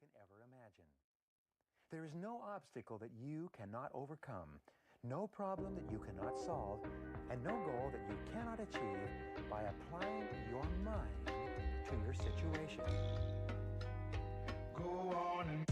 can ever imagine. There is no obstacle that you cannot overcome, no problem that you cannot solve, and no goal that you cannot achieve by applying your mind to your situation. Go on and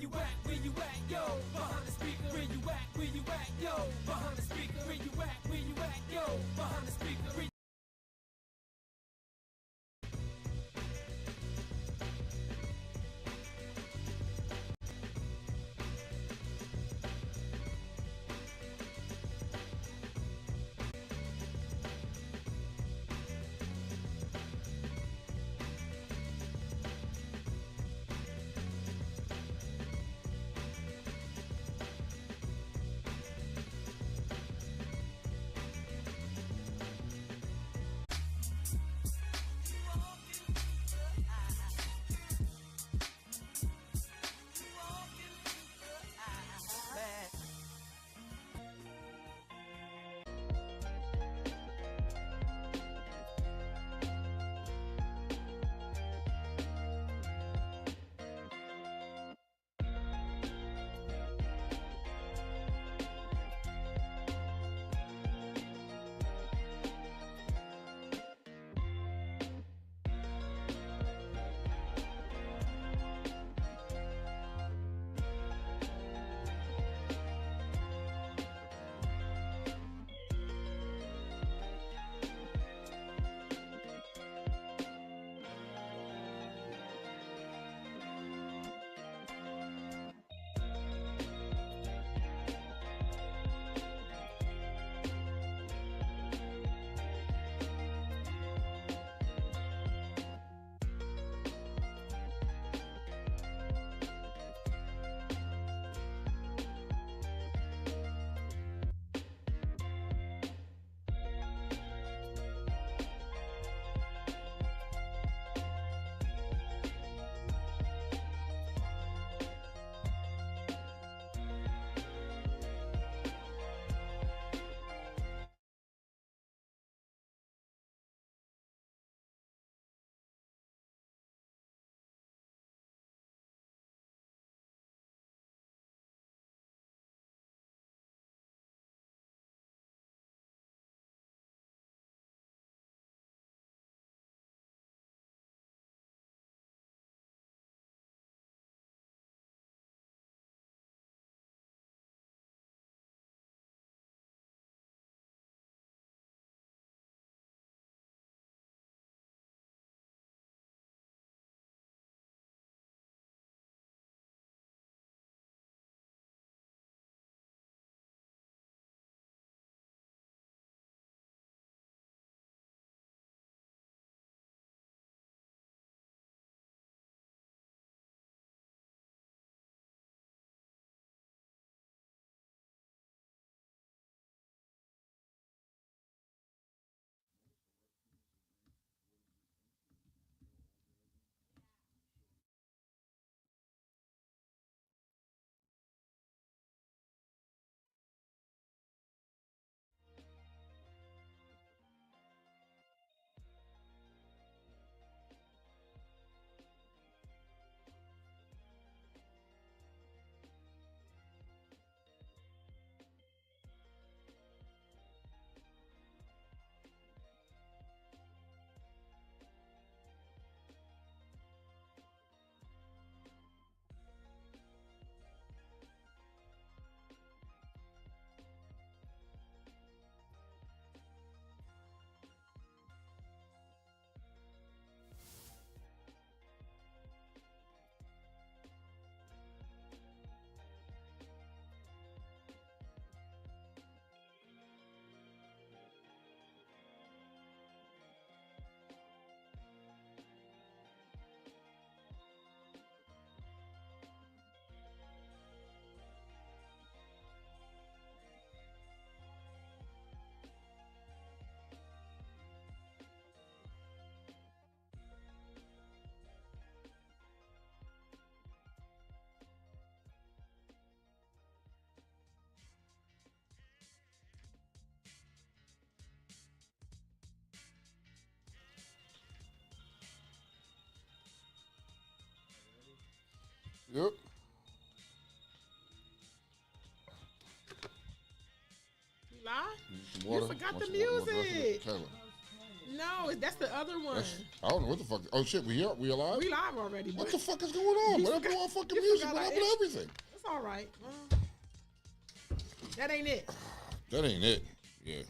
you at, where you at, yo, behind the speaker, where you at, yo, behind the speaker, where you at, yo, behind the speaker, where Yep. You live? You forgot the music. No, that's the other one. I don't know what the fuck. Oh shit, we here? We alive? We live already. What the fuck is going on? What happened to our fucking music? What happened to everything? It's all right. That ain't it. That ain't it. Yeah.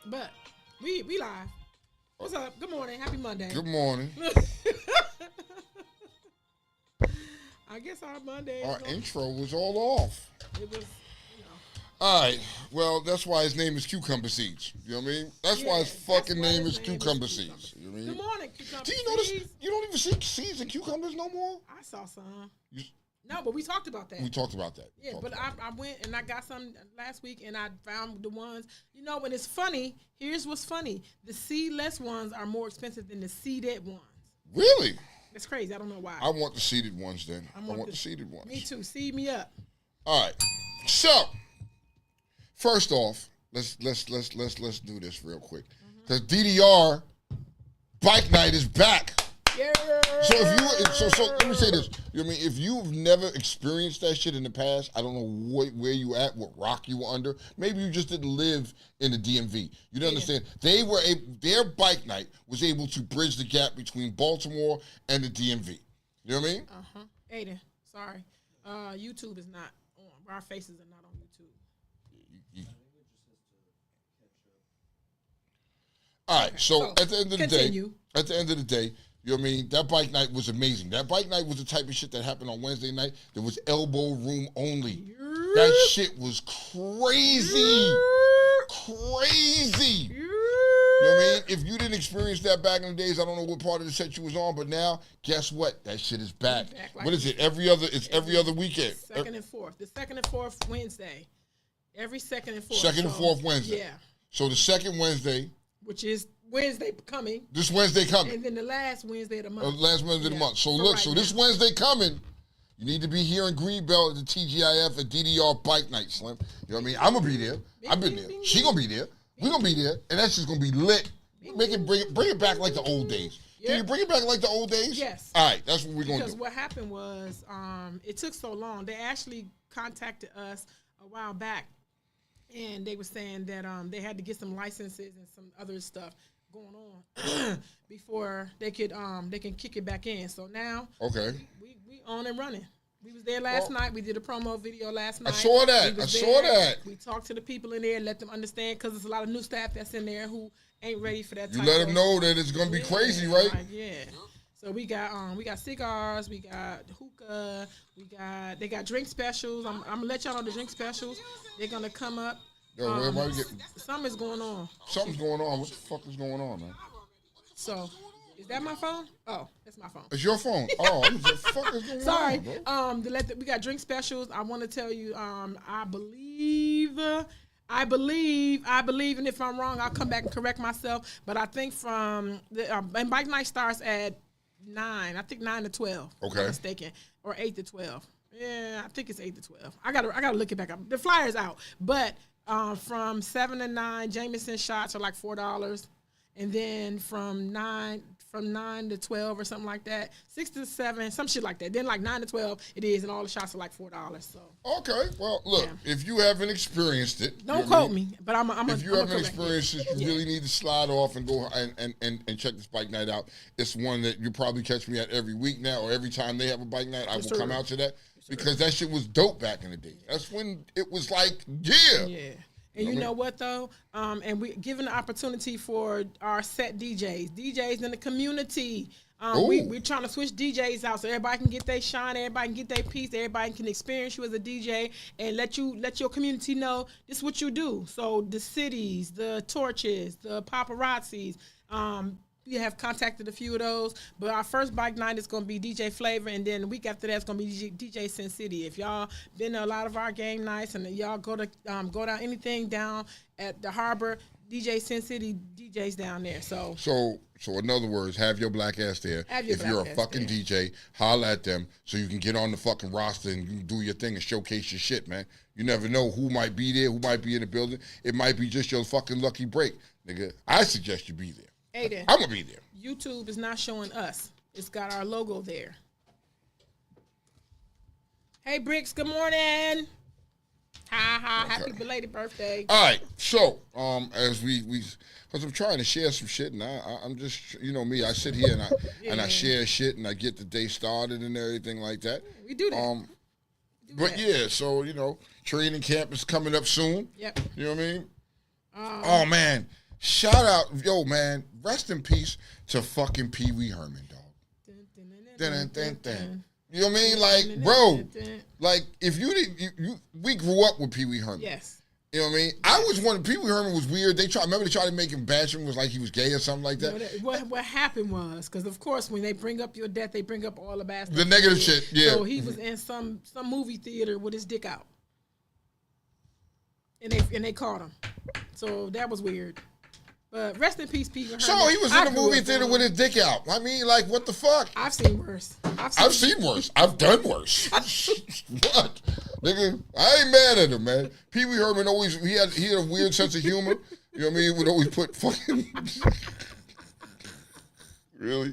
But we live. What's up? Good morning. Happy Monday. Good morning. I guess our Monday. Our intro was all off. It was, All right. Well, that's why his name is Cucumber Seeds. You know what I mean? That's why his fucking name is Cucumber Seeds. You know what I mean? Good morning, Cucumber Do you notice you don't even see seeds in cucumbers no more? I saw some. No, but we talked about that. We talked about that. Yeah, but I went and I got some last week and I found the ones, when it's funny, here's what's funny. The seedless ones are more expensive than the seeded ones. Really? That's crazy. I don't know why. I want the seeded ones then. I want the seeded ones. Me too. Seed me up. All right. So, first off, let's do this real quick. Because DDR Bike Night is back. Yeah. So let me say this. You know what I mean? If you've never experienced that shit in the past, I don't know where you at, what rock you were under. Maybe you just didn't live in the DMV. You don't understand? Their bike night was able to bridge the gap between Baltimore and the DMV. You know what I mean? Aiden, sorry. YouTube is not on. Our faces are not on YouTube. All right. So at the end of the continue. day, you know what I mean? That bike night was amazing. That bike night was the type of shit that happened on Wednesday night. There was elbow room only. That shit was crazy. Crazy. You know what I mean? If you didn't experience that back in the days, I don't know what part of the set you was on, but now, guess what? That shit is back. What is it? Every other weekend. Second and fourth. The second and fourth Wednesday. Every second and fourth. Second and fourth Wednesday. Yeah. So the second Wednesday. Which is Wednesday coming. This Wednesday coming. And then the last Wednesday of the month. Last Wednesday of the month. So look, this Wednesday coming, you need to be here in Greenbelt at the TGIF at DDR Bike Night, Slim. You know what I mean? I'm going to be there. I've been there. She going to be there. We going to be there. And that's just going to be lit. Bring it back like the old days. Yep. Can you bring it back like the old days? Yes. All right, that's what we're going to do. Because what happened was it took so long. They actually contacted us a while back, and they were saying that they had to get some licenses and some other stuff going on before they can kick it back in. So now we on and running. We was there last night. We did a promo video last night. I saw that. We talked to the people in there, let them understand, because there's a lot of new staff that's in there who ain't ready for that. You let them know that it's gonna be crazy, right? Yeah. So we got cigars, we got hookah, they got drink specials. I'm gonna let y'all know the drink specials. They're gonna come up. Yo, something's going on. Something's going on. What the fuck is going on, man? So, is that my phone? Oh, that's my phone. It's your phone. Oh, what the fuck is going Sorry. on? Sorry. We got drink specials. I want to tell you. I believe, and if I'm wrong, I'll come back and correct myself. But I think and bike night starts at 9. I think 9 to 12. Okay. If I'm mistaken, or 8 to 12. Yeah, I think it's 8 to 12. I gotta look it back up. The flyer's out, but. From 7 to 9, Jameson shots are like $4, and then from 9 to 12 or something like that, 6 to 7, some shit like that. Then like 9 to 12, it is, and all the shots are like $4. So okay, well look, if you haven't experienced it, don't quote me, but I'm. If you haven't experienced it, you really need to slide off and go and check this bike night out. It's one that you probably catch me at every week now, or every time they have a bike night, I will come out to that. Because that shit was dope back in the day. That's when it was like, yeah. And you know what, though? And we giving the opportunity for our set DJs in the community. We're trying to switch DJs out so everybody can get their shine, everybody can get their piece, everybody can experience you as a DJ, and let your community know this is what you do. So the cities, the torches, the paparazzis, we have contacted a few of those, but our first bike night is going to be DJ Flavor, and then the week after that it's going to be DJ Sin City. If y'all been to a lot of our game nights and y'all go down anything down at the harbor, DJ Sin City DJs down there. So in other words, have your black ass there. If you're a fucking DJ, holla at them so you can get on the fucking roster and you can do your thing and showcase your shit, man. You never know who might be there, who might be in the building. It might be just your fucking lucky break, nigga. I suggest you be there. Aiden, I'm going to be there. YouTube is not showing us. It's got our logo there. Hey, Bricks, good morning. Ha ha! Happy belated birthday. All right, so as we because I'm trying to share some shit, and I'm just, you know me, I sit here and I share shit, and I get the day started and everything like that. We do that. But yeah, so you know, training camp is coming up soon. Yep. You know what I mean? Oh man, shout out, yo man, rest in peace to fucking Pee Wee Herman, dog. Dun, dun, dun. You know what I mean? Like, bro, like if you didn't, we grew up with Pee Wee Herman. Yes. You know what I mean? I was wondering, Pee Wee Herman was weird. Remember they tried to make him bash him, was like he was gay or something like that. What happened was, because of course when they bring up your death, they bring up all the bad stuff. The negative shit, yeah. So he was in some movie theater with his dick out, and they caught him. So that was weird. But rest in peace, Pee Wee Herman. So he was in the movie theater with his dick out. I mean, like, what the fuck? I've seen worse. I've seen worse. I've done worse. What? Nigga, I ain't mad at him, man. Pee Wee Herman always, he had a weird sense of humor. You know what I mean? He would always put fucking... Really?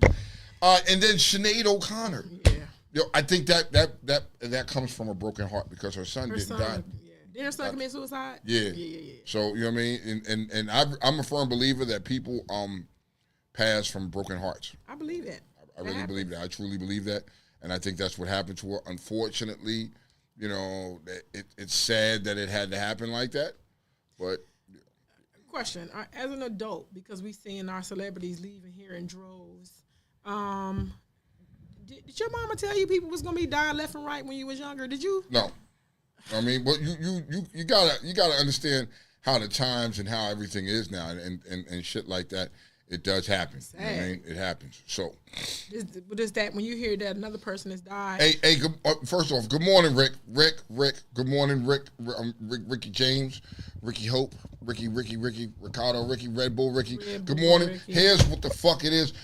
And then Sinead O'Connor. Yeah. Yo, I think that comes from a broken heart because her son didn't die. Did her son commit suicide? Yeah. So, you know what I mean? And I'm a firm believer that people pass from broken hearts. I believe that. I really believe that. I truly believe that. And I think that's what happened to her. Unfortunately, you know, it's sad that it had to happen like that. But question, as an adult, because we seeing our celebrities leaving here in droves, did your mama tell you people was gonna be dying left and right when you was younger? Did you? No. I mean, but you gotta understand how the times and how everything is now, and shit like that. It does happen. You know what I mean? It happens. So, but is that when you hear that another person has died? Hey, first off, good morning, Rick. Good morning, Rick. Ricky James, Ricky Hope, Ricky, Ricardo, Ricky, Red Bull, Ricky. Good morning. Ricky. Here's what the fuck it is.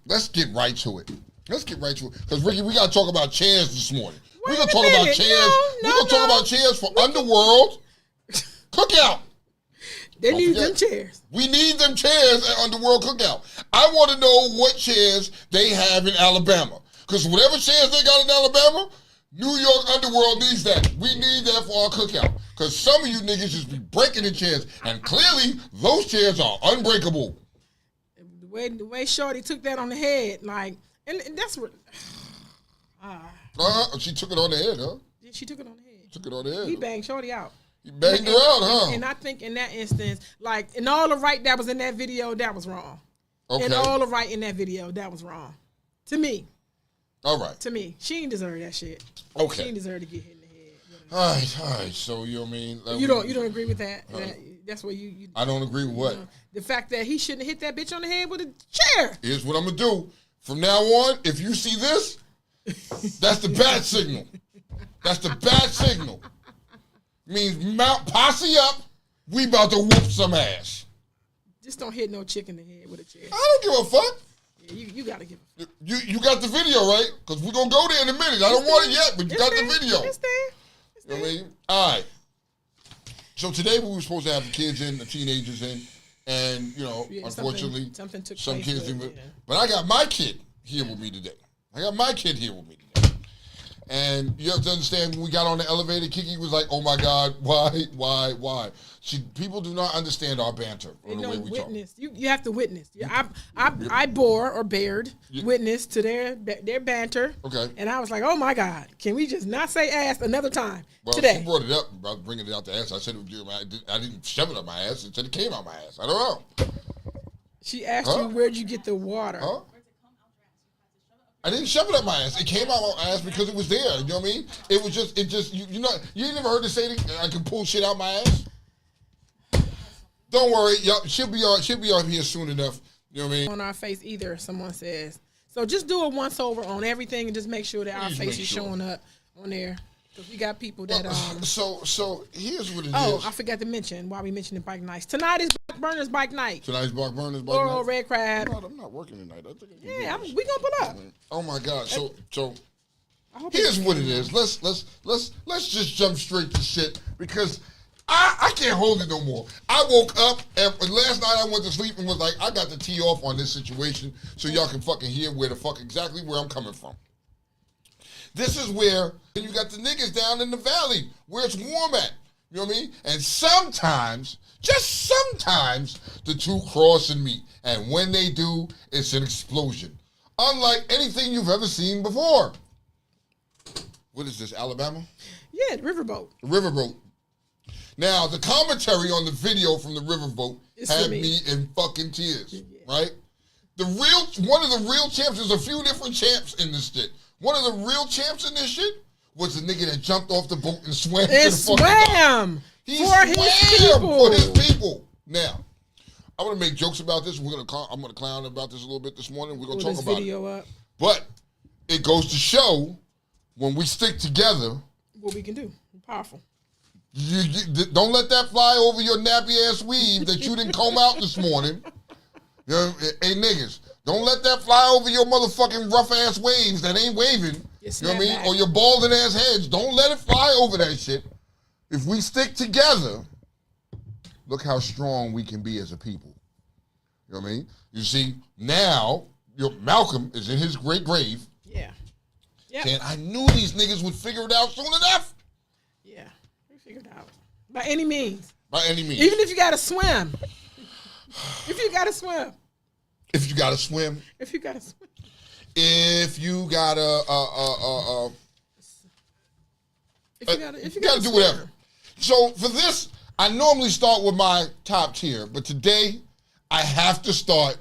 Let's get right to it. Because Ricky, we gotta talk about chairs this morning. We're gonna talk about chairs. We're gonna talk about chairs for Underworld Cookout. They need them chairs. We need them chairs at Underworld Cookout. I want to know what chairs they have in Alabama. Because whatever chairs they got in Alabama, New York Underworld needs that. We need that for our cookout. Because some of you niggas just be breaking the chairs. And clearly, those chairs are unbreakable. The way Shorty took that on the head, like, and that's what... She took it on the head, huh? Yeah, she took it on the head. Took it on the head. He banged Shorty out. He banged her out, huh? And I think in that instance, like, in all the right that was in that video, that was wrong. Okay. And all the right in that video, that was wrong. To me. All right. To me. She didn't deserve that shit. Okay. She didn't deserve to get hit in the head. All right. So, you know what I mean? You don't agree with that? That's what you I don't agree with what? The fact that he shouldn't hit that bitch on the head with a chair. Here's what I'm going to do. From now on, if you see this, that's the bad signal. That's the bad signal. Means mount posse up, we about to whoop some ass. Just don't hit no chick in the head with a chair. I don't give a fuck. Yeah, you gotta give a fuck. You got the video, right? Because we're going to go there in a minute. I don't want it yet, but you got the video. It's there. You know what I mean? All right. So today we were supposed to have the kids in, the teenagers in, and, you know, unfortunately, something took some place kids didn't. yeah. But I got my kid here with me today. And you have to understand, when we got on the elevator, Kiki was like, oh my God, why? People do not understand our banter or the way we talk. You have to witness. I bore or bared witness to their banter. Okay. And I was like, oh my God, can we just not say ass another time She today? brought it up about bringing it out the ass. I said I didn't shove it up my ass. It said it came out my ass. I don't know. She asked you, where'd you get the water? Huh? I didn't shove it up my ass. It came out my ass because it was there. You know what I mean? It was just, you know, you ain't never heard her say that I can pull shit out my ass? Don't worry, she'll be on here soon enough. You know what I mean? On our face either, someone says. So just do a once over on everything and just make sure that our face is showing up on there. Because we got people that So here's what it is. Oh, I forgot to mention while we mentioning bike nights. Tonight is Burner's bike night. Tonight's Bach Burner's bike Laurel night. Red Crab. I'm not working tonight. I think we gonna put up. Oh my God. So here's what it is. Let's just jump straight to shit because I can't hold it no more. I woke up and last night I went to sleep and was like, I got to tee off on this situation so y'all can fucking hear exactly where I'm coming from. This is where you got the niggas down in the valley where it's warm at. You know what I mean? And sometimes, just sometimes, the two cross and meet. And when they do, it's an explosion. Unlike anything you've ever seen before. What is this, Alabama? Yeah, the riverboat. Riverboat. Now, the commentary on the video from the riverboat had me in fucking tears, right? One of the real champs, there's a few different champs in this shit. One of the real champs in this shit was the nigga that jumped off the boat and swam to the fucking dock. He swam for his people. Now, I'm gonna make jokes about this. I'm gonna clown about this a little bit this morning. We're gonna talk about it. Up. But it goes to show when we stick together, what we can do. Powerful. You don't let that fly over your nappy ass weave that you didn't comb out this morning. You know, hey niggas, don't let that fly over your motherfucking rough ass waves that ain't waving. You know what I mean? Or your balding ass heads. Don't let it fly over that shit. If we stick together, look how strong we can be as a people. You know what I mean? You see, now Malcolm is in his great grave. Yeah. Saying, I knew these niggas would figure it out soon enough. Yeah, we figured it out. By any means. By any means. Even if you got to swim. If you got to swim. If you got to swim. If you got to swim. If you got to If you got to do whatever. So for this, I normally start with my top tier, but today I have to start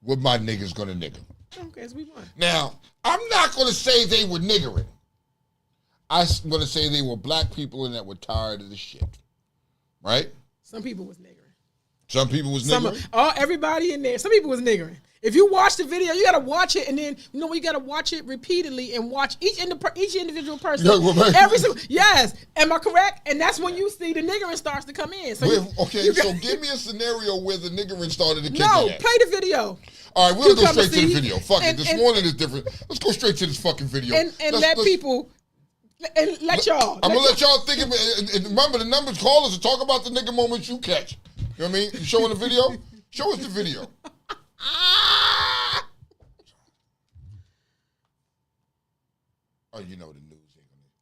with my niggas gonna nigger. Okay, as we won. Now, I'm not gonna say they were niggering. I'm gonna say they were black people and that were tired of the shit. Right? Some people was niggering. Some people was niggering? Everybody in there. Some people was niggering. If you watch the video, you got to watch it, and then you got to watch it repeatedly and watch each individual person. Yes, am I correct? And that's when you see the niggering starts to come in. So so give me a scenario where the niggering started to kick in. No, play the video. All right, we're gonna go straight to the video. Fuck it, this morning is different. Let's go straight to this fucking video. And let y'all. I'm gonna let y'all think of it. And remember, the numbers call us to talk about the nigga moments you catch. You know what I mean? You showing the video? Show us the video. Oh, you know the news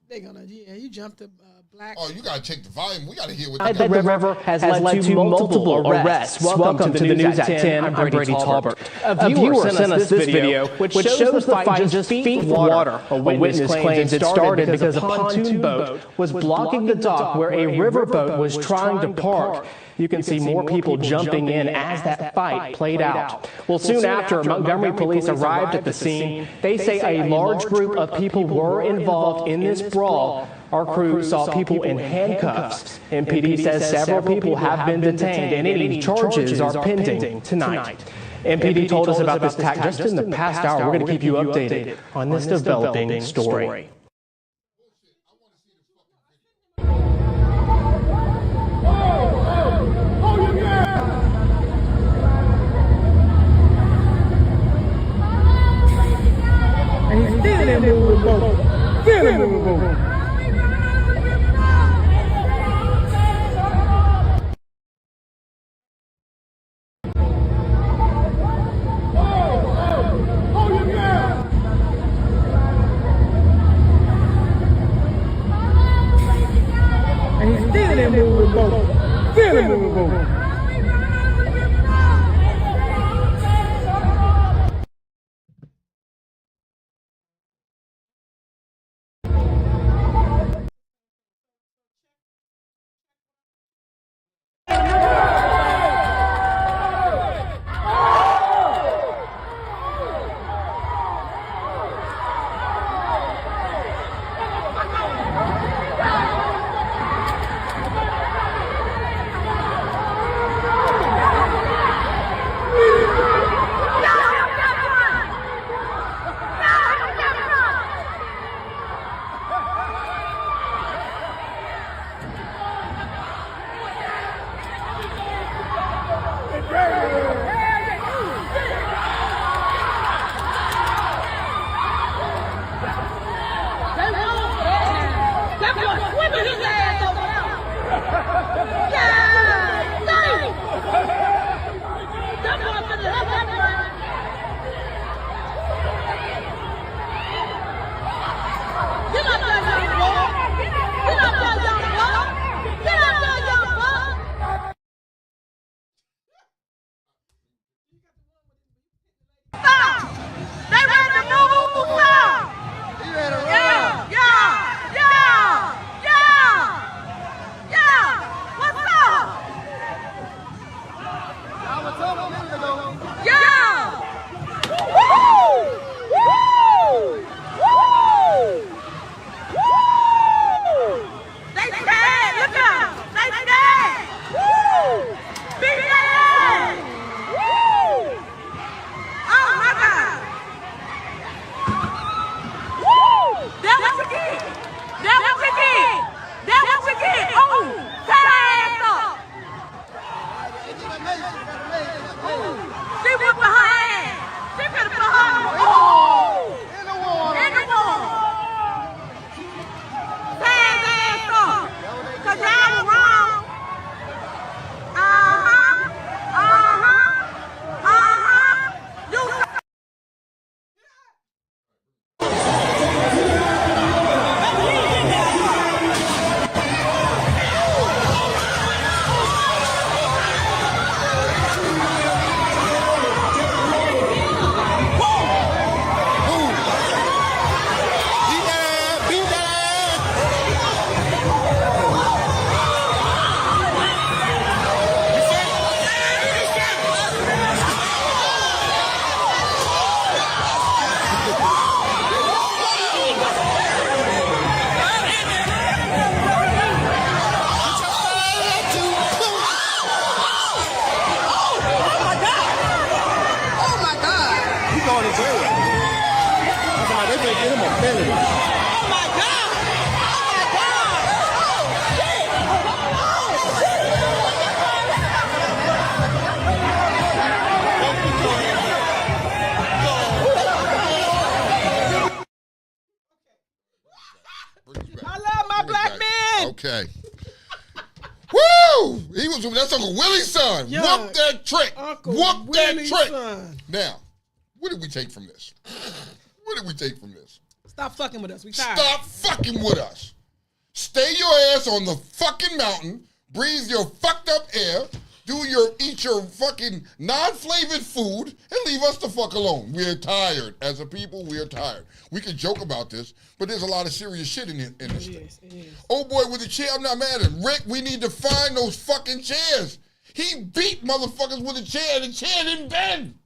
ain't gonna. You jumped to black. Oh, you gotta take the volume. We gotta hear what the river has led to multiple arrests. Welcome to the news at 10. I'm Brady Talbert. A viewer sent us this video, which shows the fight just feet of water. A witness claims it started because a pontoon boat was blocking the dock where a riverboat was trying to park. You can see more people jumping in as that fight played out. Well, soon after Montgomery police arrived at the scene, they say a large group of people were involved in this brawl. Our crew saw people in handcuffs. MPD says several people have been detained and any charges are pending tonight. MPD told us about this attack just in the past hour. We're going to keep you updated on this developing story. And he's still in moving boat. Still in moving boat. And he's still in moving boat. Still in moving boat. Woo! That's Uncle Willie's son. Yeah. Whoop that trick. Uncle Whoop that Willie's trick. son. Now, what did we take from this? Stop fucking with us. We tired. Stop fucking with us. Stay your ass on the fucking mountain. Breathe your fucked up air. Eat your fucking non-flavored food and leave us the fuck alone. We're tired. As a people, we're tired. We can joke about this, but there's a lot of serious shit in this thing. It is. Oh boy, with the chair, I'm not mad at him. Rick, we need to find those fucking chairs. He beat motherfuckers with a chair. The chair didn't bend.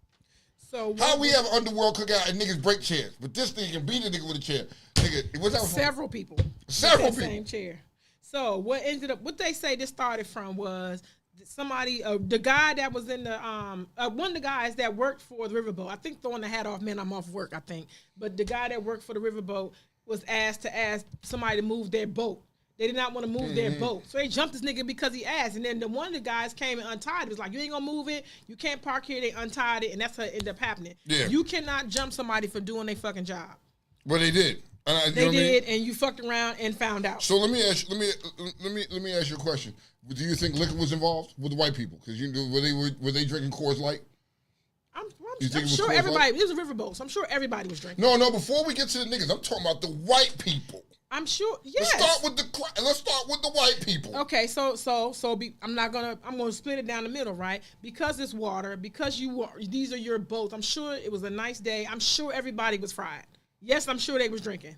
So How we have underworld cookout and niggas break chairs, but this nigga can beat a nigga with a chair. Nigga, what's that for? Several people. Several with that people. Same chair. So what they say this started from was somebody, the guy that was in the, one of the guys that worked for the riverboat, I think throwing the hat off, man, I'm off work, I think. But the guy that worked for the riverboat was asked to ask somebody to move their boat. They did not want to move their boat. So they jumped this nigga because he asked. And then one of the guys came and untied it. It was like, you ain't gonna move it. You can't park here. They untied it. And that's what ended up happening. Yeah. You cannot jump somebody for doing their fucking job. Well, they did. They did, and you fucked around and found out. So let me ask you a question. Do you think liquor was involved with the white people? Because were they drinking Coors Light? I'm sure everybody. It was a riverboat, so I'm sure everybody was drinking. No. Before we get to the niggas, I'm talking about the white people. I'm sure. Yes. Let's start with the white people. Okay, I'm gonna split it down the middle, right? Because it's water. Because these are your boats. I'm sure it was a nice day. I'm sure everybody was fried. Yes, I'm sure they was drinking.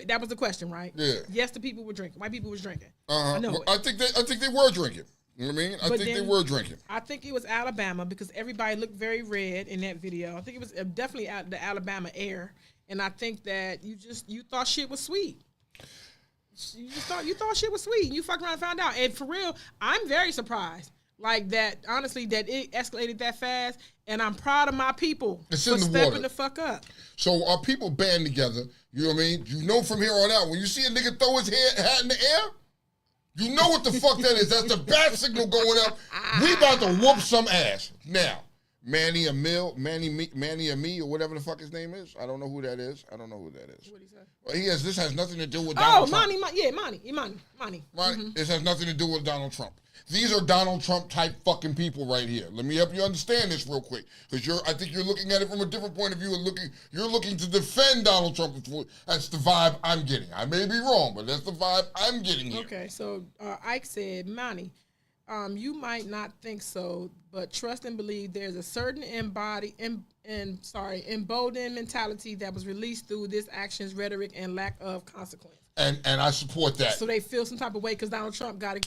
That was the question, right? Yeah. Yes, the people were drinking. White people was drinking. I know. I think they were drinking. You know what I mean? I think they were drinking. I think it was Alabama because everybody looked very red in that video. I think it was definitely the Alabama air, and I think that you thought shit was sweet. You thought shit was sweet. And you fucked around and found out. And for real, I'm very surprised. Like that, honestly, that it escalated that fast, and I'm proud of my people for stepping the fuck up. So our people band together, you know what I mean? You know from here on out, when you see a nigga throw his hat in the air, you know what the fuck that is. That's the bat signal going up. We about to whoop some ass. Now, Manny or me, or whatever the fuck his name is. I don't know who that is. What he say? Well, this has nothing to do with Donald Trump. Monty. This has nothing to do with Donald Trump. These are Donald Trump type fucking people right here. Let me help you understand this real quick, because I think you're looking at it from a different point of view. You're looking to defend Donald Trump. That's the vibe I'm getting. I may be wrong, but that's the vibe I'm getting here. Okay, so Ike said, Monty, you might not think so, but trust and believe there's a certain emboldened mentality that was released through this action's rhetoric and lack of consequence. And I support that. So they feel some type of way because Donald Trump got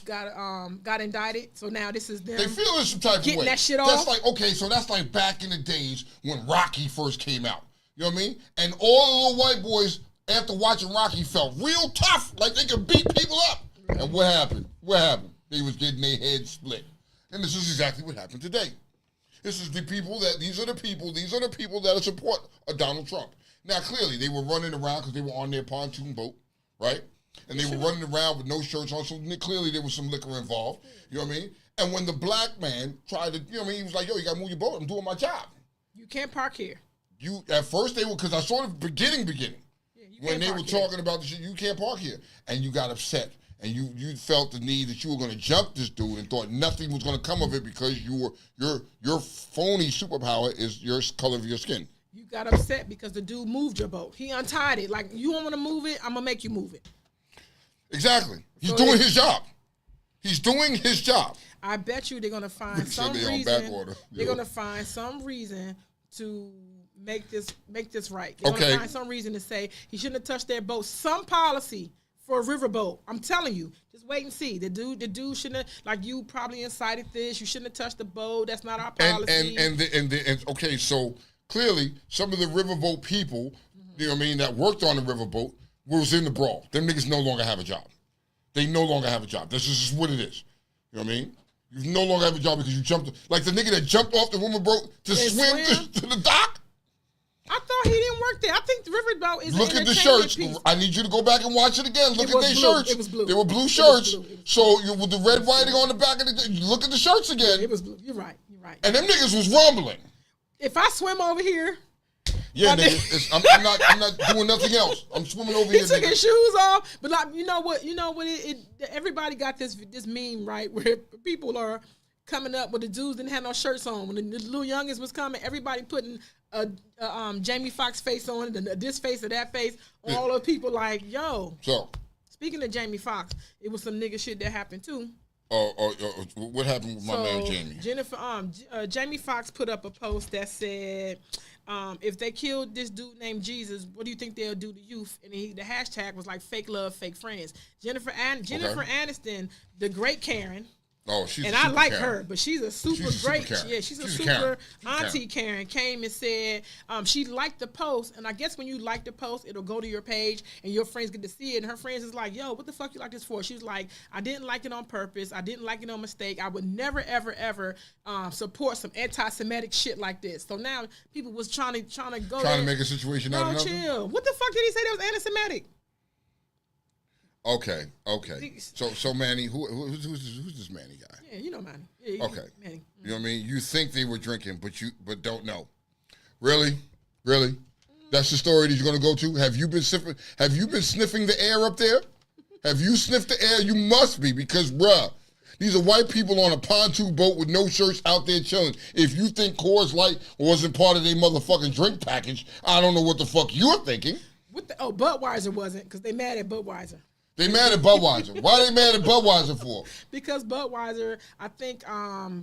indicted. So now this is them. They feel some type of way. Getting that shit off. That's like back in the days when Rocky first came out. You know what I mean? And all the little white boys, after watching Rocky, felt real tough, like they could beat people up. Right. And what happened? They was getting their heads split. And this is exactly what happened today. These are the people that support Donald Trump. Now, clearly, they were running around because they were on their pontoon boat, right? And they were running around with no shirts on, so clearly there was some liquor involved. You know what I mean? And when the black man tried to, you know what I mean, he was like, yo, you got to move your boat. I'm doing my job. You can't park here. At first they were, because I saw the beginning. Yeah, when they were talking about the shit, you can't park here. And you got upset. And you felt the need that you were going to jump this dude and thought nothing was going to come of it because your phony superpower is your color of your skin. You got upset because the dude moved your boat. He untied it. Like, you don't want to move it, I'm going to make you move it. Exactly. He's doing his job. He's doing his job. I bet you they're going to find some reason. They're going to find some reason to make this right. They're going to find some reason to say he shouldn't have touched their boat. Some policy for a riverboat. I'm telling you. Just wait and see. The dude shouldn't have, like, you probably incited this. You shouldn't have touched the boat. That's not our policy. And okay, so clearly some of the riverboat people, you know what I mean, that worked on the riverboat was in the brawl. Them niggas no longer have a job. They no longer have a job. That's just what it is. You know what I mean? You no longer have a job because you jumped, like the nigga that jumped off the riverboat to swim to the dock. I thought he didn't work there. I think the riverboat is. Look at the shirts. Piece. I need you to go back and watch it again. Look at their shirts. It was blue. They were blue shirts. So with the red writing on the back of look at the shirts again. It was blue. You're right. And them niggas was rumbling. If I swim over here, Yeah, nigga. I'm not doing nothing else. I'm swimming over here. He took nigga. his shoes off, but like, you know what? Everybody got this meme, right, where people are coming up with the dudes didn't have no shirts on. When the little youngest was coming, everybody putting a Jamie Foxx face on, this face or that face. All those people like, yo. So, speaking of Jamie Foxx, it was some nigga shit that happened too. What happened with my man Jamie? Jamie Foxx put up a post that said, if they killed this dude named Jesus, what do you think they'll do to youth? And the hashtag was like fake love, fake friends. Jennifer Aniston, the great Karen. Oh, she's and a I super like Karen. her, but she's a super great. Yeah, she's a super auntie Karen. Came and said she liked the post, and I guess when you like the post, it'll go to your page, and your friends get to see it. And her friends is like, "Yo, what the fuck you like this for?" She's like, "I didn't like it on purpose. I didn't like it on mistake. I would never, ever, ever support some anti-Semitic shit like this." So now people was trying to go trying to make a situation out of nothing. Chill. What the fuck did he say that was anti-Semitic? Okay. So Manny, who's this Manny guy? Yeah, you know Manny. Yeah, okay. Manny. You know what I mean? You think they were drinking, but don't know. Really? That's the story that you're gonna go to? Have you been sniffing the air up there? Have you sniffed the air? You must be, because bruh, these are white people on a pontoon boat with no shirts out there chilling. If you think Coors Light wasn't part of their motherfucking drink package, I don't know what the fuck you're thinking. Budweiser wasn't, because they mad at Budweiser. They mad at Budweiser. Why they mad at Budweiser for? Because Budweiser, I think,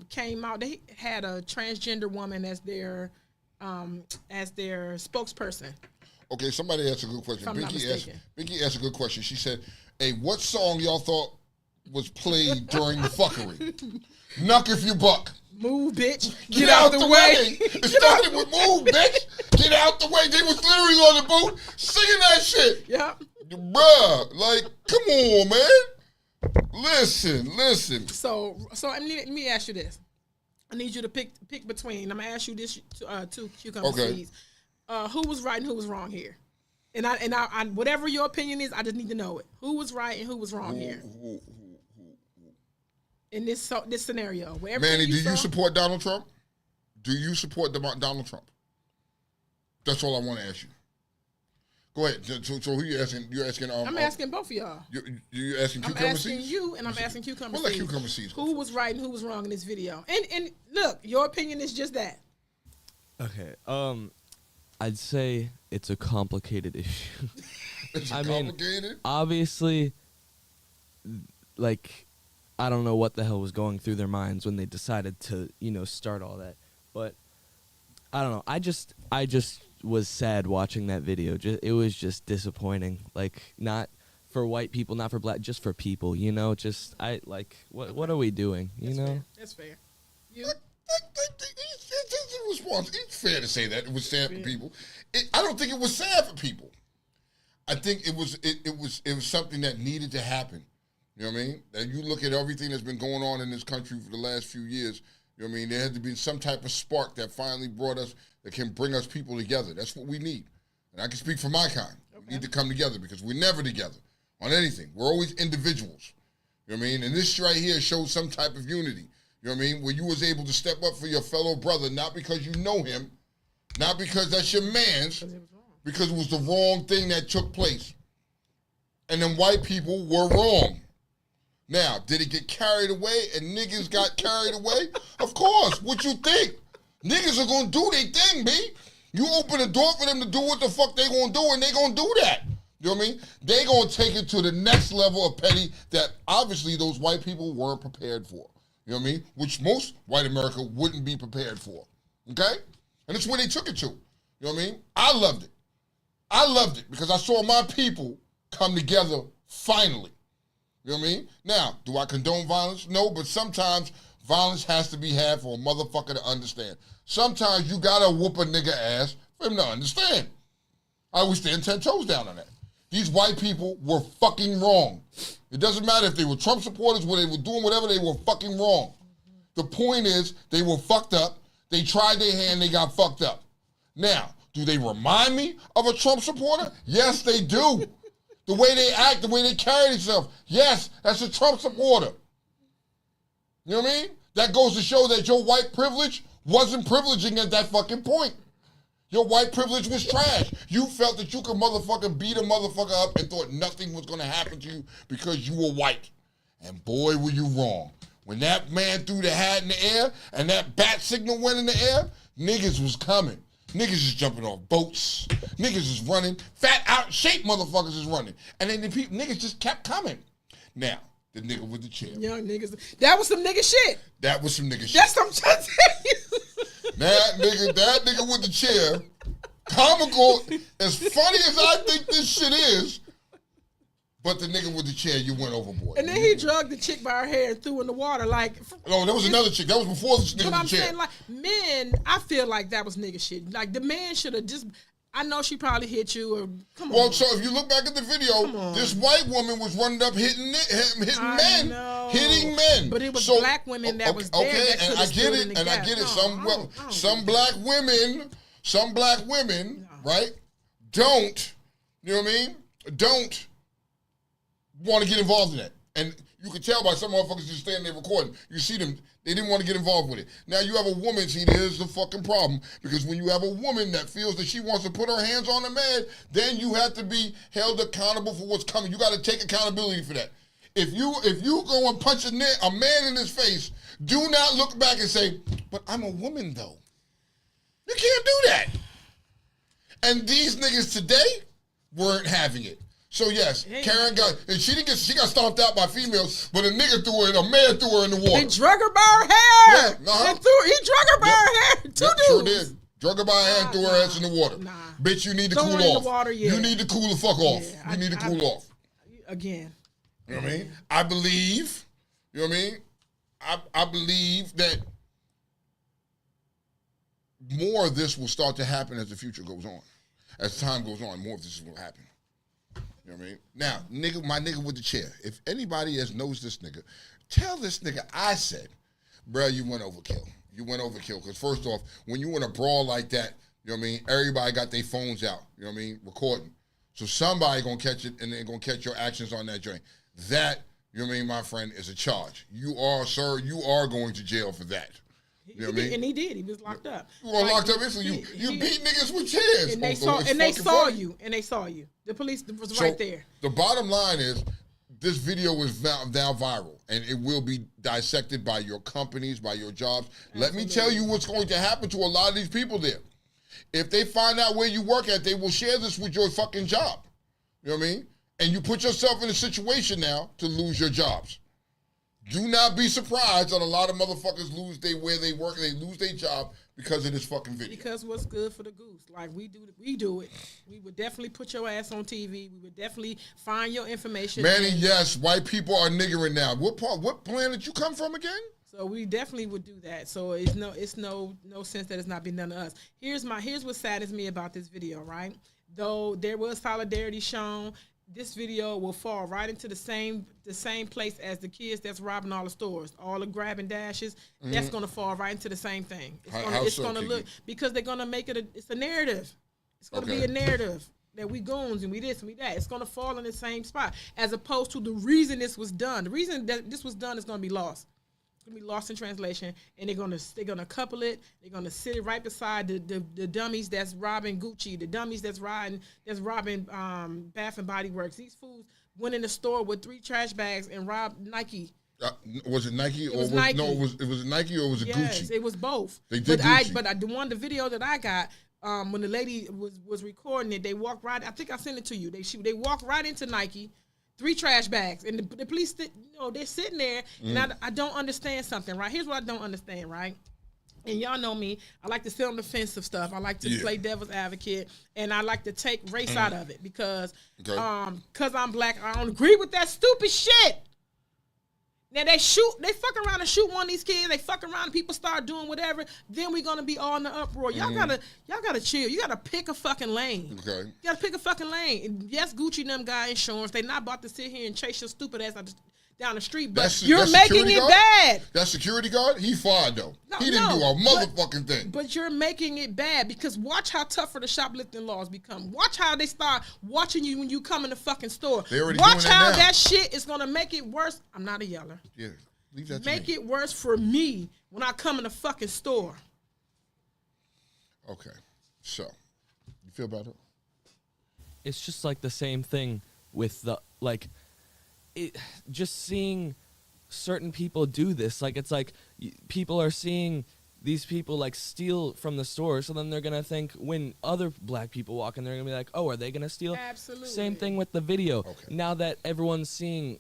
came out. They had a transgender woman as their spokesperson. Okay, somebody asked a good question. Binky asked a good question. She said, "Hey, what song y'all thought was played during the fuckery? Knuck if you buck. Move, bitch. Get out the way. It started with move, bitch. Get out the way. They was literally on the boat singing that shit. Yeah. Bruh, like, come on, man. Listen. So let me ask you this. I need you to pick between. I'm gonna ask you this two cucumber seeds. Who was right and who was wrong here? And I whatever your opinion is, I just need to know it. Who was right and who was wrong here? In this scenario, Manny, do you support Donald Trump? Do you support Donald Trump? That's all I want to ask you. Go ahead. So who you asking? You're asking. I'm asking both of y'all. You're asking cucumber seeds? I'm asking you, and I'm asking cucumber seeds. Cucumber seeds. Who was right and who was wrong in this video? And look, your opinion is just that. Okay. I'd say it's a complicated issue. It's complicated? Obviously, like, I don't know what the hell was going through their minds when they decided to, start all that. But I don't know. I just was sad watching that video. It was just disappointing. Like, not for white people, not for black, just for people. What are we doing? That's fair. You. It's fair to say that it was sad for people. I don't think it was sad for people. I think it was something that needed to happen. You know what I mean? And you look at everything that's been going on in this country for the last few years. You know what I mean? There had to be some type of spark that finally that can bring us people together. That's what we need. And I can speak for my kind. Okay. We need to come together because we're never together on anything. We're always individuals. You know what I mean? And this right here shows some type of unity. You know what I mean? Where you was able to step up for your fellow brother, not because you know him, not because that's your man's, because it was the wrong thing that took place. And then white people were wrong. Now, did it get carried away and niggas got carried away? Of course. What you think? Niggas are going to do their thing, B. You open the door for them to do what the fuck they going to do, and they going to do that. You know what I mean? They going to take it to the next level of petty that obviously those white people weren't prepared for. You know what I mean? Which most white America wouldn't be prepared for. Okay? And it's where they took it to. You know what I mean? I loved it. I loved it because I saw my people come together finally. You know what I mean? Now, do I condone violence? No, but sometimes violence has to be had for a motherfucker to understand. Sometimes you gotta whoop a nigga ass for him to understand. I always stand 10 toes down on that. These white people were fucking wrong. It doesn't matter if they were Trump supporters, where they were doing whatever, they were fucking wrong. The point is, they were fucked up. They tried their hand, they got fucked up. Now, do they remind me of a Trump supporter? Yes, they do. The way they act, the way they carry themselves. Yes, that's a Trump supporter. You know what I mean? That goes to show that your white privilege wasn't privileging at that fucking point. Your white privilege was trash. You felt that you could motherfucking beat a motherfucker up and thought nothing was going to happen to you because you were white. And boy, were you wrong. When that man threw the hat in the air and that bat signal went in the air, niggas was coming. Niggas is jumping off boats. Niggas is running. Fat, out shape motherfuckers is running. And then the niggas just kept coming. Now, the nigga with the chair. Young niggas. That was some nigga shit. That was some nigga shit. That's what I'm trying to tell you. That nigga with the chair, comical, as funny as I think this shit is, but the nigga with the chair, you went overboard. And then he drugged the chick by her hair and threw in the water. Like, no, there was another chick. That was before the nigga with the chair. But I'm saying, like, men, I feel like that was nigga shit. Like, the man should have just, I know she probably hit you or, come on. Well, so if you look back at the video, this white woman was running up hitting men. Hitting men. But it was black women that was there. Okay, that and I get it, and I get it. Some black women, right, don't, you know what I mean, don't want to get involved in that. And you can tell by some motherfuckers just standing there recording. You see them, they didn't want to get involved with it. Now you have a woman, see, here's the fucking problem. Because when you have a woman that feels that she wants to put her hands on a man, then you have to be held accountable for what's coming. You got to take accountability for that. If you go and punch a man in his face, do not look back and say, but I'm a woman though. You can't do that. And these niggas today weren't having it. So yes, Karen got, and she got stomped out by females, but a man threw her in the water. He drug her by her hair. Yeah, he drug her by her hair. Two dudes. Sure did. Drug her by her hair and threw her ass in the water. Bitch, you need to cool off. In the water, yeah. You need to cool the fuck off. Yeah, you need to cool off. Again. You know what I mean? I believe, you know what I mean? I believe that more of this will start to happen as the future goes on. As time goes on, more of this will happen. You know what I mean? Now, my nigga with the chair. If anybody else knows this nigga, tell this nigga I said, bruh, you went overkill. You went overkill. Because first off, when you in a brawl like that, you know what I mean? Everybody got their phones out, you know what I mean? Recording. So somebody gonna catch it and they're gonna catch your actions on that joint. That, you know what I mean, my friend, is a charge. You are going to jail for that. You know what I mean? And he did. He was locked up. You were locked up instantly. You beat niggas with chairs. And they saw you. And they saw you. The police was right there. The bottom line is, this video is now viral, and it will be dissected by your companies, by your jobs. Absolutely. Let me tell you what's going to happen to a lot of these people there. If they find out where you work at, they will share this with your fucking job. You know what I mean? And you put yourself in a situation now to lose your jobs. Do not be surprised that a lot of motherfuckers lose where they work and they lose their job because of this fucking video. Because what's good for the goose? Like we do it. We would definitely put your ass on TV. We would definitely find your information. Manny, yes, white people are niggering now. What planet you come from again? So we definitely would do that. So it's no sense that it's not being done to us. Here's what saddens me about this video, right? Though there was solidarity shown, this video will fall right into the same place as the kids that's robbing all the stores, all the grabbing dashes. Mm-hmm. That's gonna fall right into the same thing. It's gonna look, because they're gonna make it. It's a narrative. It's gonna be a narrative that we goons and we this and we that. It's gonna fall in the same spot, as opposed to the reason this was done. The reason that this was done is gonna be lost. Gonna be lost in translation, and they're gonna couple it. They're gonna sit it right beside the dummies that's robbing Gucci, the dummies that's robbing Bath and Body Works. These fools went in the store with 3 trash bags and robbed Nike. Was it Nike or Nike. No? It was Nike or was it Gucci? Yes, it was both. They did Gucci. The video that I got, when the lady was recording it, they walked right. I think I sent it to you. They walked right into Nike. 3 trash bags, and the police, they're sitting there, and I don't understand something, right? Here's what I don't understand, right? And y'all know me, I like to sit on the fence of stuff. I like to play devil's advocate, and I like to take race out of it because I'm black, I don't agree with that stupid shit. Now they fuck around and shoot one of these kids. They fuck around and people start doing whatever. Then we're gonna be all in the uproar. Y'all gotta chill. You gotta pick a fucking lane. Okay. You gotta pick a fucking lane. And yes, Gucci and them got insurance. They not about to sit here and chase your stupid ass down the street. But you're making it bad. That security guard, he fired though. He didn't do a motherfucking thing. But you're making it bad because watch how tougher the shoplifting laws become. Watch how they start watching you when you come in the fucking store. Watch how that shit is gonna make it worse. I'm not a yeller. Yeah, leave that to Make me. it worse for me when I come in the fucking store. Okay. So, you feel better? It's just like the same thing with just seeing certain people do this. Like, it's like people are seeing these people like steal from the store, so then they're gonna think when other black people walk in, they're gonna be like, oh, are they gonna steal? Absolutely. Same thing with the video. Okay. Now that everyone's seeing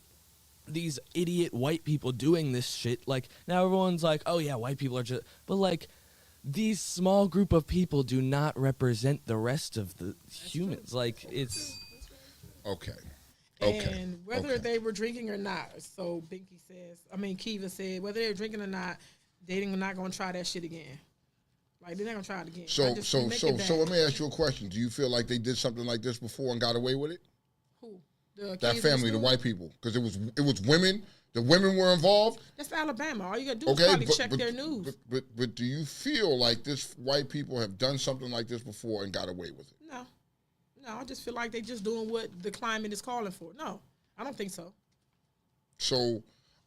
these idiot white people doing this shit, like now everyone's like, oh yeah, white people are just, but like these small group of people do not represent the rest of the humans. Like it's Okay. And whether they were drinking or not, so Kiva said, whether they're drinking or not, they're not gonna try that shit again. Like they're not gonna try it again. So let me ask you a question. Do you feel like they did something like this before and got away with it? Who? That family, the white people, because it was women. The women were involved. That's Alabama. All you gotta do is probably check their news. But do you feel like this white people have done something like this before and got away with it? No, I just feel like they're just doing what the climate is calling for. No, I don't think so. So,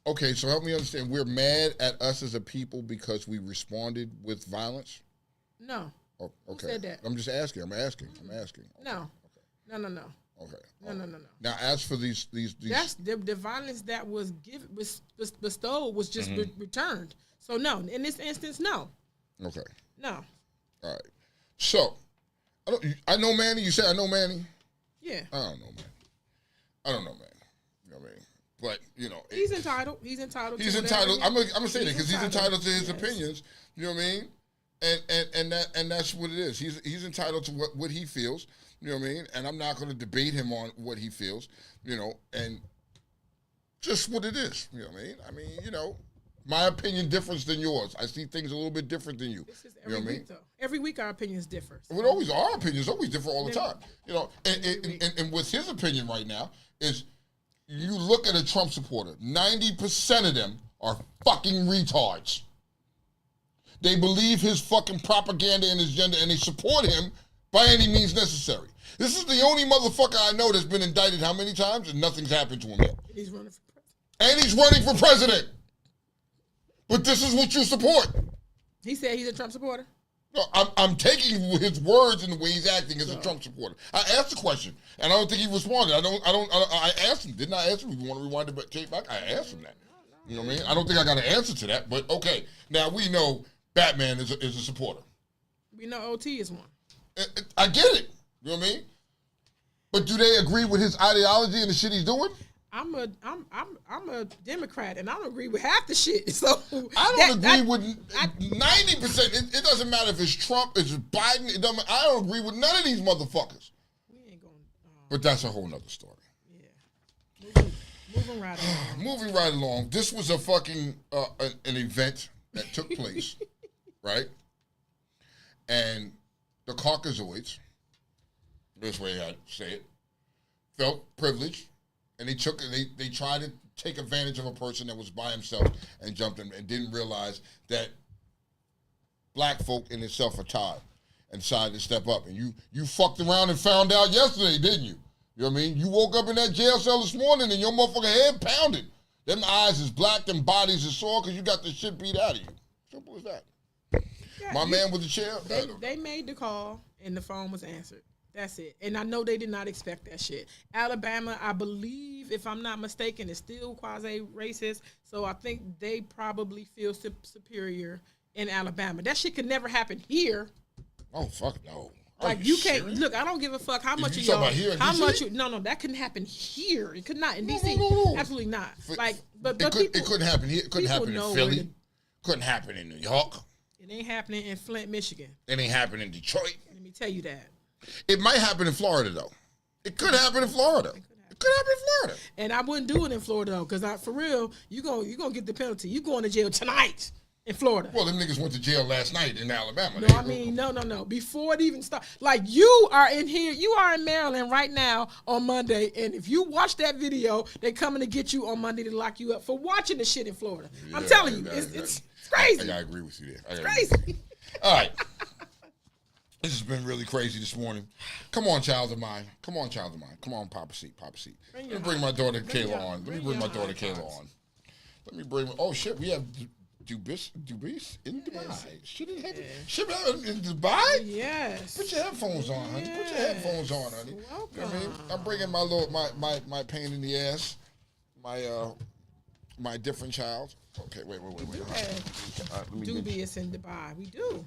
okay, so help me understand. We're mad at us as a people because we responded with violence? No. Oh, okay. Who said that? I'm just asking. I'm asking. Okay. No. Okay. No. Okay. No. Now, as for these that's the violence that was bestowed was just returned. So no, in this instance, no. Okay. No. All right. So, I know Manny. You say I know Manny? Yeah. I don't know Manny. You know what I mean? But, he's entitled. He's entitled. I'm gonna say that because he's entitled to his opinions. You know what I mean? And that's what it is. He's entitled to what he feels. You know what I mean? And I'm not going to debate him on what he feels. And just what it is. You know what I mean? My opinion differs than yours. I see things a little bit different than you. This is every week, though. Every week our opinions differ. So. Our opinions always differ all the time. And with his opinion right now is, you look at a Trump supporter, 90% of them are fucking retards. They believe his fucking propaganda and his agenda, and they support him by any means necessary. This is the only motherfucker I know that's been indicted how many times, and nothing's happened to him yet. He's running for president. And he's running for president. But this is what you support. He said he's a Trump supporter? No, I'm taking his words and the way he's acting as a Trump supporter. I asked the question, and I don't think he responded. I asked him. Didn't I ask him if you want to rewind the tape back? I asked him that. You know what I mean? I don't think I got an answer to that, but okay. Now we know Batman is a supporter. We know OT is one. I get it. You know what I mean? But do they agree with his ideology and the shit he's doing? I'm a Democrat, and I don't agree with half the shit. So I don't agree with 90%. It doesn't matter if it's Trump, it's Biden. I don't agree with none of these motherfuckers. We ain't gonna. But that's a whole nother story. Yeah. Moving right along. Moving right along. This was a fucking an event that took place, right? And the Caucasoids, this way I say it, felt privileged. And they tried to take advantage of a person that was by himself and jumped him and didn't realize that black folk in itself are tired and decided to step up. And you fucked around and found out yesterday, didn't you? You know what I mean? You woke up in that jail cell this morning and your motherfucking head pounded. Them eyes is black, them bodies is sore because you got the shit beat out of you. Simple as that. Yeah, man with the chair. They made the call and the phone was answered. That's it. And I know they did not expect that shit. Alabama, I believe, if I'm not mistaken, is still quasi-racist. So I think they probably feel superior in Alabama. That shit could never happen here. Oh, fuck no. Like, you can't, look, I don't give a fuck how much you no, that couldn't happen here. It could not in D.C. No. Absolutely not. But it couldn't happen here. It couldn't happen in Philly. Couldn't happen in New York. It ain't happening in Flint, Michigan. It ain't happening in Detroit. Let me tell you that. It might happen in Florida, though. It could happen in Florida. It could happen in Florida. And I wouldn't do it in Florida, though, because for real, you gonna get the penalty. You going to jail tonight in Florida. Well, them niggas went to jail last night in Alabama. No, I mean, no. Before it even started. Like, you are in here. You are in Maryland right now on Monday, and if you watch that video, they coming to get you on Monday to lock you up for watching the shit in Florida. Yeah, I'm telling you, it's crazy. I gotta agree with you there. It's crazy. All right. This has been really crazy this morning. Come on, child of mine. Come on, pop a seat. Let me bring my daughter Kayla on. Let me bring. Oh, shit, we have Dubis in Dubai. Should in Dubai? Yes. Put your headphones on, honey. Put your headphones on, honey. Welcome. You know what I mean? I'm bringing my pain in the ass, my different child. Okay, wait. Dubious in Dubai. We do.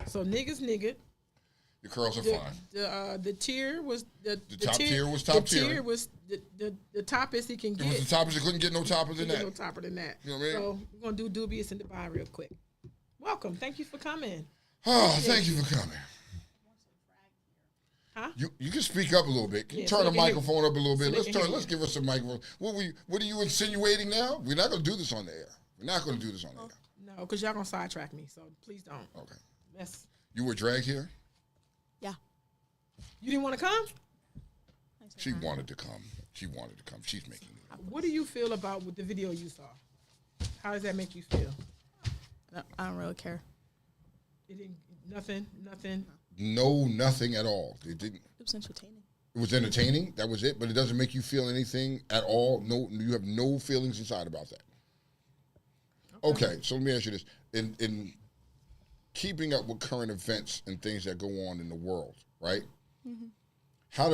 So niggas. Your curls are fine. The tier was the top tier was top tier. The tier was the toppest he can get. It was the toppest. He couldn't get no topper than that. No topper than that. You know what I mean? So we're gonna do Dubious in Dubai real quick. Welcome. Thank you for coming. Oh, thank you for coming. Huh? You can speak up a little bit. Can you turn the microphone up a little bit? Let's give us some microphone. What are you insinuating now? We're not gonna do this on the air. We're not gonna do this on the air. No, because y'all gonna sidetrack me. So please don't. Okay. You were dragged here? Yeah. You didn't want to come? She wanted to come. She's making it. What do you feel about with the video you saw? How does that make you feel? No, I don't really care. It didn't. Nothing. No, nothing at all. It was entertaining. It was entertaining. That was it. But it doesn't make you feel anything at all. No, you have no feelings inside about that. Okay, so let me ask you this: in keeping up with current events and things that go on in the world, right? Mm-hmm. How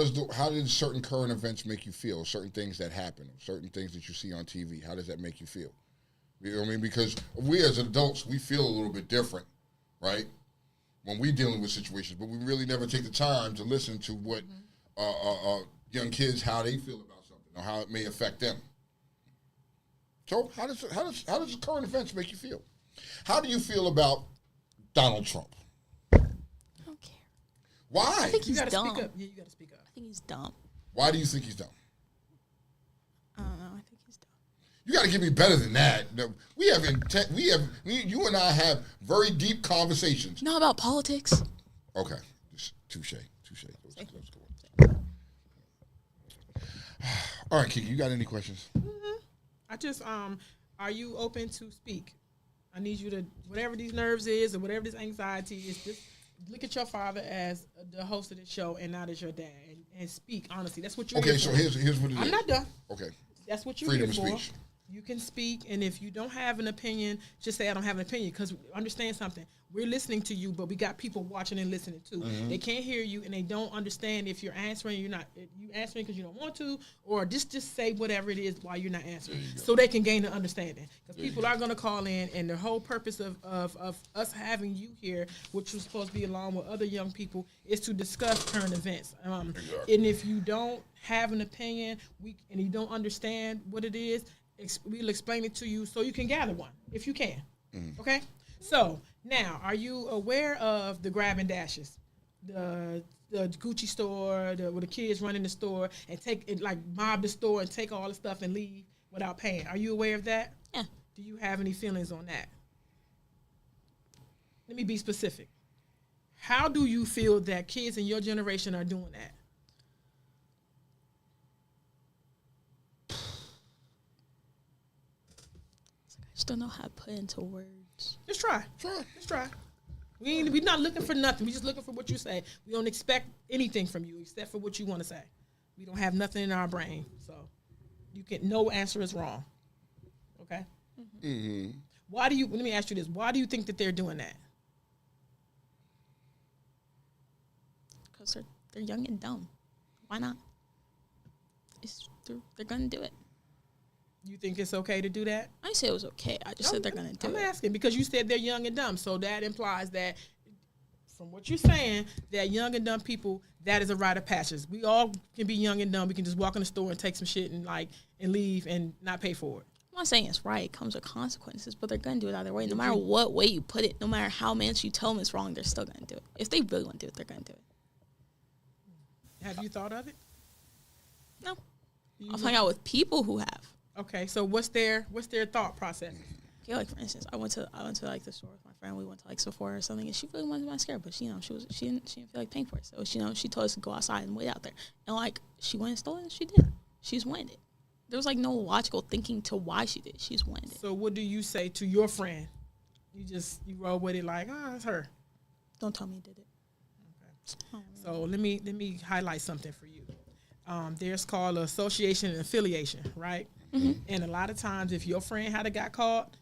did certain current events make you feel? Certain things that happen, certain things that you see on TV. How does that make you feel? You know what I mean? Because we as adults, we feel a little bit different, right? When we're dealing with situations, but we really never take the time to listen to what young kids, how they feel about something or how it may affect them. So how does the current events make you feel? How do you feel about Donald Trump? I don't care. Why? I think he's dumb. Speak up. Yeah, you gotta speak up. I think he's dumb. Why do you think he's dumb? I don't know. I think he's dumb. You got to give me better than that. No, you and I have very deep conversations. Not about politics. Okay, touche. Let's go. All right, Kiki, you got any questions? Mm-hmm. I just are you open to speak? I need you to, whatever these nerves is or whatever this anxiety is, just look at your father as the host of the show and not as your dad, and speak honestly. That's what you're here so for. here's what it is. I'm not done. Okay. That's what you're Freedom here of for. speech. You can speak, and if you don't have an opinion, just say I don't have an opinion. Because understand something, we're listening to you, but we got people watching and listening too. Mm-hmm. They can't hear you, and they don't understand if you're answering. You answering because you don't want to, or just say whatever it is while you're not answering, so they can gain an understanding. Because people are going to call in, and the whole purpose of us having you here, which was supposed to be along with other young people, is to discuss current events. And if you don't have an opinion, and you don't understand what it is, we'll explain it to you so you can gather one if you can. Mm-hmm. Okay? So now, are you aware of the grab and dashes? The Gucci store, where the kids run in the store and mob the store and take all the stuff and leave without paying. Are you aware of that? Yeah. Do you have any feelings on that? Let me be specific. How do you feel that kids in your generation are doing that? I just don't know how to put into words. Just try. Just try. We're not looking for nothing. We're just looking for what you say. We don't expect anything from you except for what you want to say. We don't have nothing in our brain, so no answer is wrong. Okay. Mm-hmm. Let me ask you this. Why do you think that they're doing that? Because they're young and dumb. Why not? They're going to do it. You think it's okay to do that? I didn't say it was okay. I just said they're going to do it. I'm asking because you said they're young and dumb. So that implies that, from what you're saying, that young and dumb people, that is a rite of passage. We all can be young and dumb. We can just walk in the store and take some shit and leave and not pay for it. I'm not saying it's right. It comes with consequences, but they're going to do it either way. No matter what way you put it, no matter how much you tell them it's wrong, they're still going to do it. If they really want to do it, they're going to do it. Have you thought of it? No. I'll hang out with people who have. Okay, so what's their thought process? Okay, like for instance, I went to like the store with my friend. We went to like Sephora or something, and she really wanted mascara, but she didn't feel like paying for it. So she told us to go outside and wait out there. And like she went and stole it, and she did. She just wanted it. There was like no logical thinking to why she did. She just wanted it. So what do you say to your friend? You roll with it like, it's her. Don't tell me you did it. Okay. Oh, so let me highlight something for you. There's called association and affiliation, right? Mm-hmm. And a lot of times, if your friend had got caught,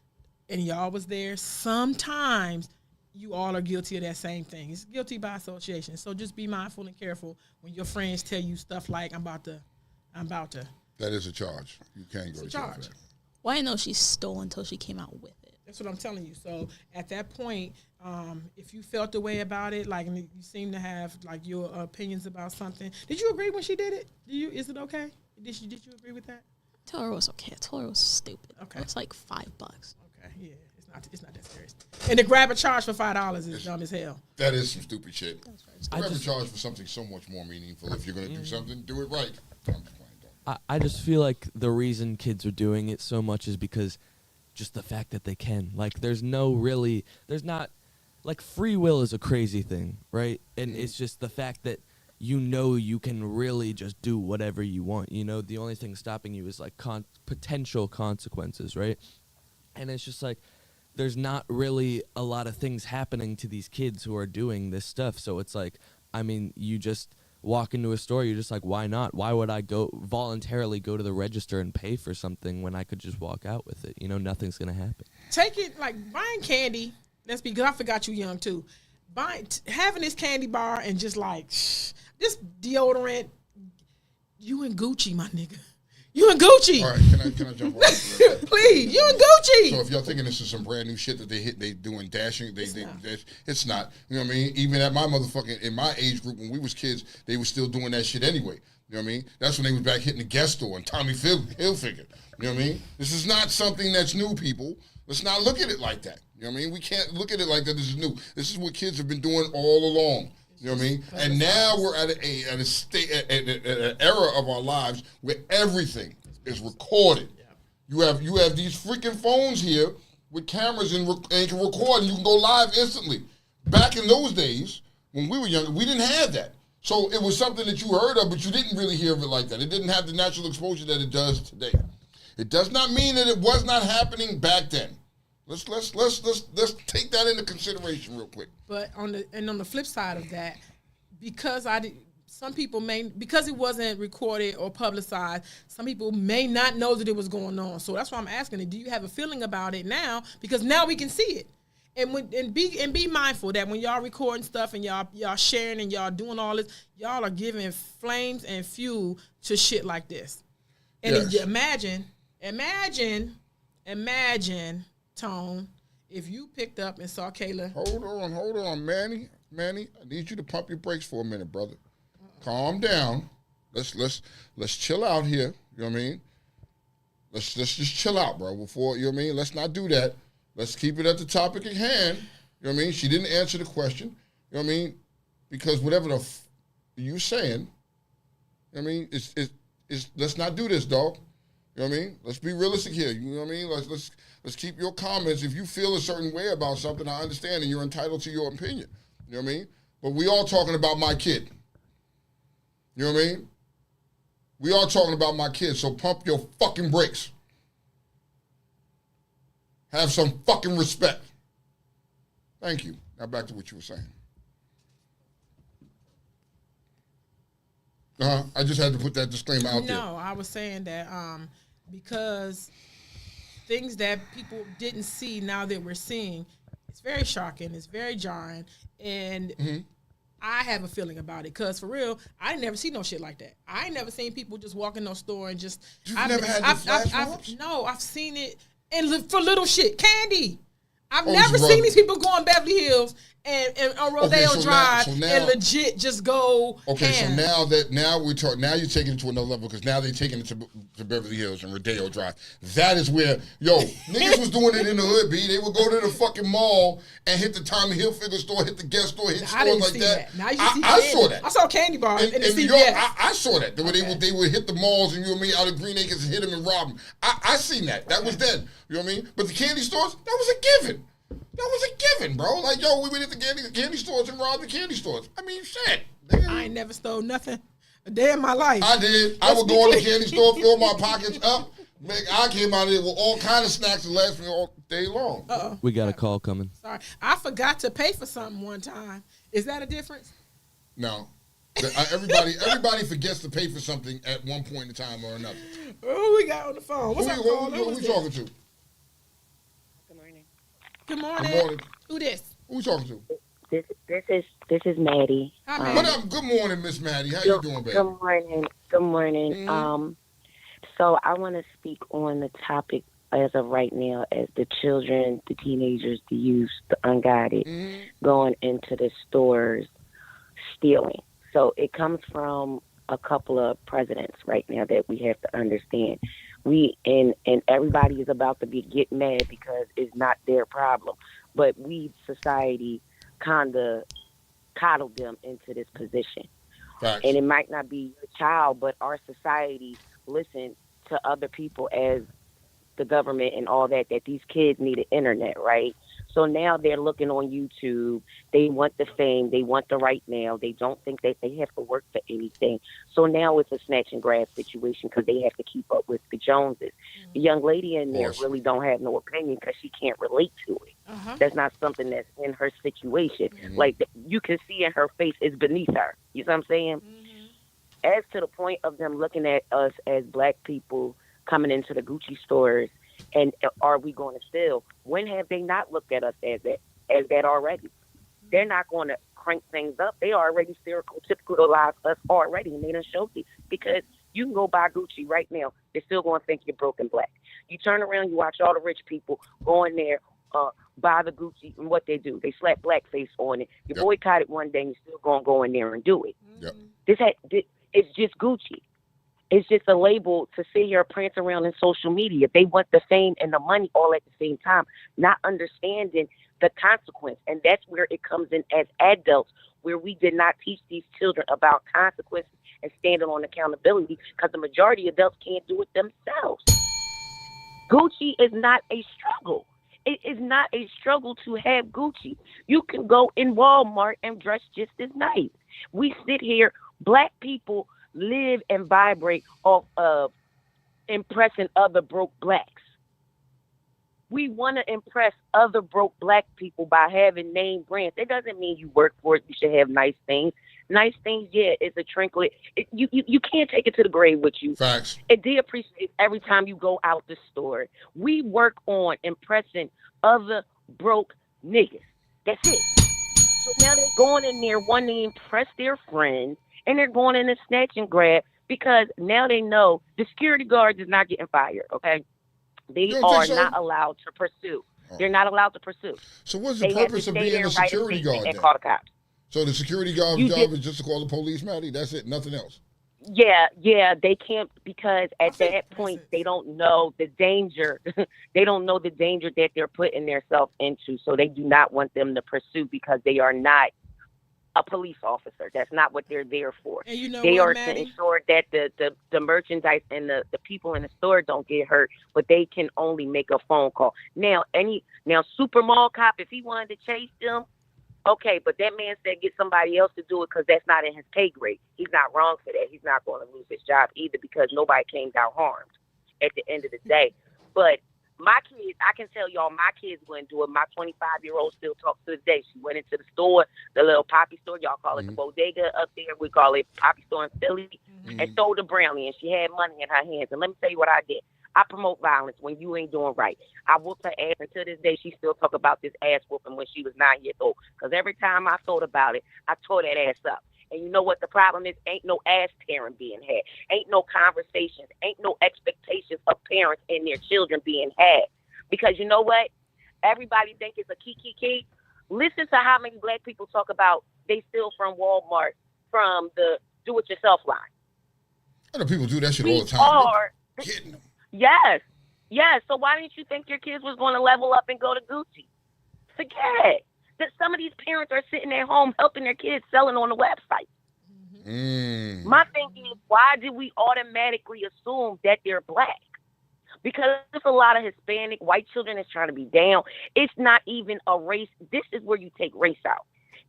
and y'all was there, sometimes you all are guilty of that same thing. It's guilty by association. So just be mindful and careful when your friends tell you stuff like, I'm about to. That is a charge. You can't go to jail for that. Well, I didn't know she stole until she came out with it. That's what I'm telling you. So at that point, if you felt the way about it, like, and you seem to have like your opinions about something, did you agree when she did it? Is it okay? Did you agree with that? I told her it was okay. I told her it was stupid. Okay. It's like $5. Okay, yeah, it's not that serious. And to grab a charge for $5 is dumb as hell. That is some stupid shit. Grab a just- charge for something so much more meaningful. If you're gonna do something, do it right. I'm just playing, dog. I just feel like the reason kids are doing it so much is because just the fact that they can. Like, there's not, like, free will is a crazy thing, right? And it's just the fact that you can really just do whatever you want. The only thing stopping you is, like, potential consequences, right? And it's just like, there's not really a lot of things happening to these kids who are doing this stuff. So it's like, I mean, you just walk into a store, you're just like, why not? Why would I voluntarily go to the register and pay for something when I could just walk out with it? Nothing's going to happen. Take it like buying candy. That's because I forgot you young too. Having this candy bar and just like this deodorant. You and Gucci, my nigga. You and Gucci. All right, can I jump on? Please, you and Gucci. So if y'all thinking this is some brand new shit that they doing dashing, it's not. You know what I mean? Even at my in my age group when we was kids, they were still doing that shit anyway. You know what I mean? That's when they was back hitting the guest store and Tommy Hilfiger. You know what I mean? This is not something that's new, people. Let's not look at it like that. You know what I mean? We can't look at it like that. This is new. This is what kids have been doing all along. You know what I mean? And now we're at an era of our lives where everything is recorded. You have these freaking phones here with cameras and you can record and you can go live instantly. Back in those days, when we were younger, we didn't have that. So it was something that you heard of, but you didn't really hear of it like that. It didn't have the natural exposure that it does today. It does not mean that it was not happening back then. Let's take that into consideration real quick. But on the flip side of that, because because it wasn't recorded or publicized, some people may not know that it was going on. So that's why I'm asking it. Do you have a feeling about it now? Because now we can see it. And be mindful that when y'all recording stuff and y'all sharing and y'all doing all this, y'all are giving flames and fuel to shit like this. And Yes. imagine, Tone, if you picked up and saw Kayla. Hold on, Manny. I need you to pump your brakes for a minute, brother. Calm down. Let's chill out here. You know what I mean? Let's just chill out, bro. Before, you know what I mean? Let's not do that. Let's keep it at the topic at hand. You know what I mean? She didn't answer the question. You know what I mean? Because whatever you saying, you know what I mean? It's let's not do this, dog. You know what I mean? Let's be realistic here. You know what I mean? Let's keep your comments. If you feel a certain way about something, I understand, and you're entitled to your opinion. You know what I mean? But we all talking about my kid. You know what I mean? We all talking about my kid, so pump your fucking brakes. Have some fucking respect. Thank you. Now back to what you were saying. I just had to put that disclaimer out there. No, I was saying that because things that people didn't see now that we're seeing, it's very shocking, it's very jarring, and I have a feeling about it. Because for real, I ain't never seen no shit like that. I ain't never seen people just walk in no store and just... You've never had the flash mobs? No, I've seen it for little shit. Candy. I've never seen these people go in Beverly Hills and on Rodeo Drive and legit just go. Okay, ham. so now you're taking it to another level because now they're taking it to Beverly Hills and Rodeo Drive. That is where niggas was doing it in the hood. B. They would go to the fucking mall and hit the Tommy Hilfiger store, hit the Guess store, hit stores like that. Now you see I saw that. I saw candy bars in the New CVS. York, I saw that. They would hit the malls and you and me out of Green Acres and hit them and rob them. I seen that. That was then. You know what I mean? But the candy stores, that was a given. That was a given, bro. Like, we went to the candy stores and robbed the candy stores. I mean, shit. I ain't never stole nothing a day in my life. I did. I would go in the candy store, fill my pockets up. I came out of there with all kind of snacks that last me all day long. Uh-oh. We got a call coming. Sorry. I forgot to pay for something one time. Is that a difference? No. Everybody forgets to pay for something at one point in time or another. Oh, we got on the phone. What's up, caller? Who we talking to? Good morning. Good morning. Good morning. Who this? Who we talking to? This is Maddie. Hi, Maddie. What up? Good morning, Miss Maddie. How you doing, baby? Good morning. Good morning. Mm-hmm. So I want to speak on the topic as of right now, as the children, the teenagers, the youth, the unguided, going into the stores stealing. So it comes from a couple of presidents right now that we have to understand. And everybody is about to get mad because it's not their problem. But we, society, kind of coddled them into this position. Facts. And it might not be your child, but our society listen to other people as the government and all that these kids need an internet, right? So now they're looking on YouTube. They want the fame. They want the right now. They don't think that they have to work for anything. So now it's a snatch and grab situation because they have to keep up with the Joneses. The young lady in there really don't have no opinion because she can't relate to it. That's not something that's in her situation. Like, you can see in her face it's beneath her. You know what I'm saying? As to the point of them looking at us as black people coming into the Gucci stores and are we going to steal? When have they not looked at us as that already? They're not going to crank things up. They already stereotypicalize us already, and they done showed it. Because you can go buy Gucci right now. They're still going to think you're broken black. You turn around, you watch all the rich people go in there, buy the Gucci, and what they do, they slap blackface on it. You boycott it one day, and you're still going to go in there and do it. It's just Gucci. It's just a label to sit here prance around in social media. They want the fame and the money all at the same time, not understanding the consequence. And that's where it comes in as adults, where we did not teach these children about consequences and standing on accountability because the majority of adults can't do it themselves. Gucci is not a struggle. It is not a struggle to have Gucci. You can go in Walmart and dress just as nice. We sit here, black people live and vibrate off of impressing other broke blacks. We want to impress other broke black people by having name brands. It doesn't mean you work for it. You should have nice things. Nice things, yeah, it's a trinket. You can't take it to the grave with you. Facts. It depreciates every time you go out the store. We work on impressing other broke niggas. That's it. So now they're going in there wanting to impress their friends, and they're going in and snatch and grab because now they know the security guards is not getting fired, okay? They are not allowed to pursue. They're not allowed to pursue. So what's the purpose of being a security guard then? Call the cops. So the security guard's job is just to call the police, Maddie? That's it? Nothing else? Yeah, they can't because at that point they don't know the danger. They don't know the danger that they're putting themselves into. So they do not want them to pursue because they are not a police officer. That's not what they're there for. And you know they what, are Maddie? to ensure that the merchandise and the people in the store don't get hurt, but they can only make a phone call. Now Super Mall Cop, if he wanted to chase them, okay, but that man said get somebody else to do it because that's not in his pay grade. He's not wrong for that. He's not going to lose his job either because nobody came down harmed at the end of the day. But my kids, I can tell y'all, my kids wouldn't do it. My 25-year-old still talks to this day. She went into the store, the little poppy store. Y'all call it the bodega up there. We call it poppy store in Philly. And sold a brownie, and she had money in her hands. And let me tell you what I did. I promote violence when you ain't doing right. I whooped her ass, and to this day, she still talk about this ass whooping when she was 9 years old. Because every time I thought about it, I tore that ass up. And you know what the problem is? Ain't no ass tearing being had. Ain't no conversations. Ain't no expectations of parents and their children being had. Because you know what? Everybody think it's a key. Listen to how many black people talk about they steal from Walmart, from the do-it-yourself line. Other people do that shit all the time. Kidding them. Yes. So why didn't you think your kids was going to level up and go to Gucci? Forget it. That some of these parents are sitting at home helping their kids selling on the website. My thing is, why did we automatically assume that they're black? Because there's a lot of Hispanic white children that's trying to be down. It's not even a race. This is where you take race out.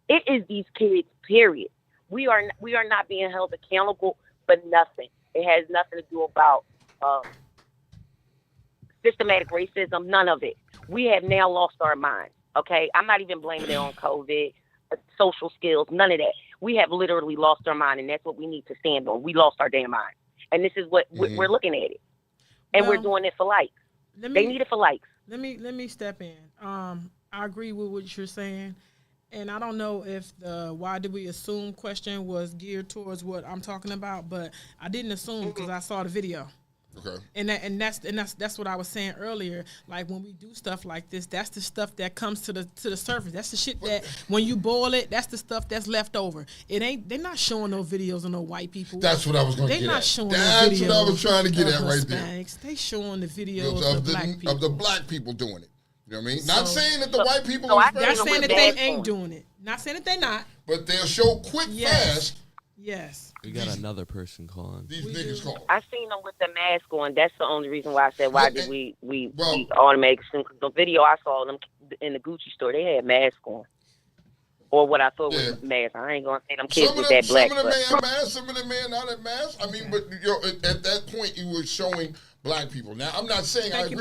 It is these kids, period. We are not being held accountable for nothing. It has nothing to do about systematic racism, none of it. We have now lost our minds, okay? I'm not even blaming it on COVID, social skills, none of that. We have literally lost our mind, and that's what we need to stand on. We lost our damn mind. And this is what we're looking at it. And we're doing it for likes. They need it for likes. Let me step in. I agree with what you're saying. And I don't know if the why did we assume question was geared towards what I'm talking about, but I didn't assume because I saw the video. Okay. And that's what I was saying earlier. Like when we do stuff like this, that's the stuff that comes to the surface. That's the shit that when you boil it, that's the stuff that's left over. It ain't. They're not showing no videos of no white people. That's what I was going to get at. They're not showing no videos. That's what I was trying to get at right Hispanics. there. They showing the videos of the black people doing it. You know what I mean? Not saying that the white people are not saying that they ain't doing it. Not saying that they not. But they'll show quick, fast. Yes. We got another person calling. These niggas calling. I seen them with the mask on. That's the only reason why I said why did we automatically assume. The video I saw them in the Gucci store, they had masks on. Or what I thought was masks. I ain't gonna say them kids with that black. Some of them had masks, some of them had not had masks. I mean, but at that point you were showing black people. Now I'm not saying I agree.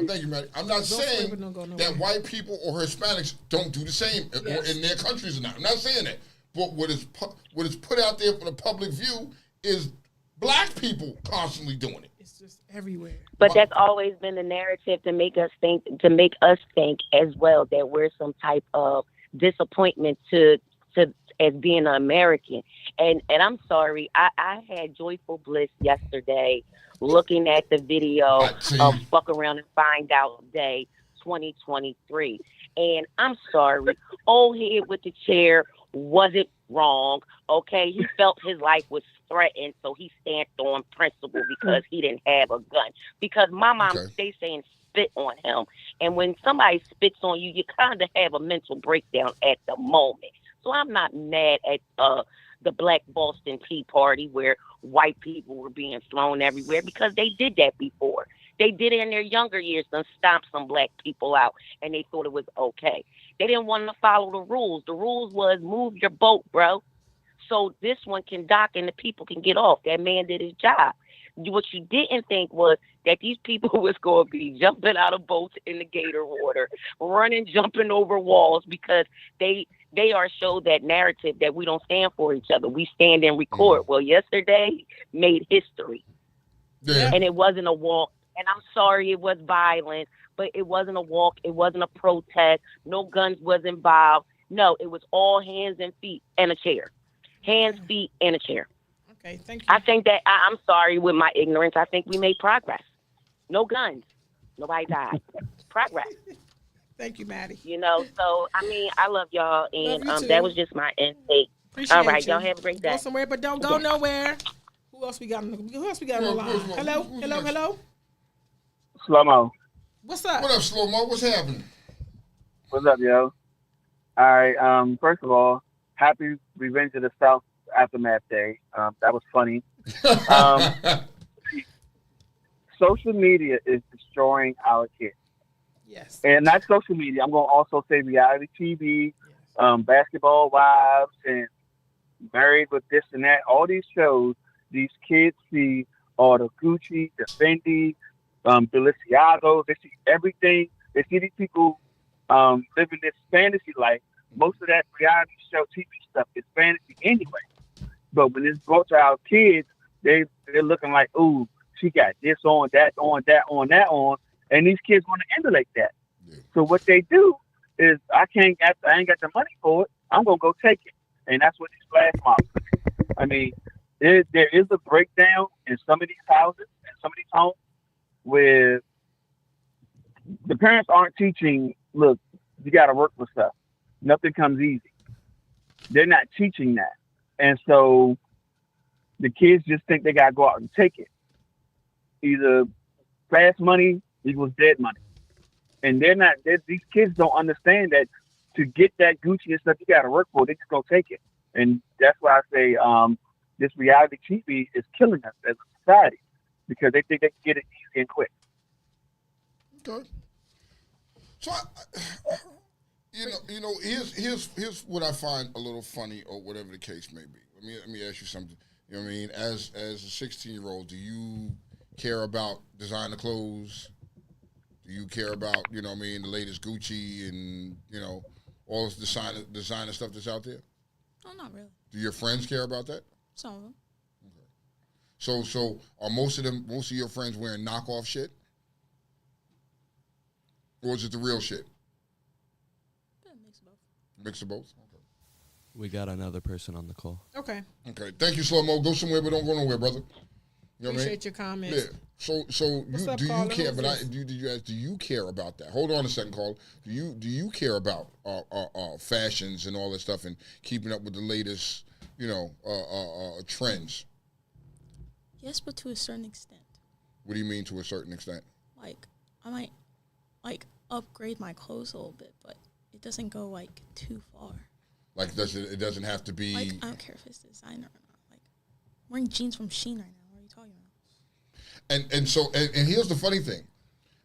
Thank you, Maddie. I'm not saying that white people or Hispanics don't do the same or in their countries or not. I'm not saying that. But what is put out there for the public view is black people constantly doing it. It's just everywhere. But that's always been the narrative to make us think as well that we're some type of disappointment to as being an American. And I'm sorry, I had joyful bliss yesterday looking at the video of Fuck Around and Find Out Day 2023. And I'm sorry, old head with the chair wasn't wrong, okay? He felt his life was threatened, so he stamped on principle because he didn't have a gun. Because my mom, they saying spit on him. And when somebody spits on you, you kind of have a mental breakdown at the moment. So I'm not mad at the Black Boston Tea Party where white people were being thrown everywhere because they did that before. They did it in their younger years and stomped some black people out, and they thought it was okay. They didn't want to follow the rules. The rules was move your boat, bro. So this one can dock and the people can get off. That man did his job. What you didn't think was that these people was going to be jumping out of boats in the gator water, running, jumping over walls because they are showed that narrative that we don't stand for each other. We stand and record. Well, yesterday made history. Yeah. And it wasn't a walk. And I'm sorry it was violent, but it wasn't a walk. It wasn't a protest. No guns was involved. No, it was all hands and feet and a chair. Hands, feet, and a chair. Okay, thank you. I think that, I'm sorry with my ignorance, I think we made progress. No guns. Nobody died. Progress. Thank you, Maddie. You know, so, I mean, I love y'all, and that was just my intake. Appreciate all right, you. y'all have a great day. Go somewhere, but don't go nowhere. Who else we got on the line? Hello? Slow-mo. What's up? What up, Slow-mo? What's happening? What's up, yo? All right, first of all, happy Revenge of the South Aftermath Day. That was funny. Social media is destroying our kids. Yes. And not social media. I'm going to also say reality TV, Basketball Wives, and Married with This and That. All these shows, these kids see all the Gucci, the Fendi, Balenciaga. They see everything. They see these people living this fantasy life. Most of that reality show TV stuff is fantasy anyway. But when it's brought to our kids, they're looking like, ooh, she got this on, that on, that on, that on, and these kids want to emulate that. Yeah. So what they do is, I ain't got the money for it. I'm gonna go take it, and that's what these flash mobs do. I mean, there is a breakdown in some of these houses and some of these homes where the parents aren't teaching. Look, you got to work with stuff. Nothing comes easy. They're not teaching that. And so the kids just think they got to go out and take it. Either fast money equals dead money. And these kids don't understand that to get that Gucci and stuff, you got to work for it. They just go take it. And that's why I say this reality TV is killing us as a society because they think they can get it easy and quick. Okay. So, you know, here's what I find a little funny, or whatever the case may be. Let me ask you something. You know what I mean? As a 16-year-old, do you care about designer clothes? Do you care about, you know what I mean, the latest Gucci and, you know, all this designer stuff that's out there? Oh, not really. Do your friends care about that? Some of them. Okay. So are most of your friends wearing knockoff shit? Or is it the real shit? Mix of both. We got another person on the call. Okay. Okay. Thank you, Slow Mo. Go somewhere, but don't go nowhere, brother. You know Appreciate your comments. Yeah. So What's you up, do caller? you care? Who's But this? did you ask? Do you care about that? Hold on a second, caller. Do you care about fashions and all that stuff and keeping up with the latest, trends? Yes, but to a certain extent. What do you mean to a certain extent? Like, I might, upgrade my clothes a little bit, but it doesn't go, too far. Like, it doesn't have to be... I don't care if it's designer or not. I'm wearing jeans from Shein right now. What are you talking about? And here's the funny thing.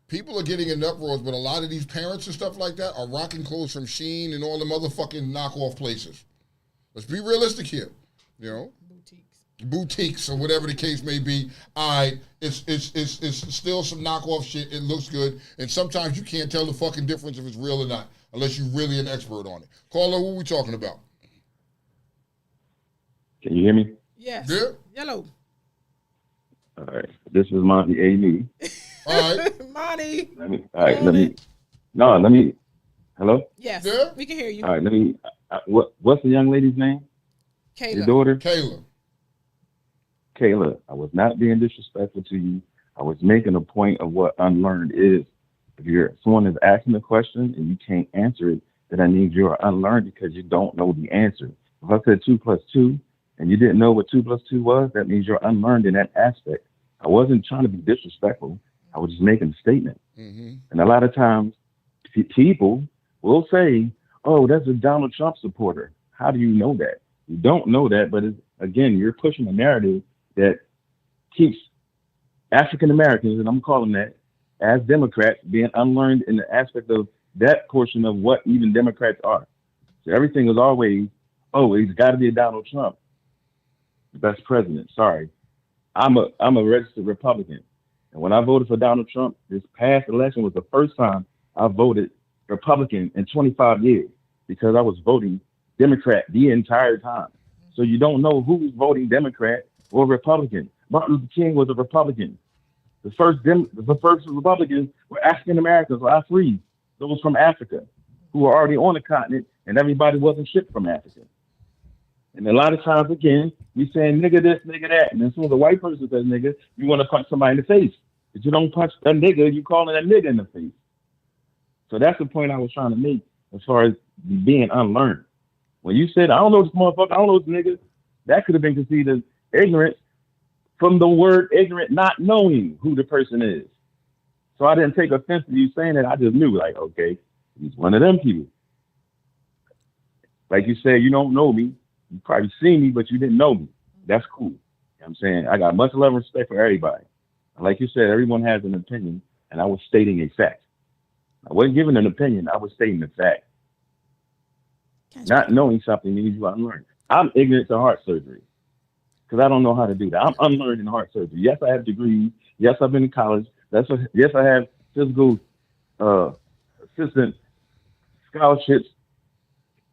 People are getting in uproars, but a lot of these parents and stuff like that are rocking clothes from Shein and all the motherfucking knockoff places. Let's be realistic here, Boutiques or whatever the case may be. It's still some knockoff shit. It looks good, and sometimes you can't tell the fucking difference if it's real or not unless you're really an expert on it. Caller, what are we talking about? Can you hear me? Yes. Yeah. Yellow. All right. This is Monty A. All right. Monty. Let me. Hello? Yes. Yeah. We can hear you. All right. Let me. What's the young lady's name? Kayla. Your daughter? Kayla. I was not being disrespectful to you. I was making a point of what unlearned is. If someone is asking a question and you can't answer it, then that means you're unlearned because you don't know the answer. If I said 2 + 2 and you didn't know what 2 + 2 was, that means you're unlearned in that aspect. I wasn't trying to be disrespectful. I was just making a statement. Mm-hmm. And a lot of times people will say, oh, that's a Donald Trump supporter. How do you know that? You don't know that, but again, you're pushing a narrative that keeps African Americans, and I'm calling that, as Democrats, being unlearned in the aspect of that portion of what even Democrats are. So everything was always, oh, he's got to be a Donald Trump, the best president. Sorry, I'm a registered Republican, and when I voted for Donald Trump, this past election was the first time I voted Republican in 25 years because I was voting Democrat the entire time. So you don't know who's voting Democrat or Republican. Martin Luther King was a Republican. The first Republicans were African Americans, or Afri, those from Africa, who were already on the continent, and everybody wasn't shipped from Africa. And a lot of times, again, we saying nigga this, nigga that, and as soon as a white person says nigga, you want to punch somebody in the face. If you don't punch a nigga, you calling that nigga in the face. So that's the point I was trying to make as far as being unlearned. When you said, I don't know this motherfucker, I don't know this nigga, that could have been considered as ignorance from the word ignorant, not knowing who the person is. So I didn't take offense to you saying that. I just knew, like, okay, he's one of them people. Like you said, you don't know me. You probably seen me, but you didn't know me. That's cool. You know what I'm saying? I got much love and respect for everybody. Like you said, everyone has an opinion, and I was stating a fact. I wasn't giving an opinion. I was stating a fact. Not knowing something means you unlearned. I'm ignorant to heart surgery because I don't know how to do that. I'm unlearned in heart surgery. Yes, I have degrees. Yes, I've been in college. Yes, I have physical assistant scholarships.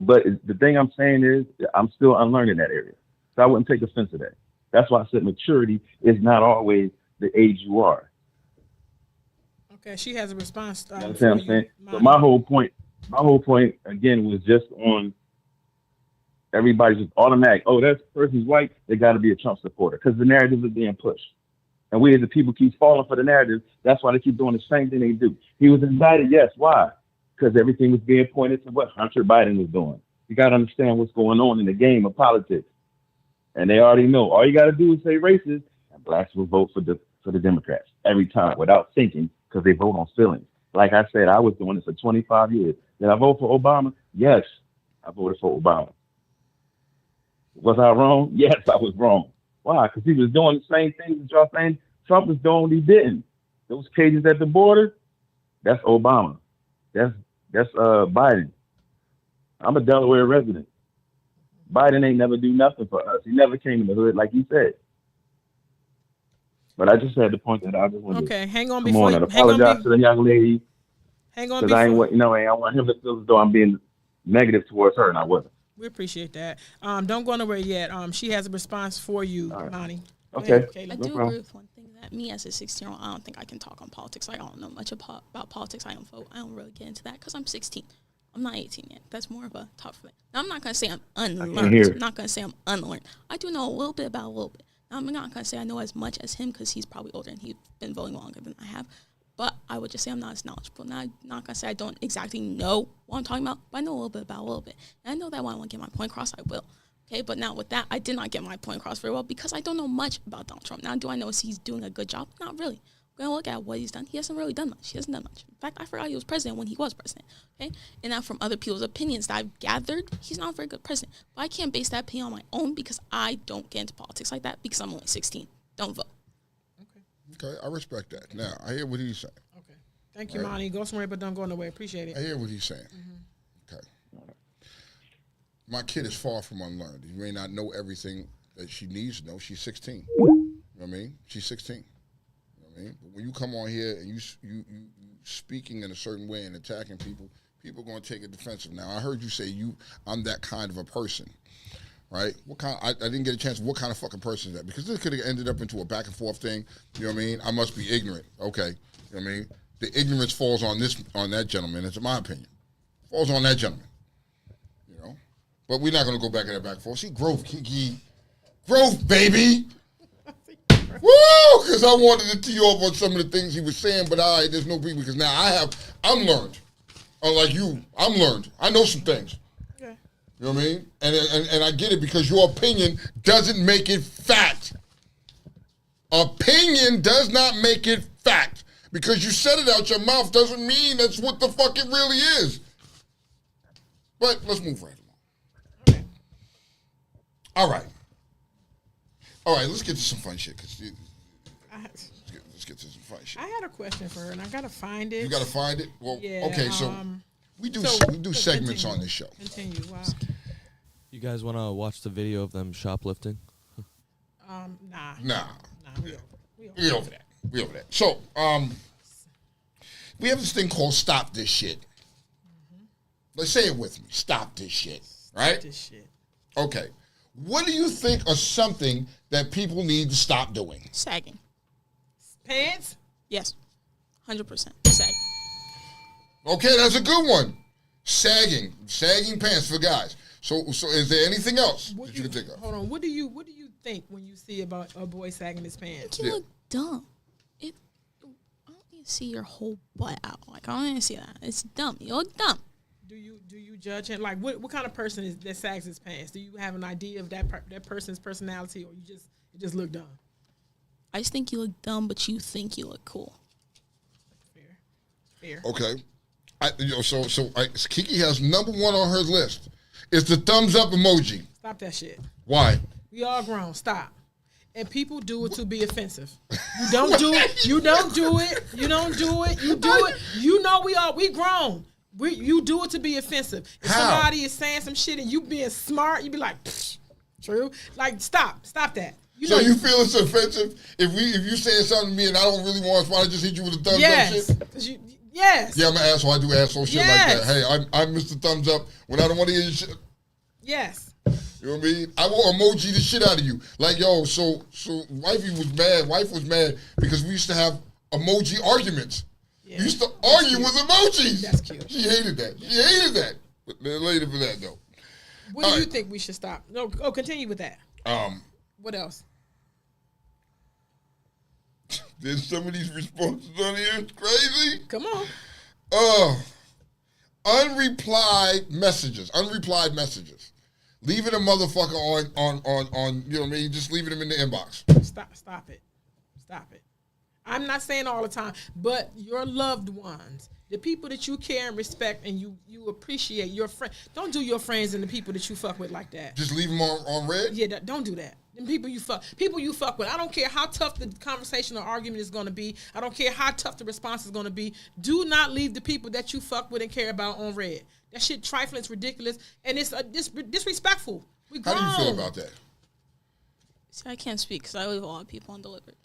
But the thing I'm saying is I'm still unlearned in that area. So I wouldn't take offense to that. That's why I said maturity is not always the age you are. Okay, she has a response. You understand what I'm saying? So my whole point again was just on everybody's just automatic. Oh, that person's white. They got to be a Trump supporter because the narrative is being pushed, and we as the people keep falling for the narrative. That's why they keep doing the same thing they do. He was indicted, yes. Why? Because everything was being pointed to what Hunter Biden was doing. You got to understand what's going on in the game of politics, and they already know. All you got to do is say racist, and blacks will vote for the Democrats every time without thinking because they vote on feelings. Like I said, I was doing this for 25 years. Did I vote for Obama? Yes, I voted for Obama. Was I wrong? Yes, I was wrong. Why? Because he was doing the same things that y'all saying Trump was doing, he didn't. Those cages at the border, that's Obama. That's Biden. I'm a Delaware resident. Biden ain't never do nothing for us. He never came in the hood like he said. But I just had to point that out. I just wanted okay, hang on come before on and apologize to the young lady. Hang on because before. I don't want him to feel as though I'm being negative towards her, and I wasn't. We appreciate that. Don't go nowhere yet. She has a response for you, Lonnie. Okay. I do agree with one thing that me as a 16-year-old, I don't think I can talk on politics. I don't know much about politics. I don't vote. I don't really get into that because I'm 16. I'm not 18 yet. That's more of a tough thing. Now, I'm not going to say I'm hear unlearned. it. I'm not going to say I'm unlearned. I do know a little bit about a little bit. Now, I'm not going to say I know as much as him because he's probably older and he's been voting longer than I have. But I would just say I'm not as knowledgeable. Now, I'm not going to say I don't exactly know what I'm talking about, but I know a little bit about a little bit. And I know that when I want to get my point across, I will. Okay, but now with that, I did not get my point across very well because I don't know much about Donald Trump. Now, do I know if he's doing a good job? Not really. We're going to look at what he's done. He hasn't really done much. He hasn't done much. In fact, I forgot he was president when he was president. Okay, and now from other people's opinions that I've gathered, he's not a very good president. But I can't base that opinion on my own because I don't get into politics like that because I'm only 16. Don't vote. Okay, I respect that. Now, I hear what he's saying. Okay. Thank you, Monty. Go somewhere, but don't go nowhere. Appreciate it. I hear what he's saying. Okay. My kid is far from unlearned. He may not know everything that she needs to know. She's 16. You know what I mean? She's 16. You know what I mean? But when you come on here and you speaking in a certain way and attacking people, people are going to take it defensive. Now, I heard you say I'm that kind of a person. Right? What kind? I didn't get a chance. What kind of fucking person is that? Because this could have ended up into a back and forth thing. You know what I mean? I must be ignorant. Okay. You know what I mean? The ignorance falls on that gentleman. It's my opinion. Falls on that gentleman. You know? But we're not going to go back in that back and forth. See, growth, Kiki. Growth, baby. Woo! Because I wanted to tee off on some of the things he was saying, but there's no reason because now I'm learned. Unlike you, I'm learned. I know some things. You know what I mean? And I get it because your opinion doesn't make it fact. Opinion does not make it fact. Because you said it out your mouth doesn't mean that's what the fuck it really is. But let's move right along. Okay. All right, let's get to some fun shit. Let's get to some fun shit. I had a question for her, and I got to find it. You got to find it? Well, yeah, okay, so we do segments on this show. Continue. Wow. You guys want to watch the video of them shoplifting? Nah. We over that. So, we have this thing called Stop This Shit. Let's say it with me. Stop this shit. Right? Stop this shit. Okay. What do you think are something that people need to stop doing? Sagging. Pants? Yes. 100%. Sagging. Okay, that's a good one. Sagging pants for guys. So is there anything else that you can think of? Hold on. What do you think when you see about a boy sagging his pants? You look dumb. I don't need to see your whole butt out. Like I don't need to see that. It's dumb. You look dumb. Do you judge him? Like what kind of person is that sags his pants? Do you have an idea of that person's personality, or you just look dumb? I just think you look dumb, but you think you look cool. Fair. Okay. Kiki has number one on her list. It's the thumbs up emoji. Stop that shit. Why? We all grown. Stop. And people do it to be offensive. You don't do it. You don't do it. You don't do it. You do it. You know we grown. You do it to be offensive. If somebody is saying some shit and you being smart, you be like, true. Like stop that. You feel it's offensive if you saying something to me and I don't really want to respond, I just hit you with a thumbs up shit? Yes. Yeah, I'm an asshole. I do asshole shit like that. Hey, I'm Mr. Thumbs Up when I don't want to hear your shit. Yes. You know what I mean? I will emoji the shit out of you. Like, yo, so wifey was mad. Wife was mad because we used to have emoji arguments. Yeah. We used to argue with emojis. That's cute. She hated that. But later for that, though. What do you think we should stop? No, continue with that. What else? There's some of these responses on here. It's crazy. Come on. Unreplied messages. Leaving a motherfucker on you know what I mean? Just leaving them in the inbox. Stop it. I'm not saying all the time, but your loved ones, the people that you care and respect and you appreciate, your friend. Don't do your friends and the people that you fuck with like that. Just leave them on red? Yeah, don't do that. Them people you fuck with. I don't care how tough the conversation or argument is going to be. I don't care how tough the response is going to be. Do not leave the people that you fuck with and care about on red. That shit trifling, it's ridiculous, and it's disrespectful. We grown. How do you feel about that? See, I can't speak because I leave a lot of people undelivered.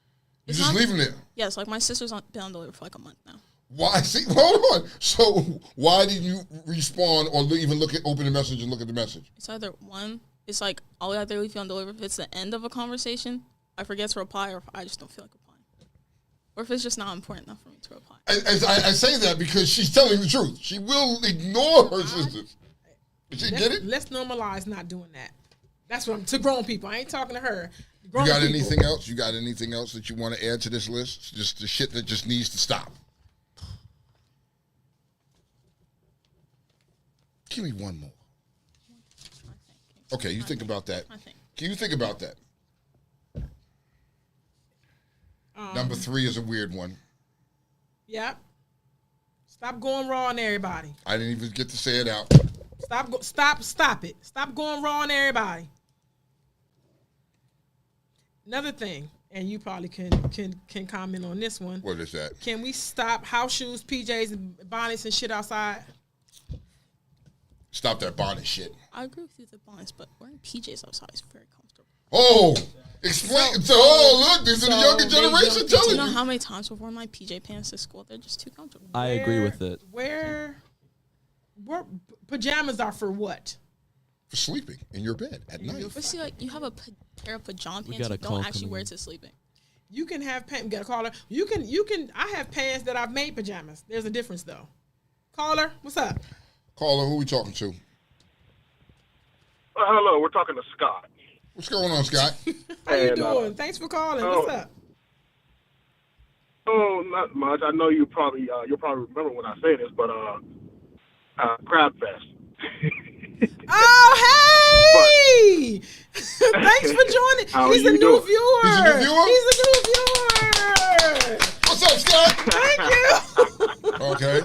You just leave them there? Yes, like my sister's been undelivered for like a month now. Why? See, hold on. So why did you respond or even open the message and look at the message? It's either one. It's like I'll either leave you undelivered if it's the end of a conversation, I forget to reply, or if I just don't feel like replying. or if it's just not important enough for me to reply. I say that because she's telling the truth. She will ignore her sisters. Did you get it? Let's normalize not doing that. That's what I'm to grown people. I ain't talking to her. You got anything else? You got anything else that you want to add to this list? Just the shit that just needs to stop. Give me one more. Okay, you think about that. Can you think about that? Number 3 is a weird one. Yep. Stop going raw on everybody. I didn't even get to say it out. Stop it. Stop going raw on everybody. Another thing, and you probably can comment on this one. What is that? Can we stop house shoes, PJs, and bonnets and shit outside? Stop that bonnet shit. I agree with you with the bonnets, but wearing PJs outside is very comfortable. Oh, explain. Look, these are the younger generation telling you. Do you know how many times I've worn my PJ pants to school? They're just too comfortable. I agree with it. Where pajamas are for what? For sleeping in your bed at night. But see, like, you have a pair of pajama pants you gotta don't actually wear to sleeping. You can have pants. Got a caller. You can. I have pants that I've made pajamas. There's a difference though. Caller, what's up? Caller, who we talking to? Hello, we're talking to Scott. What's going on, Scott? How you doing? Thanks for calling. What's up? Oh, not much. I know you'll probably remember when I say this, but Crab Fest. Oh, hey! Thanks for joining. He's a new viewer. He's a new viewer? He's a new viewer. What's up, Scott? Thank you. Okay.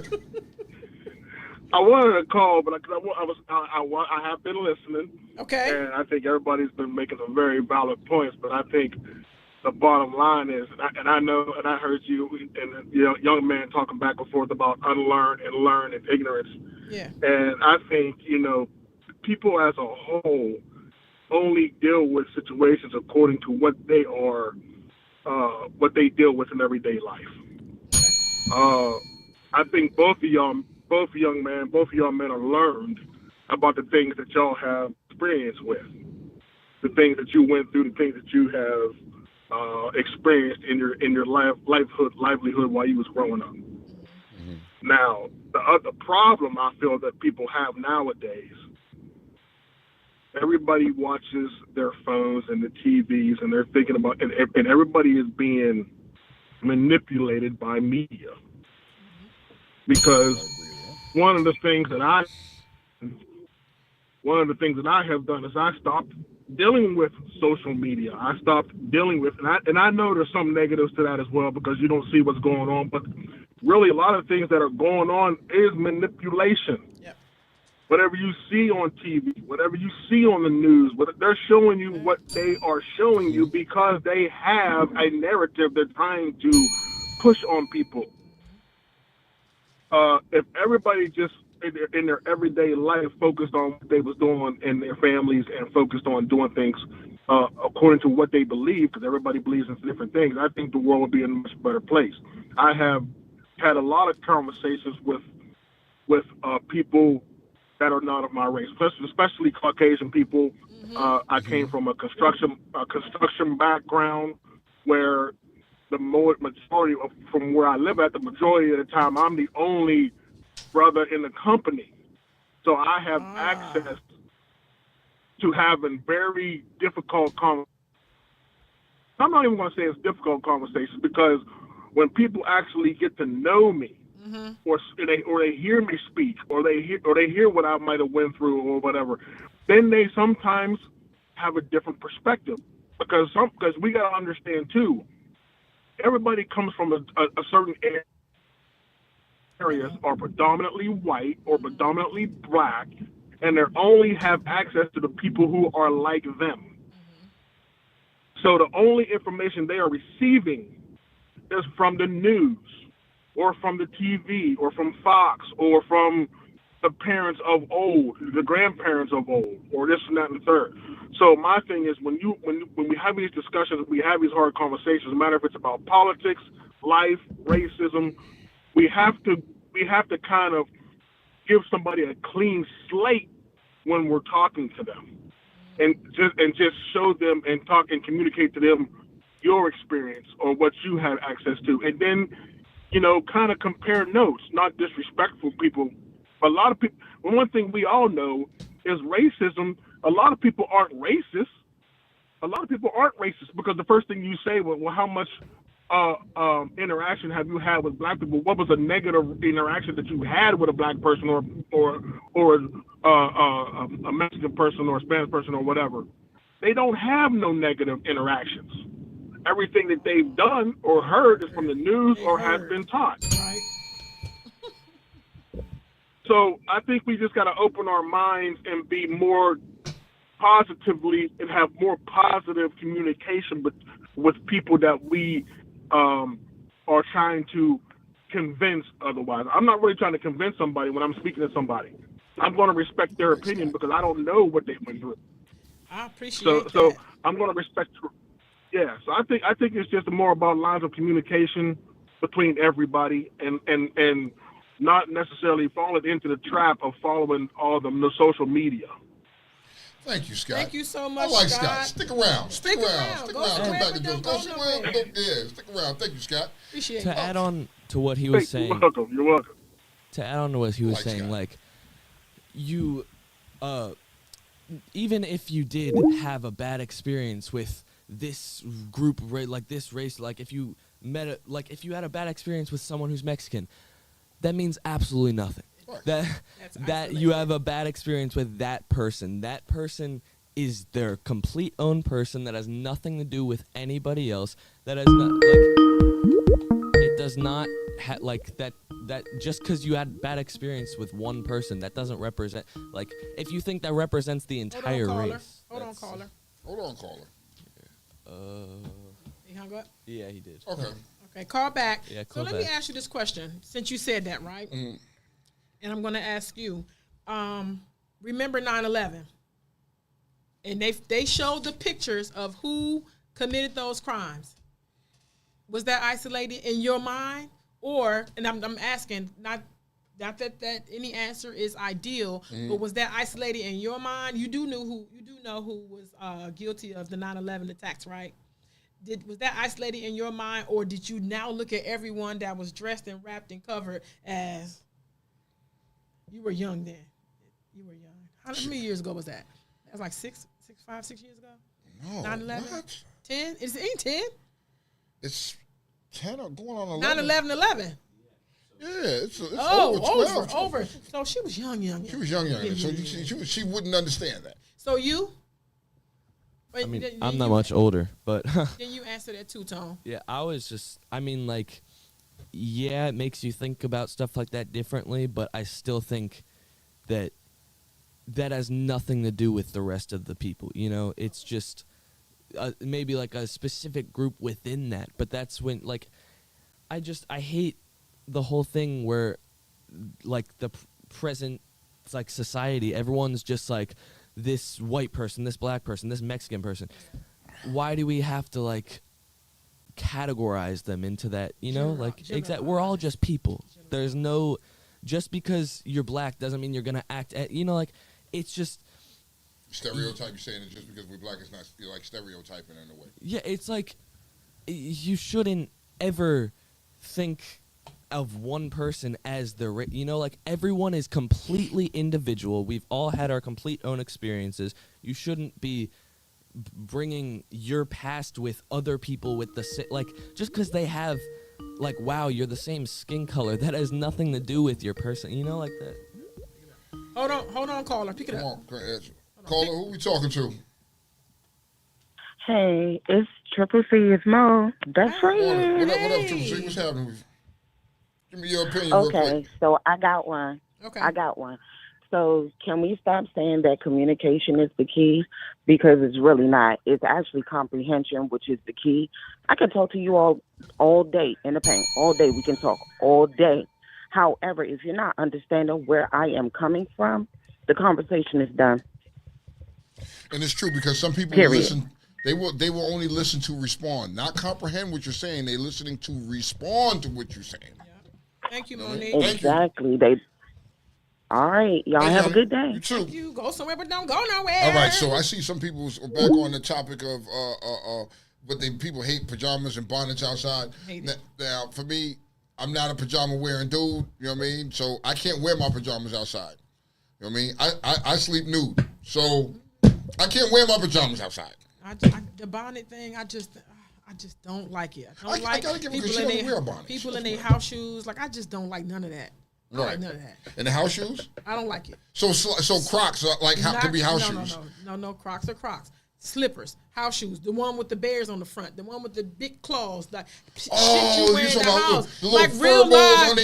I wanted to call, but I have been listening. Okay. And I think everybody's been making some very valid points, but I think the bottom line is, and I heard you and young man talking back and forth about unlearn and learn and ignorance. Yeah. And I think, people as a whole only deal with situations according to what they are, what they deal with in everyday life. I think both of y'all men are learned about the things that y'all have experience with, the things that you went through, the things that you have experienced in your livelihood while you was growing up. Mm-hmm. Now, the other problem I feel that people have nowadays, everybody watches their phones and the TVs, and they're thinking about, and everybody is being manipulated by media. Because one of the things that I have done is I stopped dealing with social media. I stopped dealing with, and I know there's some negatives to that as well because you don't see what's going on, but really a lot of things that are going on is manipulation. Yep. Whatever you see on TV, whatever you see on the news, they're showing you what they are showing you because they have a narrative they're trying to push on people. If everybody just in their everyday life focused on what they was doing in their families and focused on doing things according to what they believe, because everybody believes in different things, I think the world would be in a much better place. I have had a lot of conversations with people that are not of my race, especially Caucasian people. I came from a construction background where the majority of, from where I live at, the majority of the time, I'm the only brother in the company. So I have access to having very difficult conversations. I'm not even going to say it's difficult conversations because when people actually get to know me, or they hear me speak, or they hear what I might have went through or whatever, then they sometimes have a different perspective because we got to understand too. Everybody comes from a certain area. Areas are predominantly white or predominantly black, and they only have access to the people who are like them. So the only information they are receiving is from the news, or from the TV, or from Fox, or from the parents of old, the grandparents of old, or this and that and the third. So my thing is when we have these discussions, we have these hard conversations, no matter if it's about politics, life, racism, we have to kind of give somebody a clean slate when we're talking to them, and just show them and talk and communicate to them your experience or what you have access to, and then, kind of compare notes, not disrespectful people. But a lot of people, one thing we all know is racism. A lot of people aren't racist. A lot of people aren't racist because the first thing you say, well, how much interaction have you had with black people? What was a negative interaction that you had with a black person or a Mexican person or a Spanish person or whatever? They don't have no negative interactions. Everything that they've done or heard is from the news or has been taught. Right. So I think we just got to open our minds and be more positively and have more positive communication with people that we are trying to convince otherwise. I'm not really trying to convince somebody when I'm speaking to somebody. I'm going to respect their opinion because I don't know what they went through. I appreciate that. So I'm going to respect. Yeah. So I think it's just more about lines of communication between everybody and not necessarily falling into the trap of following all the social media. Thank you, Scott. Thank you so much, I like Scott. Stick around. Stick around. Go Come back and don't go go somewhere. nowhere. Yeah, stick around. Thank you, Scott. Appreciate To it. add on to what he was saying. You're welcome. To add on to what he was Like saying, Scott. like, you, even if you did have a bad experience with this group, like this race, like if you if you had a bad experience with someone who's Mexican, that means absolutely nothing. That you have a bad experience with that person. That person is their complete own person that has nothing to do with anybody else. That has not it does not like that just because you had bad experience with one person, that doesn't represent, like, if you think that represents the entire race. Hold on, caller. He hung up? Yeah, he did. Okay, call back. Yeah, so call let back. me ask you this question, since you said that, right? Mm-hmm. And I'm going to ask you, remember 9/11? And they showed the pictures of who committed those crimes. Was that isolated in your mind? Or, and I'm asking, not that any answer is ideal, but was that isolated in your mind? You do know who was guilty of the 9/11 attacks, right? Was that isolated in your mind, or did you now look at everyone that was dressed and wrapped and covered as you were young then? You were young. How many years ago was that? That was like 6 years ago? No. 9/11? What? 10? It ain't 10. It's 10 or going on 11. 9/11. Yeah, it's over 12. Over. So she was young. She was young. Yeah. So she wouldn't understand that. So you? I mean, I'm not much older, but Then you answer that too, Tone. yeah, yeah, it makes you think about stuff like that differently, but I still think that has nothing to do with the rest of the people. It's just maybe like a specific group within that, but that's when, like, I hate the whole thing where, like, the present, it's like society, everyone's just like, this white person, this black person, this Mexican person. Why do we have to, like, categorize them into that, we're all just people. There's no, just because you're black doesn't mean you're gonna act it's just Stereotype, you're saying it just because we're black, it's not, you're like stereotyping in a way. Yeah, it's like, you shouldn't ever think of one person as the everyone is completely individual. We've all had our complete own experiences. You shouldn't be bringing your past with other people with the just because they have, like, wow, you're the same skin color, that has nothing to do with your person, like that. Hold on, caller. Pick it up. Caller, who we talking to? Hey, it's Triple C. It's Mo. That's right. What up, Triple C? What's happening? Give me your opinion real quick. Okay, so I got one. So can we stop saying that communication is the key? Because it's really not. It's actually comprehension, which is the key. I can talk to you all day in the paint. All day. We can talk all day. However, if you're not understanding where I am coming from, the conversation is done. And it's true, because some people will listen. They will only listen to respond, not comprehend what you're saying. They're listening to respond to what you're saying. Thank you, Monique. Exactly. All right. Y'all have a good day. You too. You go somewhere, but don't go nowhere. All right. So I see some people are back on the topic of but people hate pajamas and bonnets outside. Now, for me, I'm not a pajama wearing dude. You know what I mean? So I can't wear my pajamas outside. You know what I mean? I sleep nude, so I can't wear my pajamas outside. The bonnet thing, I just don't like it. I don't gotta give people in their house shoes. Like, I just don't like none of that. I don't like none of that. And the house shoes? I don't like it. So Crocs could be house shoes. No, Crocs are Crocs. Slippers, house shoes, the one with the bears on the front, the one with the big claws, like shit you wear in the house, the like real live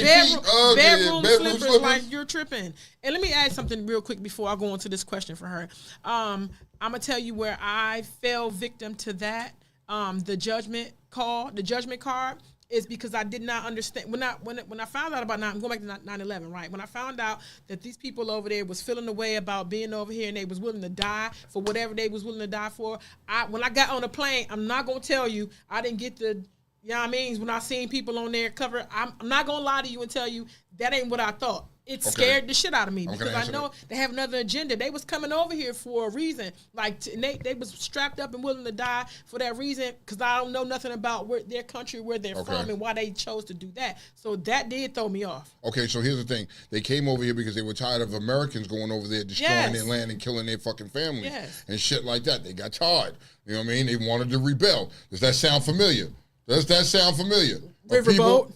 bedroom slippers, like you're tripping. And let me add something real quick before I go on to this question for her. I'm gonna tell you where I fell victim to that. The judgment card is because I did not understand when I found out about I'm going back to 9/11, right? When I found out that these people over there was feeling the way about being over here and they was willing to die for whatever they was willing to die for. When I got on the plane, I'm not gonna tell you I didn't get the, you know what I mean? When I seen people on there cover, I'm not gonna lie to you and tell you that ain't what I thought. It scared the shit out of me because I know they have another agenda. They was coming over here for a reason. Like they was strapped up and willing to die for that reason because I don't know nothing about their country, where they're from, and why they chose to do that. So that did throw me off. Okay, so here's the thing. They came over here because they were tired of Americans going over there, destroying their land and killing their fucking families and shit like that. They got tired. You know what I mean? They wanted to rebel. Does that sound familiar? Riverboat.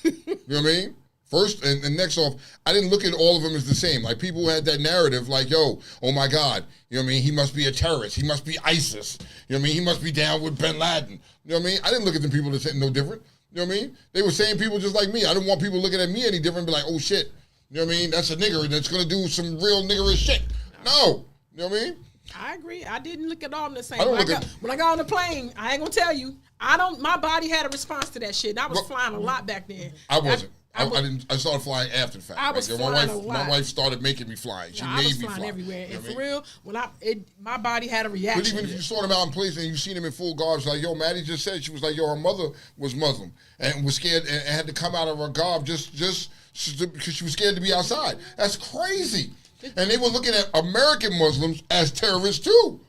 You know what I mean? First, and next off, I didn't look at all of them as the same. Like, people had that narrative like, yo, oh my God, you know what I mean? He must be a terrorist. He must be ISIS. You know what I mean? He must be down with bin Laden. You know what I mean? I didn't look at them people as no different. You know what I mean? They were saying people just like me. I didn't want people looking at me any different and be like, oh shit. You know what I mean? That's a nigger that's going to do some real niggerish shit. No. You know what I mean? I agree. I didn't look at all the same. When I got on the plane, I ain't going to tell you. My body had a response to that shit. And I was flying a lot back then. I wasn't. I started flying after the fact. I was flying a lot. My wife started making me fly. She made me fly. Everywhere. And for real, my body had a reaction. But even if you saw them out in place and you seen them in full garb, like, yo, Maddie just said, she was like, yo, her mother was Muslim and was scared and had to come out of her garb just because she was scared to be outside. That's crazy. And they were looking at American Muslims as terrorists too.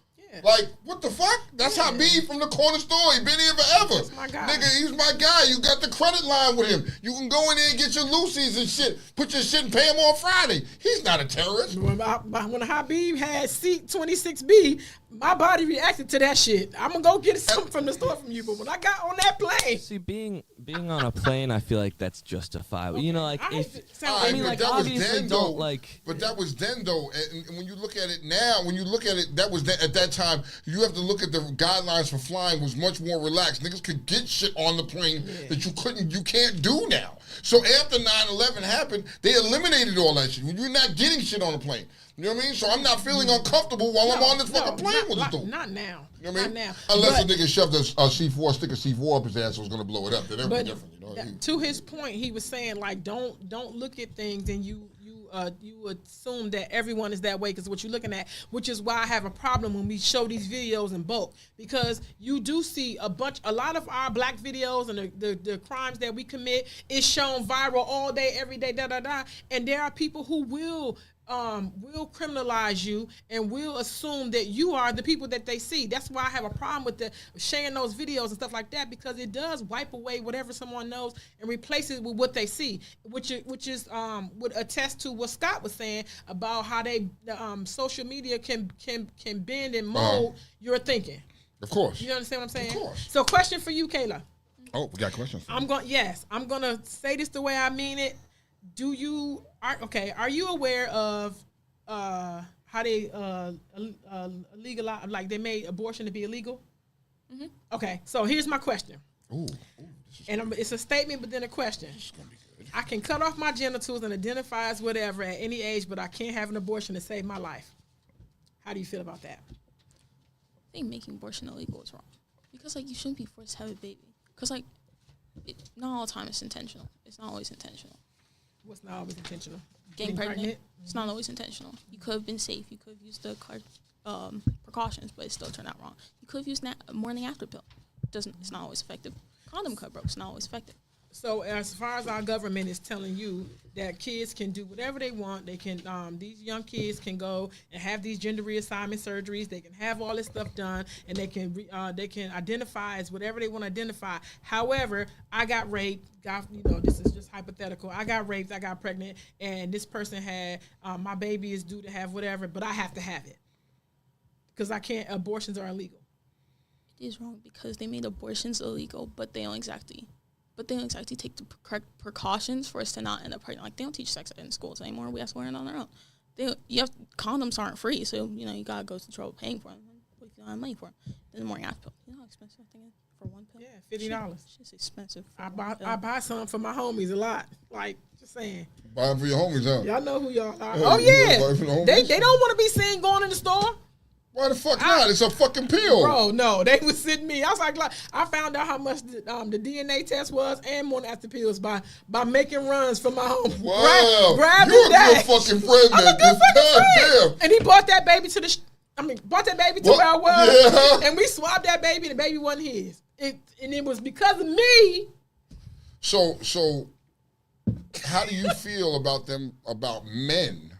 Like, what the fuck? That's Habib from the corner store. He been here forever. That's my guy. Nigga, he's my guy. You got the credit line with him. You can go in there and get your Lucy's and shit. Put your shit and pay him on Friday. He's not a terrorist. When Habib had seat 26B, my body reacted to that shit. I'm going to go get something from the store from you. But when I got on that plane. See, being on a plane, I feel like that's justifiable. You know, like, obviously don't like. But that was then, though. And when you look at it now, that was at that time. You have to look at the guidelines for flying was much more relaxed. Niggas could get shit on the plane that you can't do now. So after 9/11 happened, they eliminated all that shit. You're not getting shit on the plane. You know what I mean? So I'm not feeling uncomfortable while I'm on this fucking plane with the dude. Not now. You know what I mean? Not now. Unless a nigga shoved a stick of C4 up his ass, so it was gonna blow it up. Then everything different. You know? To his point, he was saying like, don't look at things and you assume that everyone is that way because what you're looking at, which is why I have a problem when we show these videos in bulk, because you do see a lot of our black videos and the crimes that we commit is shown viral all day, every day, and there are people who will criminalize you and will assume that you are the people that they see. That's why I have a problem with sharing those videos and stuff like that, because it does wipe away whatever someone knows and replace it with what they see, which would attest to what Scott was saying about how social media can bend and mold your thinking. Of course. You understand what I'm saying? Of course. So, question for you, Kayla. Oh, we got questions. I'm gonna say this the way I mean it. Are you aware of how they legalize, like they made abortion to be illegal? Mm-hmm. Okay, so here's my question. It's a statement, but then a question. This is gonna be good. I can cut off my genitals and identify as whatever at any age, but I can't have an abortion to save my life. How do you feel about that? I think making abortion illegal is wrong, because like you shouldn't be forced to have a baby. Because like, not all the time it's intentional. It's not always intentional. What's not always intentional? Getting pregnant. It's not always intentional. You could have been safe. You could have used the precautions, but it still turned out wrong. You could have used a morning after pill. It's not always effective. Condom cut broke. It's not always effective. So as far as our government is telling you that kids can do whatever they want, they can. These young kids can go and have these gender reassignment surgeries. They can have all this stuff done, and they can identify as whatever they want to identify. However, I got raped. This is just hypothetical. I got raped. I got pregnant, and this person had my baby is due to have whatever, but I have to have it because I can't. Abortions are illegal. It is wrong because they made abortions illegal, but they don't exactly take the correct precautions for us to not end up pregnant. Like, they don't teach sex ed in schools anymore. We have to learn it on our own. Condoms aren't free, so, you got to go to the trouble paying for them. If you don't have money for them. Then the morning after pill. You know how expensive that thing is for one pill? Yeah, $50. It's expensive. I buy some for my homies a lot. Like, just saying. Buy them for your homies, huh? Y'all know who y'all are. Oh, yeah. They don't want to be seen going in the store. Why the fuck not? It's a fucking pill. Bro, no. They was sitting me. I was like, I found out how much the DNA test was and more after pills by making runs for my home. Wow. Grab You're that. a good fucking friend, man. I'm a good fucking friend. Damn. And he brought that baby to where I was. Yeah. And we swapped that baby. The baby wasn't his. And it was because of me. So how do you feel about men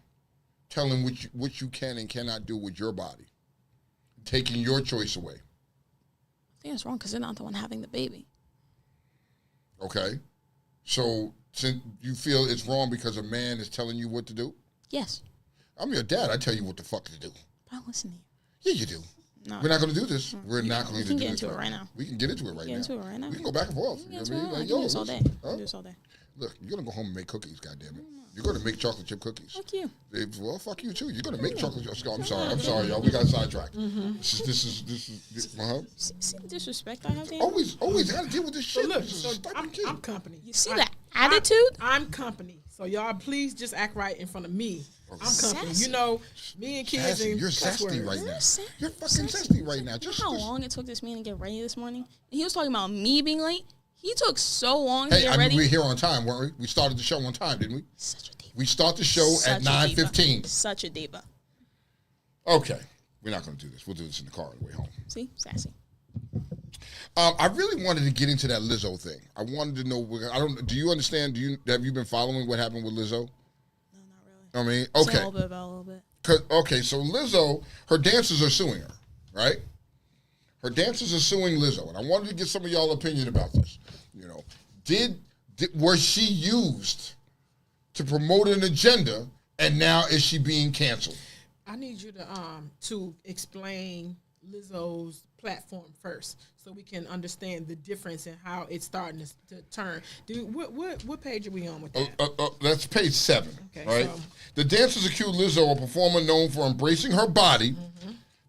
telling what you can and cannot do with your body? Taking your choice away. I think it's wrong because they're not the one having the baby. Okay. So since you feel it's wrong because a man is telling you what to do? Yes. I'm your dad. I tell you what the fuck to do. I don't listen to you. Yeah, you do. No. We're not going to do this. We're not going to do this. We can get into it right now. We can get into it right now. We can go back and forth. We can do this all day. Look, you're going to go home and make cookies, goddammit. You're going to make chocolate chip cookies. Fuck you. Well, fuck you, too. You're going to make chocolate chip cookies. I'm sorry, y'all. We got sidetracked. This is See the disrespect I have to Always got to deal with this shit. Look, I'm company. You see that attitude? I'm company. So y'all please just act right in front of me. I'm company. Sassy. Me and kids and you're sassy right now. You're fucking sassy right now. You know how long it took this man to get ready this morning? He was talking about me being late. He took so long to get ready. We were here on time, weren't we? We started the show on time, didn't we? Such a diva. We start the show at 9:15. Such a diva. Okay. We're not going to do this. We'll do this in the car on the way home. See? Sassy. I really wanted to get into that Lizzo thing. I wanted to know. Do you understand? Have you been following what happened with Lizzo? No, not really. I mean, okay. A little bit. Okay, so Lizzo, her dancers are suing her, right? Her dancers are suing Lizzo, and I wanted to get some of y'all opinion about this. Was she used to promote an agenda, and now is she being canceled? I need you to explain Lizzo's platform first, so we can understand the difference and how it's starting to turn. Dude, what page are we on with that? That's page 7. Okay, right? so The dancers accuse Lizzo, a performer known for embracing her body,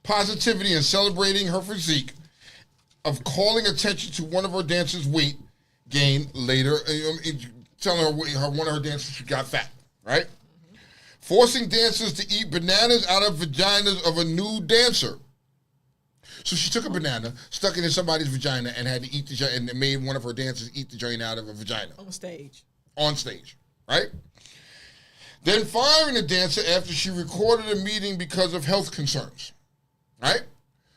positivity, and celebrating her physique, of calling attention to one of her dancers' weight gain later, telling her one of her dancers she got fat, right? Forcing dancers to eat bananas out of vaginas of a nude dancer. So she took a banana, stuck it in somebody's vagina, and had to eat and made one of her dancers eat the joint out of a vagina. On stage, right? Then firing the dancer after she recorded a meeting because of health concerns, right?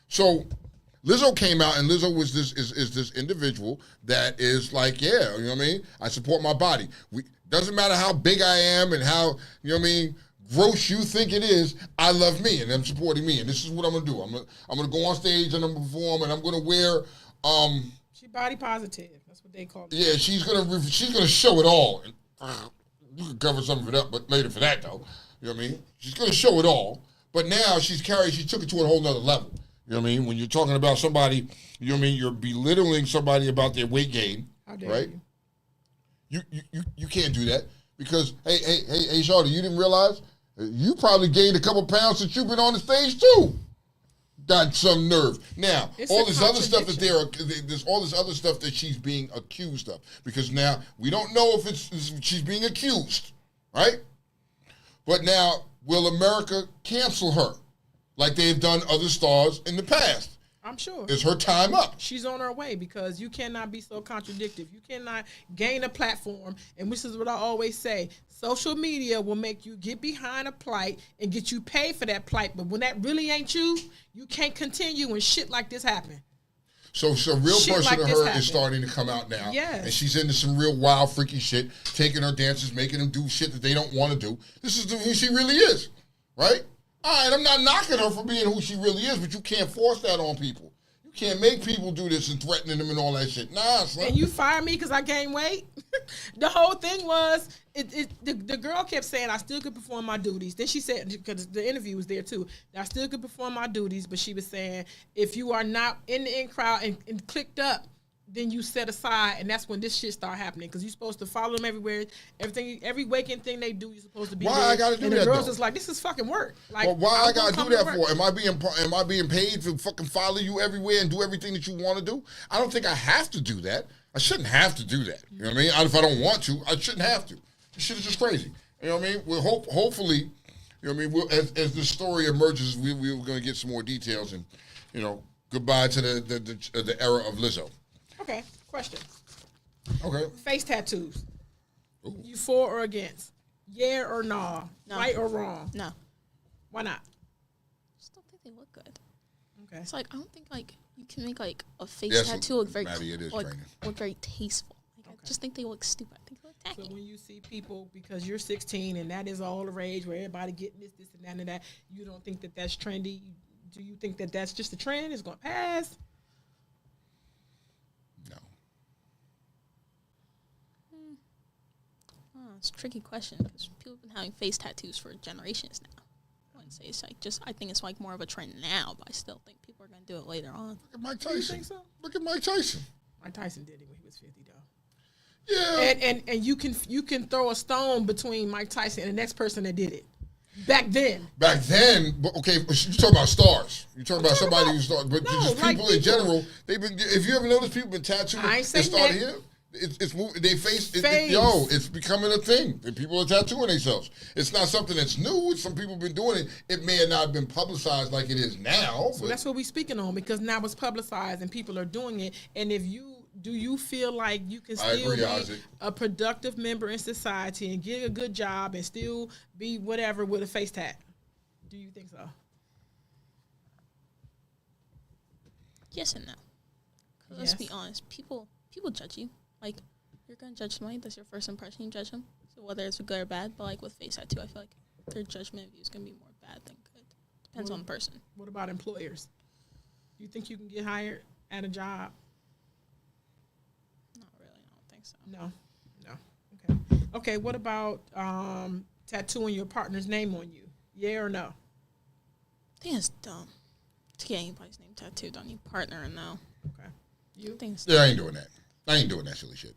So Lizzo came out, and Lizzo was this individual that is like, yeah, you know what I mean? I support my body. Doesn't matter how big I am and how, you know what I mean, gross you think it is, I love me, and I'm supporting me, and this is what I'm going to do. I'm going to go on stage, and I'm going to perform, and I'm going to wear... She body positive. That's what they call it. Yeah, she's gonna show it all. You can cover some of it up, but later for that, though. You know what I mean? She's going to show it all, but now she took it to a whole nother level. You know what I mean? When you're talking about somebody, you know what I mean? You're belittling somebody about their weight gain, right? You can't do that because, hey, Shawty, you didn't realize you probably gained a couple pounds since you've been on the stage too. Got some nerve. Now, all this other stuff there's all this other stuff that she's being accused of, because now we don't know if she's being accused, right? But now, will America cancel her like they've done other stars in the past? I'm sure. Is her time up? She's on her way, because you cannot be so contradictory. You cannot gain a platform, and this is what I always say. Social media will make you get behind a plight and get you paid for that plight, but when that really ain't you, you can't continue when shit like this happen. So a real Shit person like to this her happen. is starting to come out now. Yes. And she's into some real wild, freaky shit, taking her dancers, making them do shit that they don't want to do. This is who she really is, right? All right, I'm not knocking her for being who she really is, but you can't force that on people. You can't make people do this and threatening them and all that shit. Nah, son. And you fire me because I gained weight? The whole thing was, the girl kept saying I still could perform my duties. Then she said, because the interview was there too, that I still could perform my duties, but she was saying, if you are not in the in crowd and clicked up, then you set aside, and that's when this shit start happening. Because you're supposed to follow them everywhere. Every waking thing they do, you're supposed to be Why there. I gotta do and that, the girls though? is like, this is fucking work. Like, Well, why I gotta do that for? work. Am I being paid to fucking follow you everywhere and do everything that you want to do? I don't think I have to do that. I shouldn't have to do that. You know what I mean? If I don't want to, I shouldn't have to. This shit is just crazy. You know what I mean? We'll hopefully, you know what I mean? As this story emerges, we're going to get some more details, and you know, goodbye to the era of Lizzo. Okay, question. Okay. Face tattoos. Ooh. You for or against? Yeah or nah? No. Right or wrong? No. Why not? I just don't think they look good. Okay. It's like I don't think like you can make like a face Yes, tattoo look very Maddie, it is look training. very tasteful. Like, I just think they look stupid. I think they look tacky. So when you see people, because you're 16 and that is all the rage where everybody getting this and that, you don't think that that's trendy? Do you think that that's just a trend? It's going to pass? No. Oh, it's a tricky question because people have been having face tattoos for generations now. I wouldn't say it's like I think it's like more of a trend now, but I still think people are going to do it later on. Look at Mike Tyson. You think so? Look at Mike Tyson. Mike Tyson did it when he was 50, though. Yeah. And you can throw a stone between Mike Tyson and the next person that did it. Back then. Back then, okay, you're talking about stars. You're talking about somebody who's started, but No, just like people in general. They've been. If you ever noticed, people been tattooing. I ain't saying started that. here. It's they face. Face. It's becoming a thing. And people are tattooing themselves. It's not something that's new. Some people have been doing it. It may have not been publicized like it is now. So that's what we're speaking on, because now it's publicized and people are doing it. And do you feel like you can still be a productive member in society and get a good job and still be whatever with a face tat? Do you think so? Yes and no. 'Cause let's be honest, people judge you. Like, you're gonna judge somebody. That's your first impression. You judge them. So whether it's good or bad, but like with face tattoo, I feel like their judgment of you is gonna be more bad than good. Depends on the person. What about employers? Do you think you can get hired at a job? Not really. I don't think so. No. Okay. What about tattooing your partner's name on you? Yeah or no? I think it's dumb to get anybody's name tattooed on your partner. No. Okay. You think? Yeah, I ain't doing that. I ain't doing that silly shit.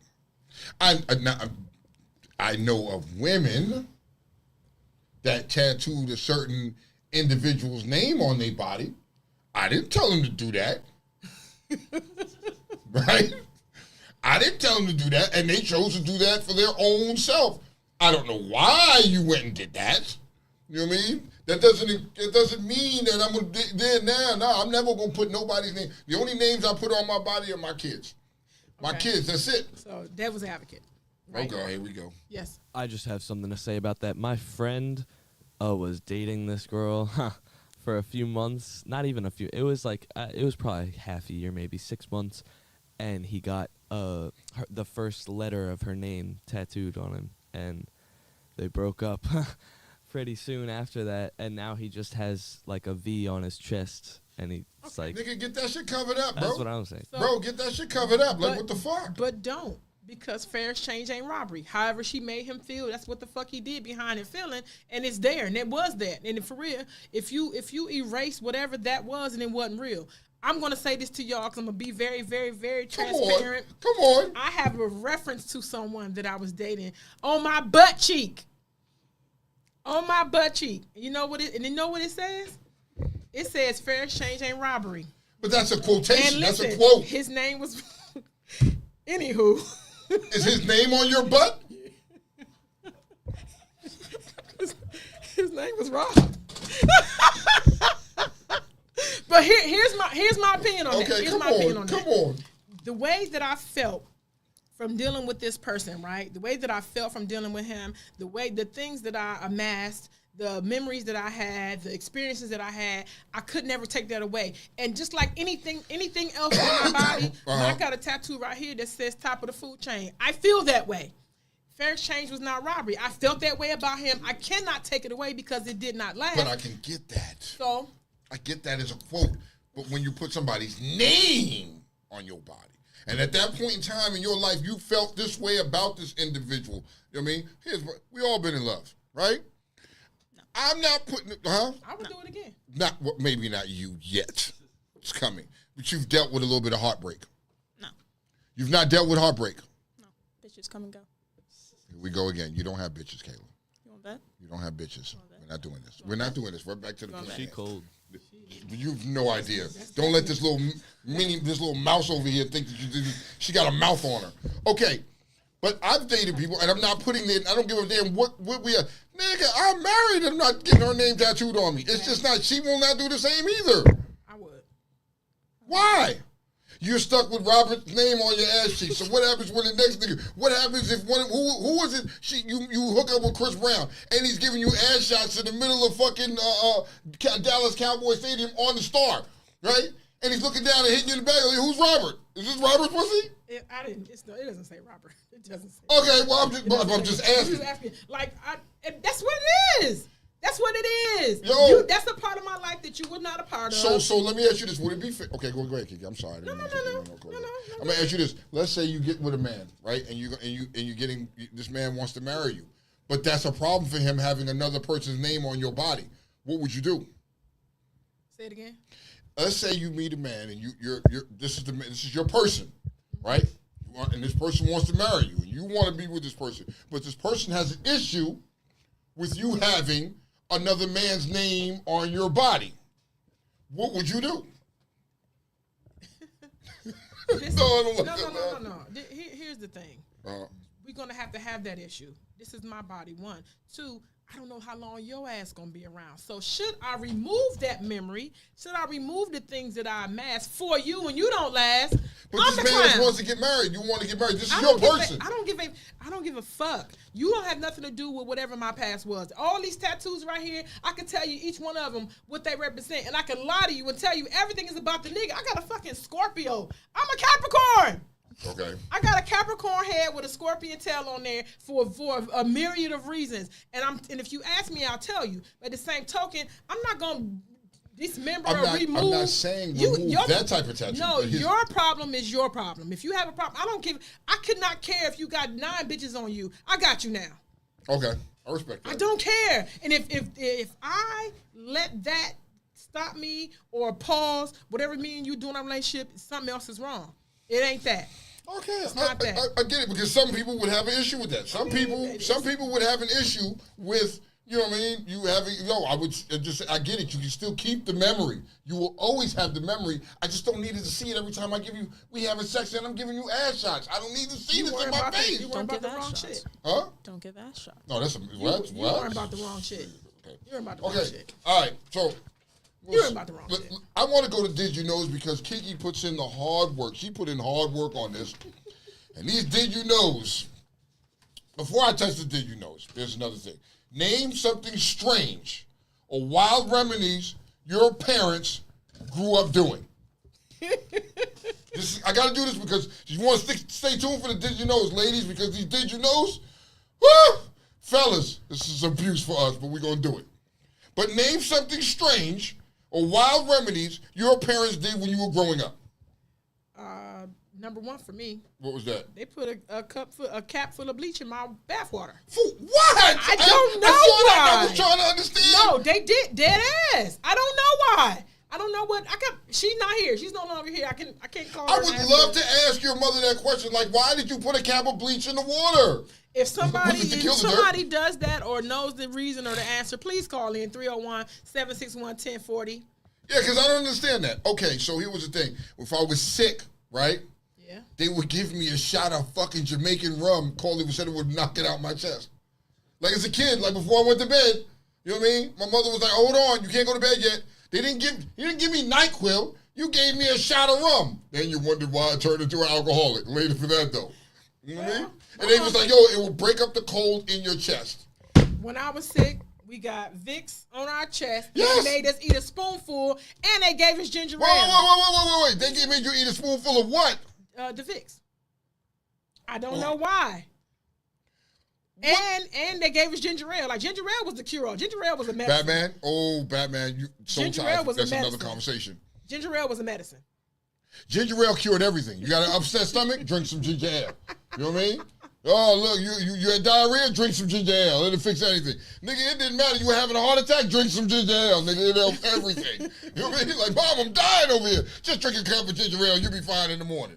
I know of women that tattooed a certain individual's name on their body. I didn't tell them to do that. Right? I didn't tell them to do that, and they chose to do that for their own self. I don't know why you went and did that. You know what I mean? That doesn't mean that I'm gonna do it now. No, I'm never gonna put nobody's name. The only names I put on my body are my kids. My kids, that's it. So devil's advocate. Right? Okay, here we go. Yes. I just have something to say about that. My friend was dating this girl for a few months. Not even a few. It was like it was probably half a year, maybe 6 months, and he got the first letter of her name tattooed on him, and they broke up pretty soon after that. And now he just has like a V on his chest, and he's like, "Nigga, get that shit covered up, bro." That's what I'm saying. Bro, get that shit covered up. Like, what the fuck? But don't. Because fair exchange ain't robbery. However she made him feel, that's what the fuck he did behind it feeling, and it's there, and it was that. And for real, if you erase whatever that was and it wasn't real, I'm gonna say this to y'all because I'm gonna be very, very, very transparent. Come on. I have a reference to someone that I was dating on my butt cheek. On my butt cheek. You know what it says? It says fair exchange ain't robbery. But that's a quotation. And listen, that's a quote. His name was anywho. Is his name on your butt? His name was Rob. But here's my opinion on that. Okay, Here's my opinion on that. Come on. The way that I felt from dealing with this person, right? The way that I felt from dealing with him, the things that I amassed, the memories that I had, the experiences that I had, I could never take that away. And just like anything else on my body, I got a tattoo right here that says top of the food chain. I feel that way. Fair exchange was not robbery. I felt that way about him. I cannot take it away because it did not last. But I can get that. So I get that as a quote. But when you put somebody's name on your body, and at that point in time in your life, you felt this way about this individual. You know what I mean? We all been in love, right? No. I'm not putting I would do it again. Maybe not you yet. It's coming. But you've dealt with a little bit of heartbreak. No. You've not dealt with heartbreak. No. Bitches come and go. Here we go again. You don't have bitches, Kayla. You want bet? You don't have bitches. We're not doing this. We're not doing this. We're back to the plan. She cold. You've no idea. Don't let this little mouse over here think that she got a mouth on her. Okay, but I've dated people, and I'm not putting it. I don't give a damn what we are. Nigga, I'm married. And I'm not getting her name tattooed on me. It's just not. She will not do the same either. I would. Why? You're stuck with Robert's name on your ass cheek. So what happens when the next nigga? What happens if who is it? You hook up with Chris Brown and he's giving you ass shots in the middle of fucking Dallas Cowboy Stadium on the Star, right? And he's looking down and hitting you in the back. Like, who's Robert? Is this Robert's pussy? It doesn't say Robert. It doesn't say. Okay, well I'm just asking. That's what it is. That's what it is. That's a part of my life that you were not a part of. So let me ask you this: would it be fair? Okay, go ahead, Kiki. I'm sorry. No. I'm gonna ask you this. Let's say you get with a man, right? And you're getting this man wants to marry you, but that's a problem for him having another person's name on your body. What would you do? Say it again. Let's say you meet a man and this is your person, right? And this person wants to marry you, and you want to be with this person, but this person has an issue with you having another man's name on your body. What would you do? No. Here's the thing. We're going to have that issue. This is my body, 1. 2, I don't know how long your ass going to be around. So should I remove that memory? Should I remove the things that I amassed for you when you don't last? But this man wants to get married. You want to get married. This is your person. I don't give a fuck. You don't have nothing to do with whatever my past was. All these tattoos right here, I can tell you each one of them what they represent. And I can lie to you and tell you everything is about the nigga. I got a fucking Scorpio. I'm a Capricorn. Okay. I got a Capricorn head with a scorpion tail on there for a myriad of reasons. And if you ask me, I'll tell you. But the same token, I'm not going to dismember or remove. I'm not saying remove that type of tattoo. No, your problem is your problem. If you have a problem, I could not care if you got 9 bitches on you. I got you now. Okay. I respect that. I don't care. And if I let that stop me or pause, whatever me and you doing in our relationship, something else is wrong. It ain't that. Okay, it's not that. I get it, because some people would have an issue with that. Some people would have an issue with, you know what I mean? I get it. You can still keep the memory. You will always have the memory. I just don't need to see it every time we having sex and I'm giving you ass shots. I don't need to see this in my face. You worry about the wrong shit. Huh? Don't give ass shots. No, that's you worry about the wrong shit. Okay. You're about the wrong shit. All right, so. You're about the wrong shit. I want to go to Did You Knows because Kiki puts in the hard work. She put in hard work on this. And these Did You Knows, before I touch the Did You Knows, there's another thing. Name something strange or wild remedies your parents grew up doing. I got to do this because you want to stay tuned for the Did You Knows, ladies, because these Did You Knows, woo, fellas, this is abuse for us, but we're going to do it. But name something strange or wild remedies your parents did when you were growing up. Number 1 for me. What was that? They put a cap full of bleach in my bathwater. For what? I don't know why. I was trying to understand. No, they did dead ass. I don't know why. I don't know what she's not here. She's no longer here. I can't call her. I would love to ask your mother that question. Like, why did you put a cap of bleach in the water? If somebody does that or knows the reason or the answer, please call in 301-761-1040. Yeah, because I don't understand that. Okay, so here was the thing. If I was sick, right? Yeah. They would give me a shot of fucking Jamaican rum. Coley said it would knock it out my chest. Like as a kid, like before I went to bed, you know what I mean? My mother was like, hold on, you can't go to bed yet. You didn't give me NyQuil. You gave me a shot of rum. Then you wondered why I turned into an alcoholic. Later for that, though. You know what I mean? And they was like, yo, it will break up the cold in your chest. When I was sick, We got Vicks on our chest. Yes. They made us eat a spoonful, and they gave us ginger ale. Wait. They made you eat a spoonful of what? The Vicks. I don't know why. And they gave us ginger ale. Like, ginger ale was the cure-all. Ginger ale was a medicine. Batman? Oh, Batman. You so ginger tired. ale was That's a medicine. another conversation. Ginger ale was a medicine. Ginger ale cured everything. You got an upset stomach? Drink some ginger ale. You know what I mean? Oh, look, you had diarrhea? Drink some ginger ale. It'll fix anything. Nigga, it didn't matter. You were having a heart attack? Drink some ginger ale. Nigga, it helps everything. You know what I mean? Like, Mom, I'm dying over here. Just drink a cup of ginger ale. You'll be fine in the morning.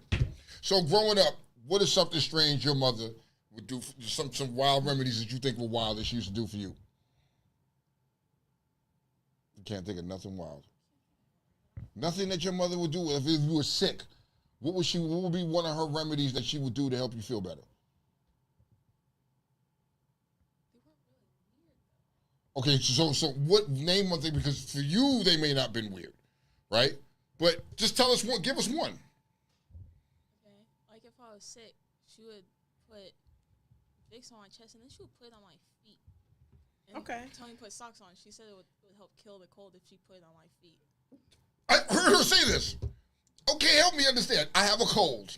So growing up, what is something strange your mother would do, some wild remedies that you think were wild that she used to do for you? You can't think of nothing wild. Nothing that your mother would do if you were sick. What would be one of her remedies that she would do to help you feel better? Okay, so what name of them? Because for you they may not have been weird, right? But just tell us one. Give us one. Okay, like if I was sick, she would put Vicks on my chest and then she would put it on my feet. And tell me to put socks on. She said it would help kill the cold if she put it on my feet. I heard her say this. Okay, help me understand. I have a cold,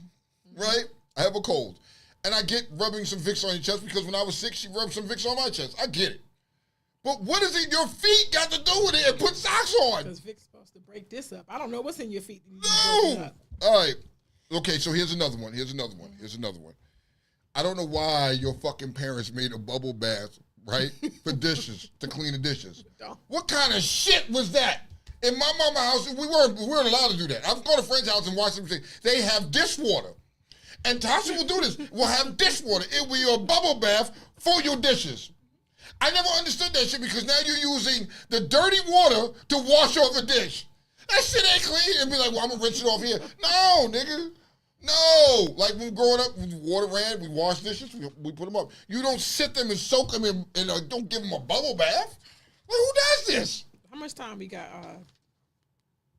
right? I have a cold. And I get rubbing some Vicks on your chest because when I was sick, she rubbed some Vicks on my chest. I get it. But what is it your feet got to do with it and put socks on? Because Vic's supposed to break this up. I don't know what's in your feet. No. All right. Okay, so here's another one. I don't know why your fucking parents made a bubble bath, right, for dishes, to clean the dishes. What kind of shit was that? In my mama's house, we weren't allowed to do that. I've gone to a friend's house and watched them say, they have dishwater. And Tasha will do this. We'll have dishwater. It will be a bubble bath for your dishes. I never understood that shit because now you're using the dirty water to wash off a dish. That shit ain't clean. And be like, well, I'm going to rinse it off here. No, nigga. No. Like when we were growing up, water ran, we washed dishes, we put them up. You don't sit them and soak them and don't give them a bubble bath. Well, who does this? How much time we got?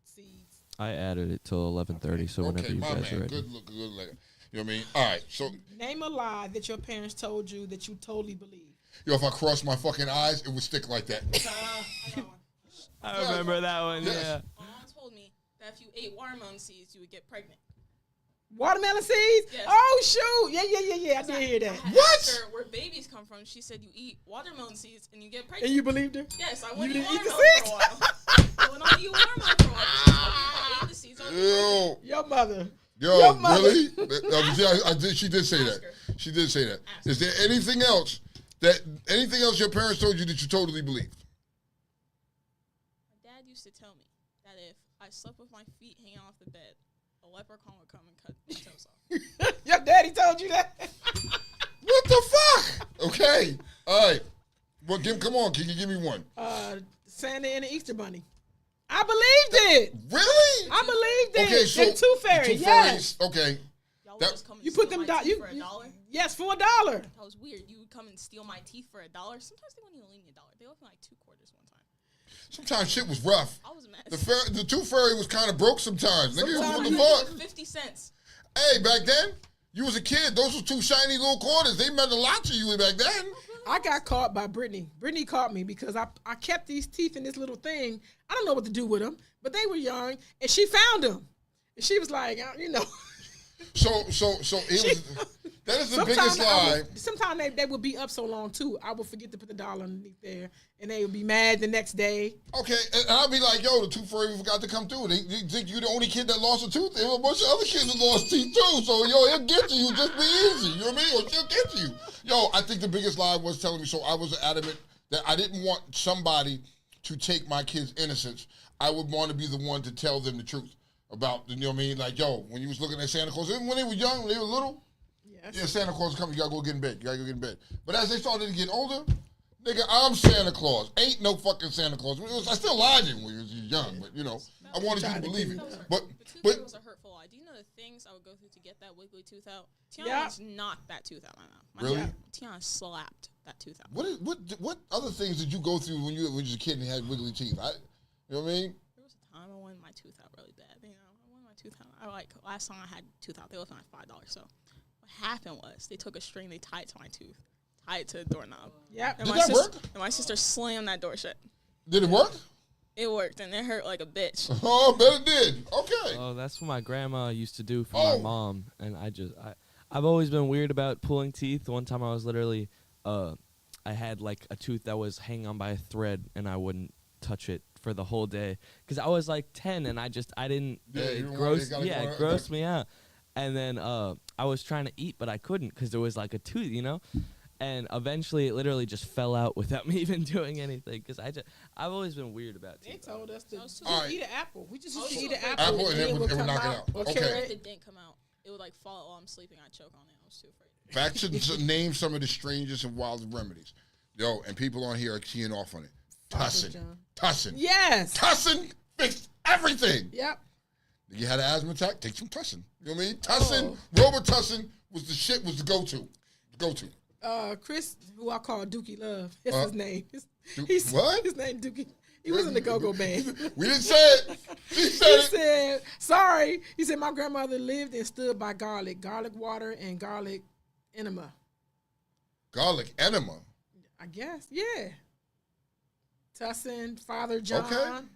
Seeds. I added it till 11:30, so whenever you guys are ready. Good look, good later. You know what I mean? All right, so. Name a lie that your parents told you that you totally believe. Yo, if I crossed my fucking eyes, it would stick like that. I remember that one, yes. Yeah. My mom told me that if you ate watermelon seeds, you would get pregnant. Watermelon seeds? Yes. Oh, shoot. Yeah. I did hear that. What? Where babies come from, she said you eat watermelon seeds and you get pregnant. And you believed her? Yes, I You wouldn't eat didn't eat the watermelon for a while. I went on to eat watermelon for a while. I ate the seeds. Yo. Your mother. Yo, really? She did say that. She did say that. Is there anything else your parents told you that you totally believed? My dad used to tell me that if I slept with my feet hanging off the bed, a leprechaun would come and cut my toes off. Your daddy told you that? What the fuck? Okay. All right. Well, come on. Can you give me one? Santa and the Easter Bunny. I believed it. Really? I believed it. Okay, so the Tooth Fairy. Yes. Okay. You put them down. for $1? Yes, for $1. That was weird. You would come and steal my teeth for $1. Sometimes they wouldn't even leave me $1. They left me like 2 quarters one time. Sometimes shit was rough. I was mad. The Tooth Fairy was kind of broke sometimes. Nigga, what the fuck? 50 cents. Hey, back then, you was a kid. Those were 2 shiny little quarters. They meant a lot to you back then. I got caught by Brittany. Brittany caught me because I kept these teeth in this little thing. I don't know what to do with them, but they were young, and she found them. And she was like, you know. So it was. That is the biggest lie. Sometimes they would be up so long too. I would forget to put the $1 underneath there, and they would be mad the next day. Okay, and I'll be like, "Yo, the Tooth Fairy forgot to come through." They think you the only kid that lost a tooth. There were a bunch of other kids that lost teeth too. So yo, it'll get to you. Just be easy. You know what I mean? Or she'll get to you. Yo, I think the biggest lie was telling me. So I was adamant that I didn't want somebody to take my kid's innocence. I would want to be the one to tell them the truth about. You know what I mean? Like, yo, when you was looking at Santa Claus, even when they were young, when they were little. Yeah, Santa Claus is coming. You gotta go get in bed. But as they started to get older, nigga, I'm Santa Claus. Ain't no fucking Santa Claus. I still lied to him when he was young, but you know, I wanted you to believe it. But was a hurtful lie. Do you know the things I would go through to get that wiggly tooth out? Tiana just knocked that tooth out of my mouth. Really? Tiana slapped that tooth out. What other things did you go through when you was a kid and had wiggly teeth? You know what I mean? There was a time I wanted my tooth out really bad. You know, I wanted my tooth out. Last time I had tooth out, they left me like $5. So what happened was they took a string, they tied it to my tooth, tie it to the doorknob. Yep. And Did that work? And my sister slammed that door shut. Did it work? It worked, and it hurt like a bitch. Oh, I bet it did. Okay. Oh, that's what my grandma used to do for Oh. my mom, and I've always been weird about pulling teeth. One time I was literally, I had like a tooth that was hanging on by a thread, and I wouldn't touch it for the whole day because I was like 10, and I didn't. It grossed me out. And then I was trying to eat, but I couldn't because there was like a tooth, you know. And eventually, it literally just fell out without me even doing anything. Because I've always been weird about teeth. They told us to All right. eat an apple. We just used to Oh, eat an yeah. apple, and it would come knock it out. Or Okay. carrot. If it didn't come out, it would like fall while I'm sleeping. I'd choke on it. I was too afraid. Back to name some of the strangest and wildest remedies. Yo, and people on here are keying off on it. Tussin. Yes. Tussin fixed everything. Yep. You had an asthma attack, take some Tussin. You know what I mean? Tussin, Robitussin was the go-to. Chris, who I call Dookie Love, that's his name. What? His name Dookie. He was in the go-go band. We didn't say it. He said, sorry. He said, my grandmother lived and stood by garlic water, and garlic enema. Garlic enema? I guess, yeah. Tussin, Father John. Okay.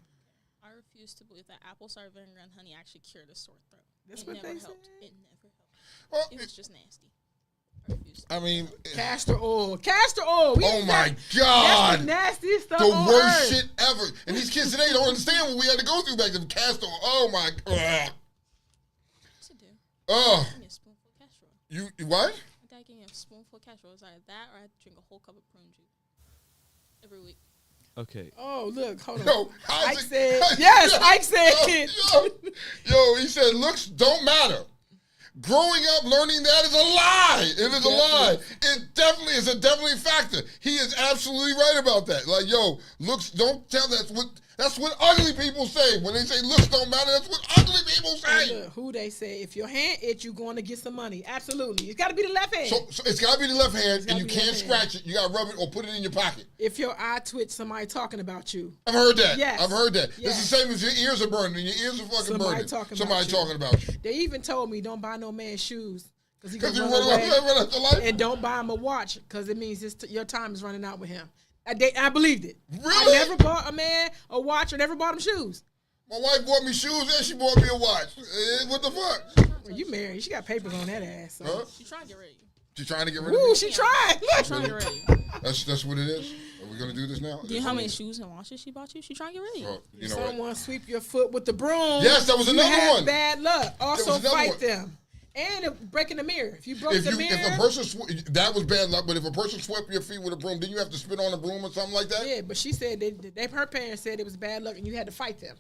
I refuse to believe that apple cider vinegar and honey actually cured a sore throat. That's it what never they helped. said. It never helped. Well, it was just nasty. I mean, Castor oil. Castor oil. Oh my God. That's the nastiest stuff the on worst earth. shit ever. And these kids today don't understand what we had to go through back then. Castor. Oh my God. Yes, I do. Oh. Give me a spoonful of castor oil. You what? My dad gave me a spoonful of castor oil. It was either that or I had to drink a whole cup of prune juice every week. Okay. Oh, look, hold on. Yo, Ike said, yes, Ike said. Yo, he said, looks don't matter. Growing up, learning that is a lie. It is a lie. It definitely is a factor. He is absolutely right about that. Like, yo, looks don't tell that's what ugly people say. When they say looks don't matter, that's what ugly people say. Look, who they say, if your hand itch, you're going to get some money. Absolutely. It's got to be the left hand. So it's got to be the left hand, and you can't left scratch it. You got to rub it or put it in your pocket. If your eye twitch, somebody talking about you. I've heard that. Yes. I've heard that. Yes. It's the same as your ears are burning. Your ears are fucking Somebody burning. talking Somebody about you. talking about you. They even told me don't buy no man's shoes because he Because gonna you run away. run out your life? And don't buy him a watch because it means your time is running out with him. I believed it. Really? I never bought a man a watch or never bought him shoes. My wife bought me shoes and she bought me a watch. What the fuck? Well, you married. She got papers on that ass. So. Huh? She trying to get rid of you. She trying to get rid of Ooh, me? she tried. She trying to get rid of you. That's what it is? Are we going to do this now? Do you know how many shoes and watches she bought you? She trying to get rid of you. Oh, you know what? Someone sweep your foot with the broom. Yes, that was you another have one. Bad luck. Also was another fight one. them. And breaking the mirror. If you broke If the mirror. a person that was bad luck, but if a person swept your feet with a broom, didn't you have to spit on a broom or something like that? Yeah, but she said her parents said it was bad luck and you had to fight them.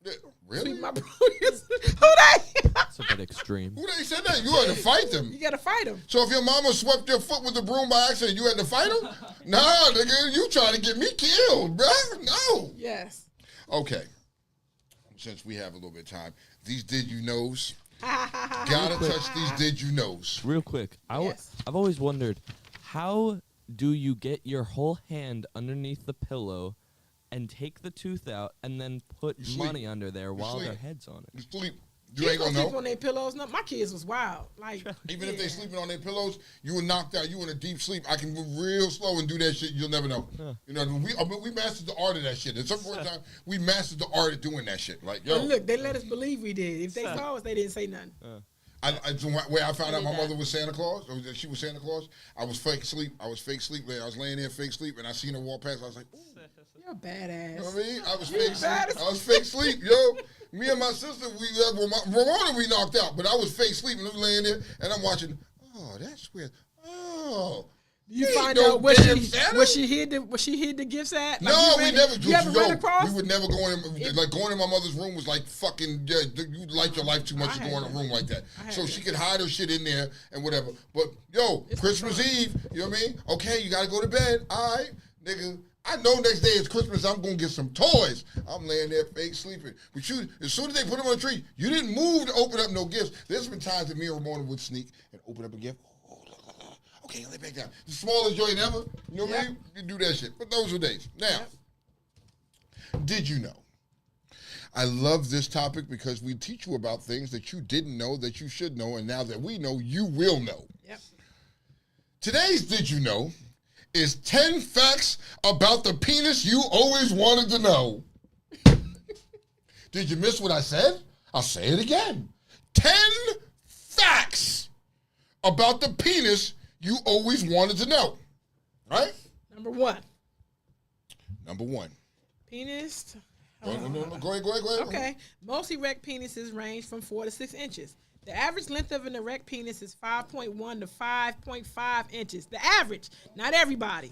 Yeah, really? Sweep my broom. Who they? That's a bit extreme. Who they said that? You had to fight them. You got to fight them. So if your mama swept your foot with a broom by accident, you had to fight them? Nah, nigga, you trying to get me killed, bruh. No. Yes. Okay. Since we have a little bit of time, these did you knows. Gotta touch these did you knows. Real quick, I've always wondered, how do you get your whole hand underneath the pillow and take the tooth out and then put money under there while their head's on it? You sleep. You ain't gonna sleep know. on their pillows. No, my kids was wild. Like Even if they sleeping on their pillows, you were knocked out. You in a deep sleep. I can move real slow and do that shit. You'll never know. You know, we mastered the art of that shit. At some point in time, we mastered the art of doing that shit. Like, yo. And look, they let us believe we did. If they saw us, they didn't say nothing. Where I found out my mother was Santa Claus, or that she was Santa Claus, I was fake sleep. I was laying there fake sleep, and I seen her walk past. I was like, ooh. You're a badass. You know what I mean? I was fake sleep. I was fake sleep, yo. Me and my sister, Ramona, we knocked out, but I was fake sleep, and I was laying there, and I'm watching. Oh, that's weird. Oh. You find out where she hid the gifts at? Like No, we never. You ever run across? We would never go in. Like going in my mother's room was like fucking. Yeah, you like your life too much to go in a room like that. So she could hide her shit in there and whatever. But yo, Christmas Eve, you know what I mean? Okay, you gotta go to bed. All right, nigga. I know next day is Christmas, I'm going to get some toys. I'm laying there fake sleeping. But you, as soon as they put them on the tree, you didn't move to open up no gifts. There's been times that me and Ramona would sneak and open up a gift. Oh, okay, lay back down. The smallest joint ever. You know what I mean? You do that shit. But those were days. Now, did you know? I love this topic because we teach you about things that you didn't know that you should know. And now that we know, you will know. Yep. Today's Did You Know is 10 facts about the penis you always wanted to know. Did you miss what I said? I'll say it again. 10 facts about the penis you always wanted to know. Right? Number one. Penis. Go ahead. Okay. Most erect penises range from 4 to 6 inches. The average length of an erect penis is 5.1 to 5.5 inches. The average, not everybody.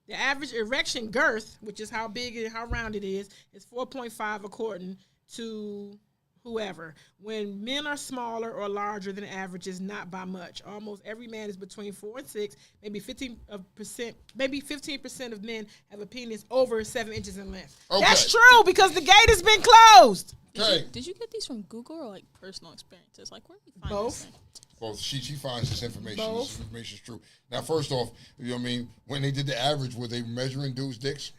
The average erection girth, which is how big and how round it is 4.5 according to whoever. When men are smaller or larger than average, is not by much. Almost every man is between 4 and 6. Maybe 15% of men have a penis over 7 inches in length. Okay. That's true because the gate has been closed. Did you get these from Google or like personal experiences? Like where do you find both? Well, she finds this information. Both. This information is true. Now, first off, you know what I mean? When they did the average, were they measuring dudes' dicks?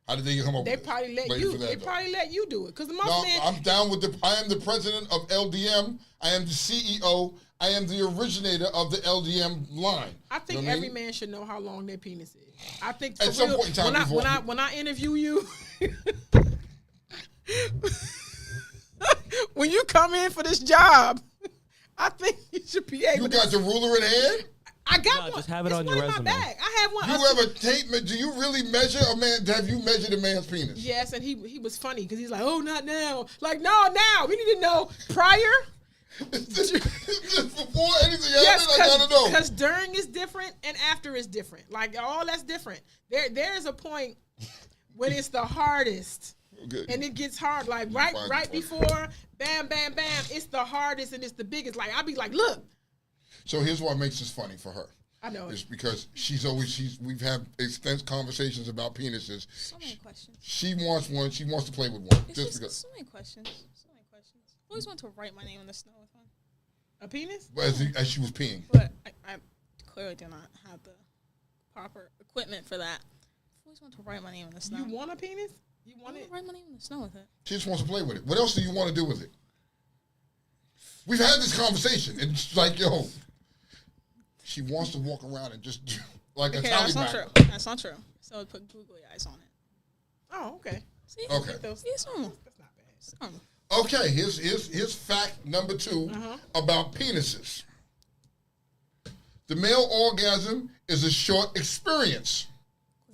How did they come up with it? Probably let you. They probably let you do it because most men. I'm down with I am the president of LDM. I am the CEO. I am the originator of the LDM line. I think every man should know how long their penis is. I think at some point in time when I interview you, when you come in for this job, I think you should be able. You got the ruler in hand? I got one. Just have it on your resume. My bag. I have one. You ever tape? Do you really measure a man? Have you measured a man's penis? Yes, and he was funny because he's like, "Oh, not now." Like, no, now. We need to know prior. Just before anything happens, I gotta know. Because during is different and after is different. Like all that's different. There's a point when it's the hardest. Okay. And it gets hard. Like right before, bam, bam, bam. It's the hardest and it's the biggest. Like I'll be like, look. So here's what makes this funny for her. I know. It's because we've had extensive conversations about penises. So many questions. She wants one. She wants to play with one. Because so many questions. I always want to write my name in the snow with one. A penis? But as she was peeing. But I clearly do not have the proper equipment for that. I always want to write my name in the snow. You want a penis? You want it? Write my name in the snow with it. She just wants to play with it. What else do you want to do with it? We've had this conversation. It's like, yo, she wants to walk around and just do like a tally that's not map. true. That's not true. So I put googly eyes on it. Oh, okay. See? Okay. That's not bad. Okay, here's fact number 2 about penises. The male orgasm is a short experience,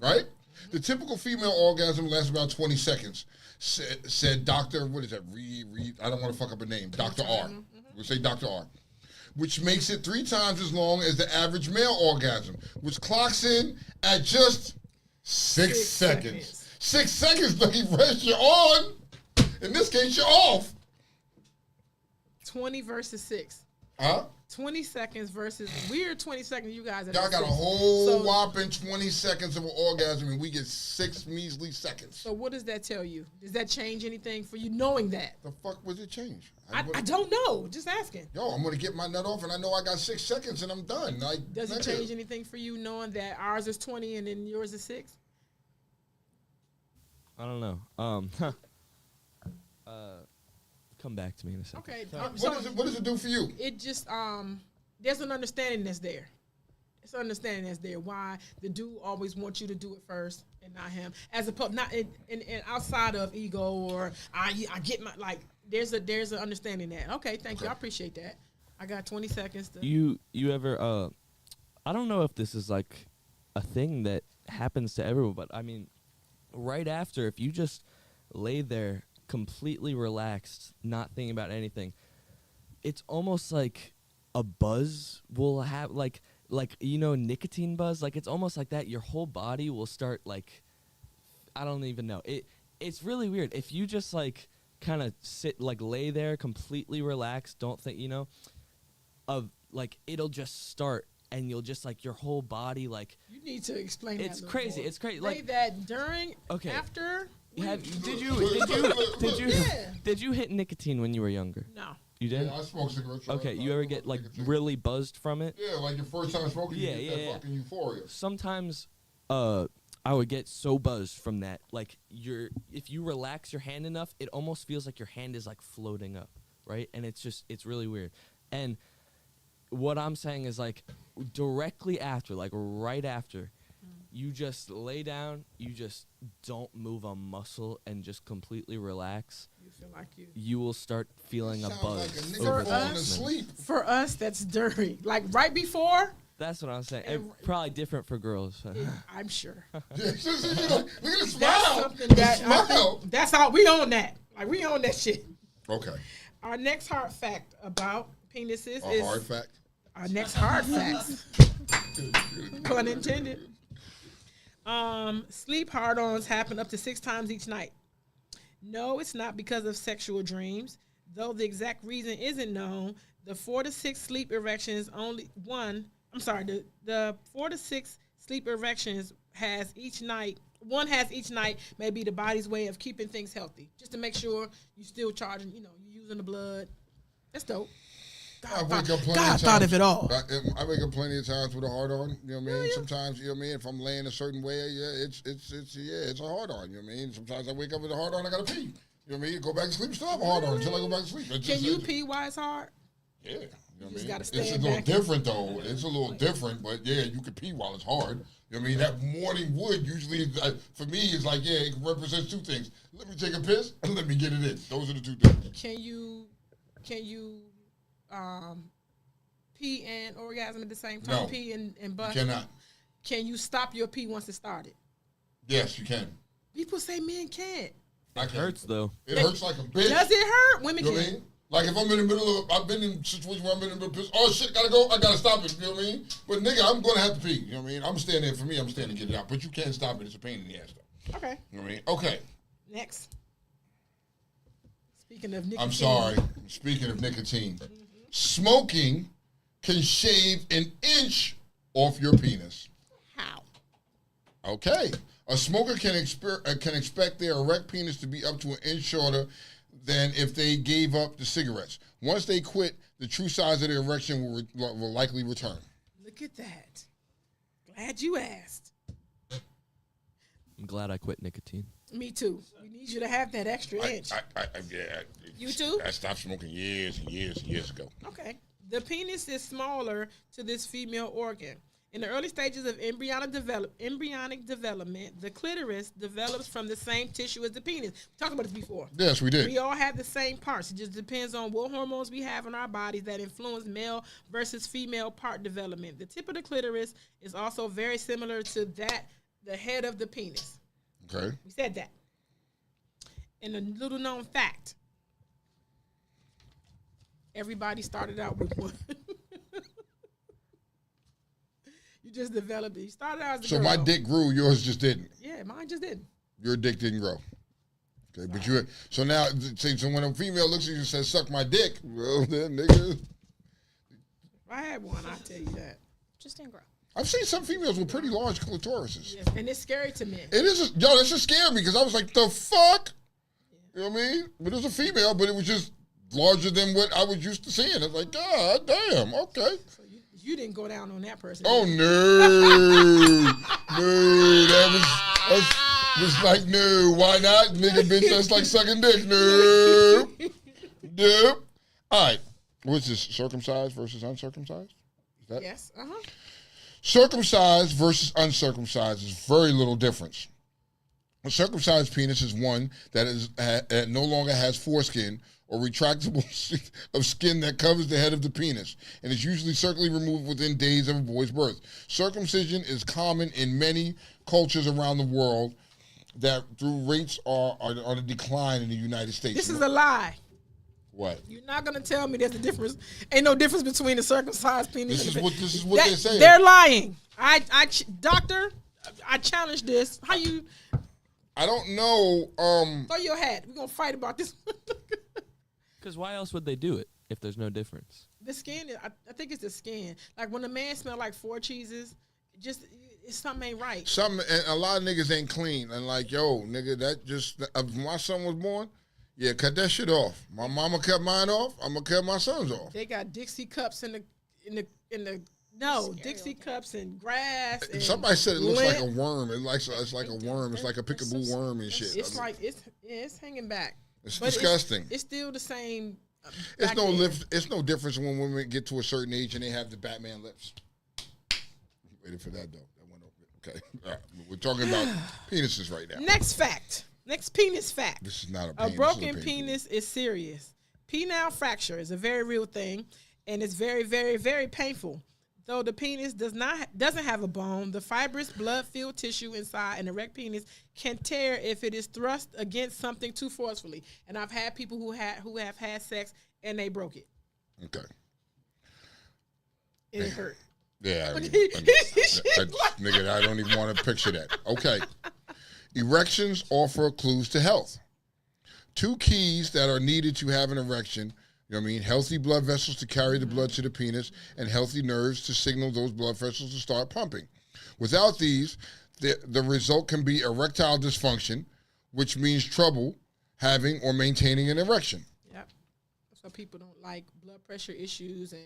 right? The typical female orgasm lasts about 20 seconds, said Dr. What is that? Reed. I don't want to fuck up a name. Dr. R. We'll say Dr. R. Which makes it 3 times as long as the average male orgasm, which clocks in at just 6 seconds. 6 seconds, Dougie Fresh, you're on. In this case, you're off. 20 versus 6. Huh? 20 seconds versus weird 20 seconds. You guys y'all got a whole whopping 20 seconds of an orgasm, and we get 6 measly seconds. So what does that tell you? Does that change anything for you knowing that? The fuck was it change? I don't know. Just asking. Yo, I'm gonna get my nut off, and I know I got 6 seconds, and I'm done. Like, does it change anything for you knowing that ours is 20 and then yours is 6? I don't know. Come back to me in a second. Okay. What does it do for you? It just there's an understanding that's there. It's an understanding that's there. Why the dude always wants you to do it first and not him, as opposed not in outside of ego or I get my like. There's an understanding that. Okay, thank you. I appreciate that. I got 20 seconds. You ever I don't know if this is like a thing that happens to everyone, but I mean, right after, if you just lay there completely relaxed, not thinking about anything, it's almost like a buzz will have like nicotine buzz. Like it's almost like that. Your whole body will start like, I don't even know. It's really weird. If you just like kind of sit, like lay there completely relaxed, don't think, of like it'll just start. And you'll just like your whole body like. You need to explain. It's crazy. It's crazy. Like that during. Okay. After. Did you hit nicotine when you were younger? No. You did? Yeah, I smoke cigarettes. Okay. You ever get like really buzzed from it? Yeah, like your first time smoking. You get that fucking euphoria. Sometimes, I would get so buzzed from that. Like if you relax your hand enough, it almost feels like your hand is like floating up, right? And it's really weird. And what I'm saying is like, directly after, like right after, you just lay down, you just don't move a muscle and just completely relax. You feel like you will start feeling a buzz. Like a nigga over falling the asleep. For us, that's dirty. Like right before. That's what I'm saying. Probably different for girls. I'm sure. Look at the smile. That's something that I think that's all we own that. Like we own that shit. Okay. Our next hard fact about penises A is hard fact. Our next hard fact. Pun intended. Sleep hard-ons happen up to 6 times each night. No, it's not because of sexual dreams, though the exact reason isn't known. The 4 to 6 sleep erections the 4 to 6 sleep erections has each night may be the body's way of keeping things healthy, just to make sure you're still charging, you're using the blood. That's dope. I wake up plenty God of thought times. of it all. I wake up plenty of times with a hard on. You know what I mean? Sometimes, you know what I mean? If I'm laying a certain way, it's a hard on. You know what I mean? Sometimes I wake up with a hard on. I gotta pee. You know what I mean? Go back to sleep. Still have a hard on until I go back to sleep. Can you pee while it's hard? Yeah. You know what I mean? Gotta It's stand a little back. different though. It's a little different, but yeah, you can pee while it's hard. You know what I mean? That morning wood usually, for me, is like, it represents 2 things. Let me take a piss and let me get it in. Those are the 2 things. Can you pee and orgasm at the same time? No. Pee and bust? You cannot. Can you stop your pee once it started? Yes, you can. People say men can't. It hurts though. It hurts like a bitch. Does it hurt? Women You know can. what I mean? Like if I'm in the middle of, I've been in situations where I'm in the middle of piss. Oh shit, gotta go. I gotta stop it. You know what I mean? But nigga, I'm gonna have to pee. You know what I mean? I'm staying there. For me, I'm staying to get it out. But you can't stop it. It's a pain in the ass though. Okay. You know what I mean? Okay. Next. Speaking of nicotine. I'm sorry. Speaking of nicotine, smoking can shave an inch off your penis. How? Okay. A smoker can expect their erect penis to be up to an inch shorter than if they gave up the cigarettes. Once they quit, the true size of the erection will likely return. Look at that. Glad you asked. I'm glad I quit nicotine. Me too. We need you to have that extra inch. You too? I stopped smoking years and years and years ago. Okay. The penis is smaller to this female organ. In the early stages of embryonic development, the clitoris develops from the same tissue as the penis. We talked about this before. Yes, we did. We all have the same parts. It just depends on what hormones we have in our bodies that influence male versus female part development. The tip of the clitoris is also very similar to the head of the penis. Okay. We said that. And a little known fact. Everybody started out with one. You just developed it. You started out as a So girl. my dick grew, yours just didn't. Yeah, mine just didn't. Your dick didn't grow. Okay, but you. So now, so when a female looks at you and says, "Suck my dick," well, then nigga. If I had one, I'd tell you that. Just didn't grow. I've seen some females with pretty large clitorises. Yes, and it's scary to men. It is, that just scared me because I was like, the fuck? You know what I mean? But it was a female, but it was just larger than what I was used to seeing. I was like, God damn, okay. So you didn't go down on that person. Oh, no. No, that was like, no, why not? Nigga, bitch, that's like sucking dick. No. Nope. All right. What's this, circumcised versus uncircumcised? Is that? Yes, Circumcised versus uncircumcised is very little difference. A circumcised penis is one that no longer has foreskin or retractable of skin that covers the head of the penis, and is usually surgically removed within days of a boy's birth. Circumcision is common in many cultures around the world that through rates are on a decline in the United States. This is a lie. What? You're not gonna tell me there's a difference. Ain't no difference between a circumcised penis. This is what they're saying. They're lying. Doctor, I challenge this. How you? I don't know. Throw your hat. We're gonna fight about this. Because why else would they do it if there's no difference? The skin. I think it's the skin. Like when a man smell like 4 cheeses, something ain't right. And a lot of niggas ain't clean. And like, yo, nigga, that just my son was born. Yeah, cut that shit off. My mama cut mine off. I'm gonna cut my son's off. They got Dixie cups in the Dixie cups and grass. And somebody said it looks like a worm. It's like a worm. It's like a pickaboo worm and shit. It's like it's hanging back. It's but disgusting. It's still the same. It's no difference when women get to a certain age and they have the Batman lips. Waiting for that, though. That went over. Okay. All right. We're talking about penises right now. Next fact. Next penis fact. This is not a penis. A broken penis is serious. Penile fracture is a very real thing, and it's very, very, very painful. Though the penis doesn't have a bone, the fibrous blood-filled tissue inside an erect penis can tear if it is thrust against something too forcefully. And I've had people who have had sex and they broke it. Okay. It hurt. Yeah. Nigga, I don't even want to picture that. Okay. Erections offer clues to health. 2 keys that are needed to have an erection. You know what I mean? Healthy blood vessels to carry the blood to the penis and healthy nerves to signal those blood vessels to start pumping. Without these, the result can be erectile dysfunction, which means trouble having or maintaining an erection. Yep. So people don't like blood pressure issues and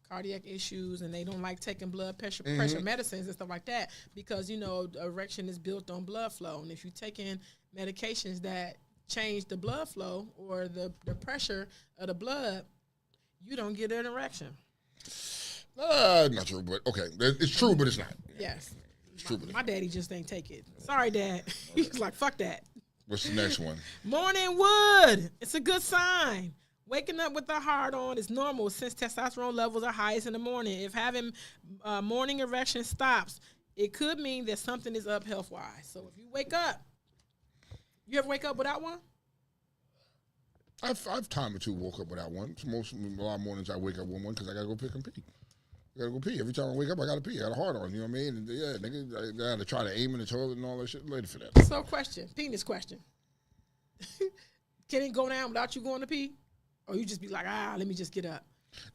cardiac issues, and they don't like taking blood pressure medicines and stuff like that because, erection is built on blood flow. And if you're taking medications that change the blood flow or the pressure of the blood, you don't get an erection. Not true, but okay. It's true, but it's not. Yes. It's true, but my daddy just ain't take it. Sorry, Dad. He's like, fuck that. What's the next one? Morning wood. It's a good sign. Waking up with a hard on is normal since testosterone levels are highest in the morning. If having morning erection stops, it could mean that something is up health-wise. So if you wake up, you ever wake up without one? I've time or two woke up without one. A lot of mornings I wake up with one because I got to go pick and pee. I got to go pee. Every time I wake up, I got to pee. I got a hard on, you know what I mean? And yeah, nigga, I got to try to aim in the toilet and all that shit later for that. So penis question. Can it go down without you going to pee? Or you just be like, let me just get up?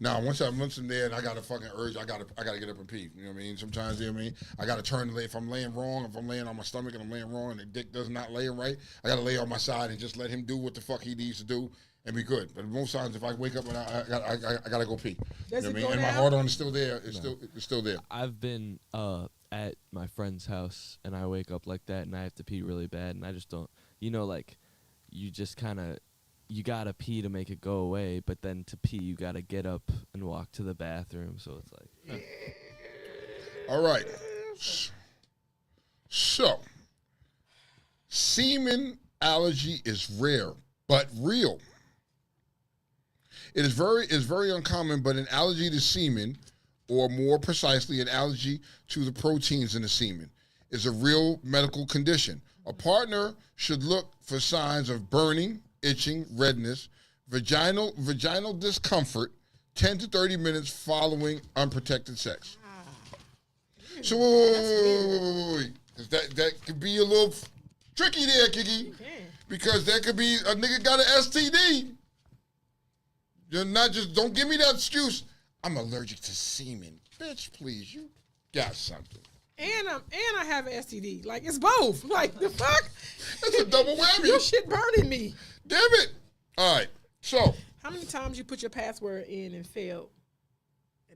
Now, once I'm there and I got a fucking urge, I gotta get up and pee. You know what I mean? Sometimes, you know what I mean? I gotta turn the leg. If I'm laying wrong, if I'm laying on my stomach and I'm laying wrong and the dick does not lay right, I gotta lay on my side and just let him do what the fuck he needs to do and be good. But most times, if I wake up and I gotta go pee. You know what I mean? And my hard on is still there. It's still there. I've been at my friend's house and I wake up like that and I have to pee really bad and I just don't. You just kind of. You gotta pee to make it go away, but then to pee, you gotta get up and walk to the bathroom. So it's like, All right. So, semen allergy is rare, but real. It is very uncommon, but an allergy to semen, or more precisely, an allergy to the proteins in the semen, is a real medical condition. A partner should look for signs of burning, itching, redness, vaginal discomfort, 10 to 30 minutes following unprotected sex. So wait. That could be a little tricky there, Kiki, because that could be a nigga got an STD. You're not just don't give me that excuse. I'm allergic to semen, bitch. Please, you got something. And I have an STD. Like, it's both. Like, the fuck? That's a double whammy. Your shit burning me. Damn it. All right. So. How many times you put your password in and failed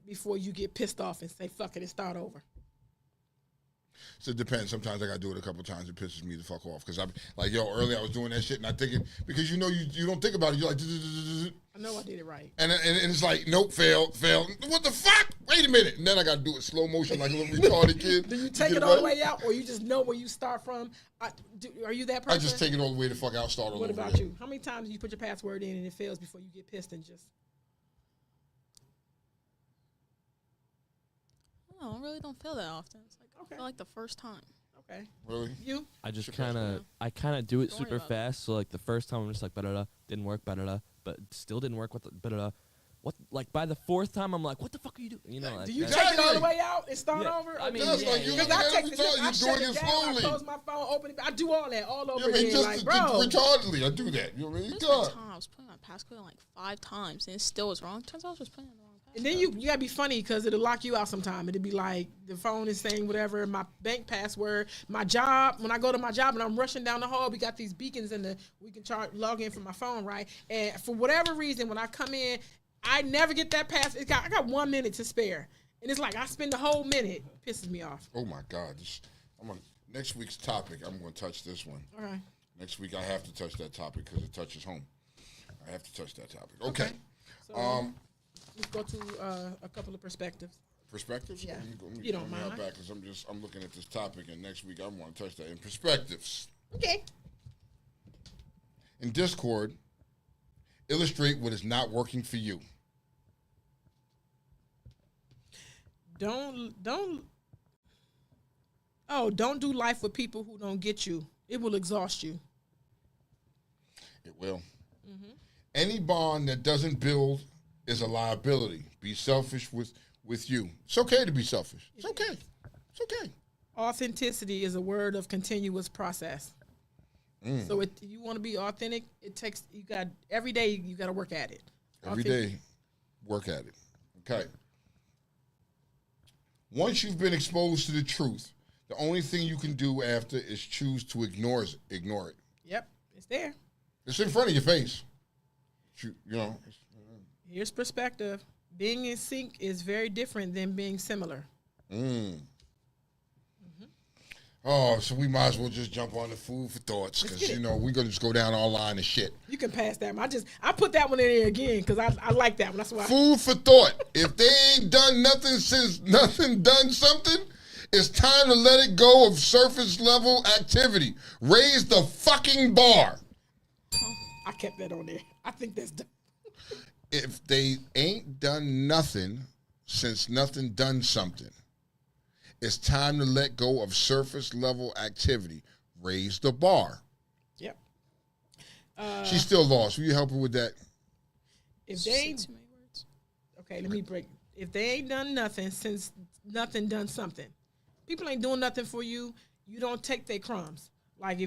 before you get pissed off and say, fuck it, and start over? So it depends. Sometimes I got to do it a couple times. It pisses me the fuck off. Because I'm like, earlier I was doing that shit and I'm thinking, because you don't think about it. You're like, I know I did it right. And it's like, nope, fail. What the fuck? Wait a minute. And then I got to do it slow motion like a little retarded kid. Do you take it all the way out or you just know where you start from? Are you that person? I just take it all the way the fuck out, start all over. What about you? How many times do you put your password in and it fails before you get pissed and just... No, I really don't feel that often. It's like I feel like the first time. Okay. Really? You? I just kind of do it super fast. So like the first time I'm just like ba-da-da, didn't work, ba-da-da, but still didn't work. What the ba-da-da? What, like by the fourth time I'm like, what the fuck are you doing? You know, like, do you take it all the way out and start over? I mean, that's like you look at every time you're doing it slowly. I close my phone, open it. I do all that all over again. Just like, bro. Retardedly, I do that. You know what I mean? I was putting my passcode in like 5 times and it still was wrong. Turns out I was just putting in the wrong passcode. And then you gotta be funny because it'll lock you out sometime. It'll be like the phone is saying whatever, my bank password, my job. When I go to my job and I'm rushing down the hall, we got these beacons we can log in from my phone, right? And for whatever reason, when I come in, I never get that pass. I got 1 minute to spare. And it's like I spend the whole minute. It pisses me off. Oh my God. Next week's topic, I'm going to touch this one. All right. Next week I have to touch that topic because it touches home. I have to touch that topic. Okay. So let's go to a couple of perspectives. Perspectives? Yeah. Let me You don't help mind. back because I'm looking at this topic, and next week I want to touch that in perspectives. Okay. In Discord, illustrate what is not working for you. Don't do life with people who don't get you. It will exhaust you. It will. Any bond that doesn't build is a liability. Be selfish with you. It's okay to be selfish. It's okay. It's okay. Authenticity is a word of continuous process. So if you want to be authentic, every day you got to work at it. Every day, work at it. Okay. Once you've been exposed to the truth, the only thing you can do after is choose to ignore it. Yep, it's there. It's in front of your face. Here's perspective. Being in sync is very different than being similar. Oh, so we might as well just jump on the food for thoughts because, we're going to just go down our line of shit. You can pass that one. I put that one in there again because I like that one. That's why. Food for thought. If they ain't done nothing since nothing done something, it's time to let it go of surface level activity. Raise the fucking bar. I kept that on there. I think that's done. If they ain't done nothing since nothing done something, it's time to let go of surface level activity. Raise the bar. Yep. She's still lost. Will you help her with that? If they ain't, okay, let me break. If they ain't done nothing since nothing done something, people ain't doing nothing for you. You don't take their crumbs. Like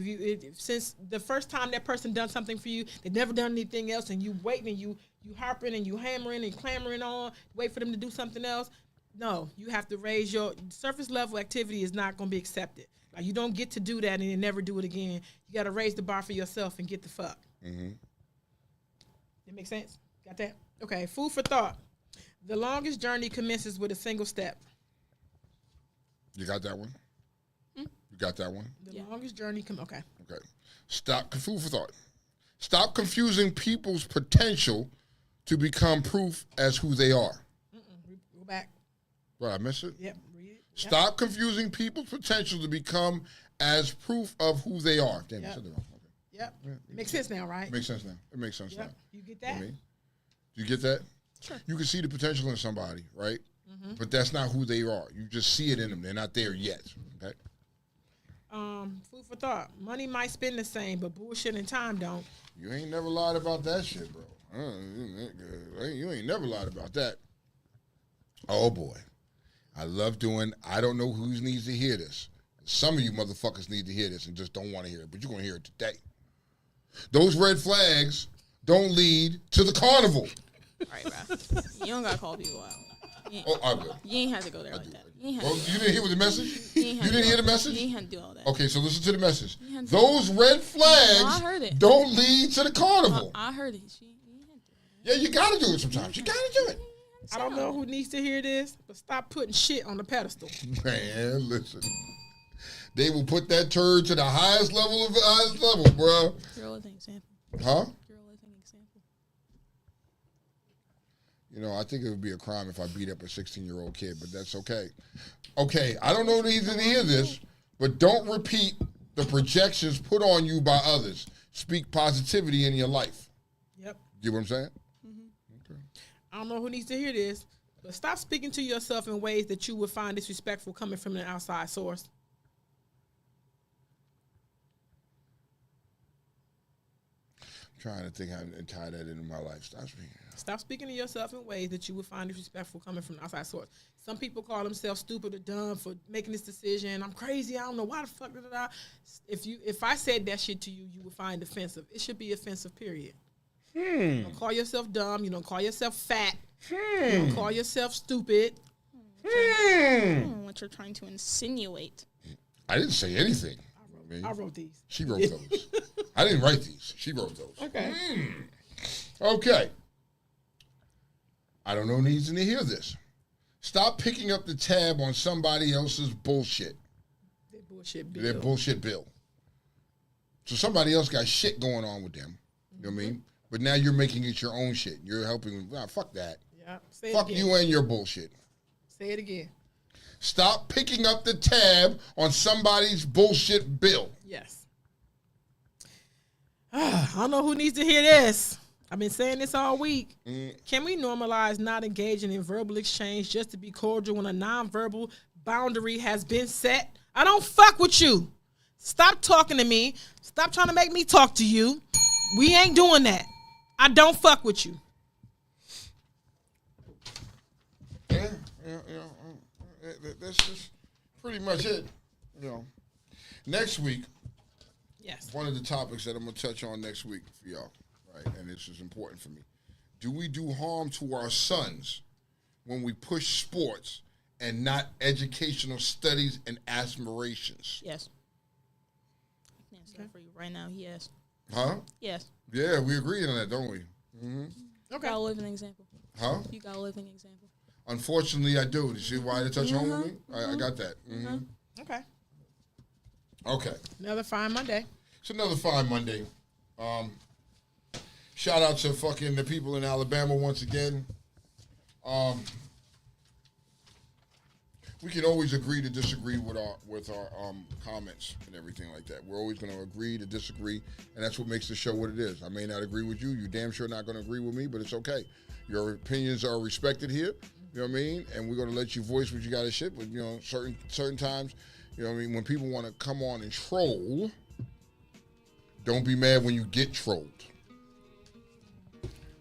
since the first time that person done something for you, they never done anything else, and you waiting and you harping and you hammering and clamoring on, wait for them to do something else. No, you have to raise your surface level activity is not going to be accepted. Like you don't get to do that and then never do it again. You got to raise the bar for yourself and get the fuck. That make sense? Got that? Okay. Food for thought. The longest journey commences with a single step. You got that one? You got that one? The longest journey okay. Okay. Food for thought. Stop confusing people's potential to become proof as who they are. Go back. What, I missed it? Yep. Read it. Stop confusing people's potential to become as proof of who they are. Damn, I said that wrong. Okay. Yep. Makes sense now, right? It makes sense now. It makes sense now. You get that? Do you get that? Sure. You can see the potential in somebody, right? But that's not who they are. You just see it in them. They're not there yet. Okay. Food for thought. Money might spend the same, but bullshit and time don't. You ain't never lied about that shit, bro. You ain't never lied about that. Oh, boy. I love doing, I don't know who needs to hear this. Some of you motherfuckers need to hear this and just don't want to hear it, but you're going to hear it today. Those red flags don't lead to the carnival. All right, bro. You don't got to call people out. I will. You ain't have to go there like that. You didn't hear the message? You didn't hear the message? You ain't have to do all that. Okay, so listen to the message. Those red flags don't lead to the carnival. I heard it. Yeah, you got to do it sometimes. You got to do it. I don't know who needs to hear this, but stop putting shit on the pedestal. Man, listen. They will put that turd to the highest level of the highest level, bro. Girl is an example. Huh? Girl is an example. You know, I think it would be a crime if I beat up a 16-year-old kid, but that's okay. Okay, I don't know who needs to hear this, but don't repeat the projections put on you by others. Speak positivity in your life. Yep. You know what I'm saying? I don't know who needs to hear this, but stop speaking to yourself in ways that you would find disrespectful coming from an outside source. I'm trying to think how to tie that into my life. Stop speaking to yourself in ways that you would find disrespectful coming from an outside source. Some people call themselves stupid or dumb for making this decision. I'm crazy. I don't know why the fuck. If I said that shit to you, you would find offensive. It should be offensive, period. You don't call yourself dumb. You don't call yourself fat. You don't call yourself stupid. What you're trying to insinuate. I didn't say anything. I wrote these. She wrote those. I didn't write these. She wrote those. Okay. Okay. I don't know who needs to hear this. Stop picking up the tab on somebody else's bullshit. Their bullshit bill. So somebody else got shit going on with them. You know what I mean? But now you're making it your own shit. You're helping them. Nah, fuck that. Yeah. Fuck you and your bullshit. Say it again. Stop picking up the tab on somebody's bullshit bill. Yes. I don't know who needs to hear this. I've been saying this all week. Can we normalize not engaging in verbal exchange just to be cordial when a nonverbal boundary has been set? I don't fuck with you. Stop talking to me. Stop trying to make me talk to you. We ain't doing that. I don't fuck with you. Yeah. That's just pretty much it. Next week. Yes. One of the topics that I'm gonna touch on next week for y'all, right? And this is important for me. Do we do harm to our sons when we push sports and not educational studies and aspirations? Yes. I can answer that for you right now. Yes. Huh? Yes. Yeah, we agree on that, don't we? Mm-hmm. Okay. You got a living example. Huh? You got a living example. Unfortunately, I do. You see why they touch home with me? I got that. Mm-hmm. Okay. Okay. Another fine Monday. It's another fine Monday. Shout out to fucking the people in Alabama once again. We can always agree to disagree with our comments and everything like that. We're always going to agree to disagree, and that's what makes the show what it is. I may not agree with you. You damn sure not going to agree with me, but it's okay. Your opinions are respected here. You know what I mean? And we're going to let you voice what you got to shit. But certain times, you know what I mean? When people want to come on and troll, don't be mad when you get trolled.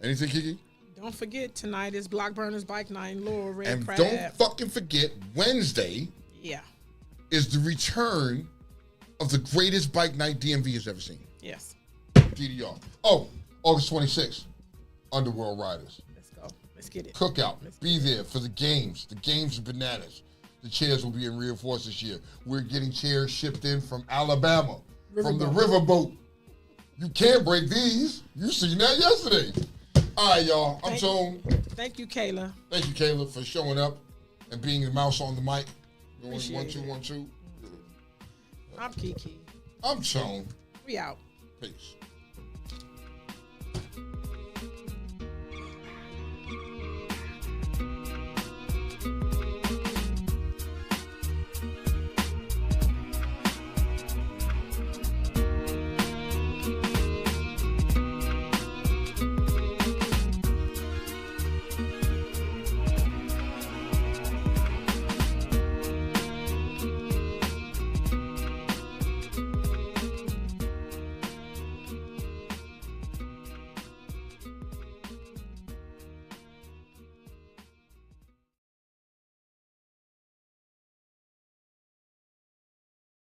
Anything, Kiki? Don't forget, tonight is Block Burners Bike Night in Laurel, Red And Crab. don't fucking forget, Wednesday is the return of the greatest bike night DMV has ever seen. Yes. DDR. Oh, August 26th, Underworld Riders. Let's go. Let's get it. Cookout. Be there for the games. The games are bananas. The chairs will be in reinforced this year. We're getting chairs shipped in from Alabama, from the riverboat. You can't break these. You seen that yesterday. All right, y'all. I'm Tone. Thank you, Kayla. Thank you, Kayla, for showing up and being the mouse on the mic. Going Appreciate 1, 2, 1, 2. I'm Kiki. I'm Tone. We out. Peace.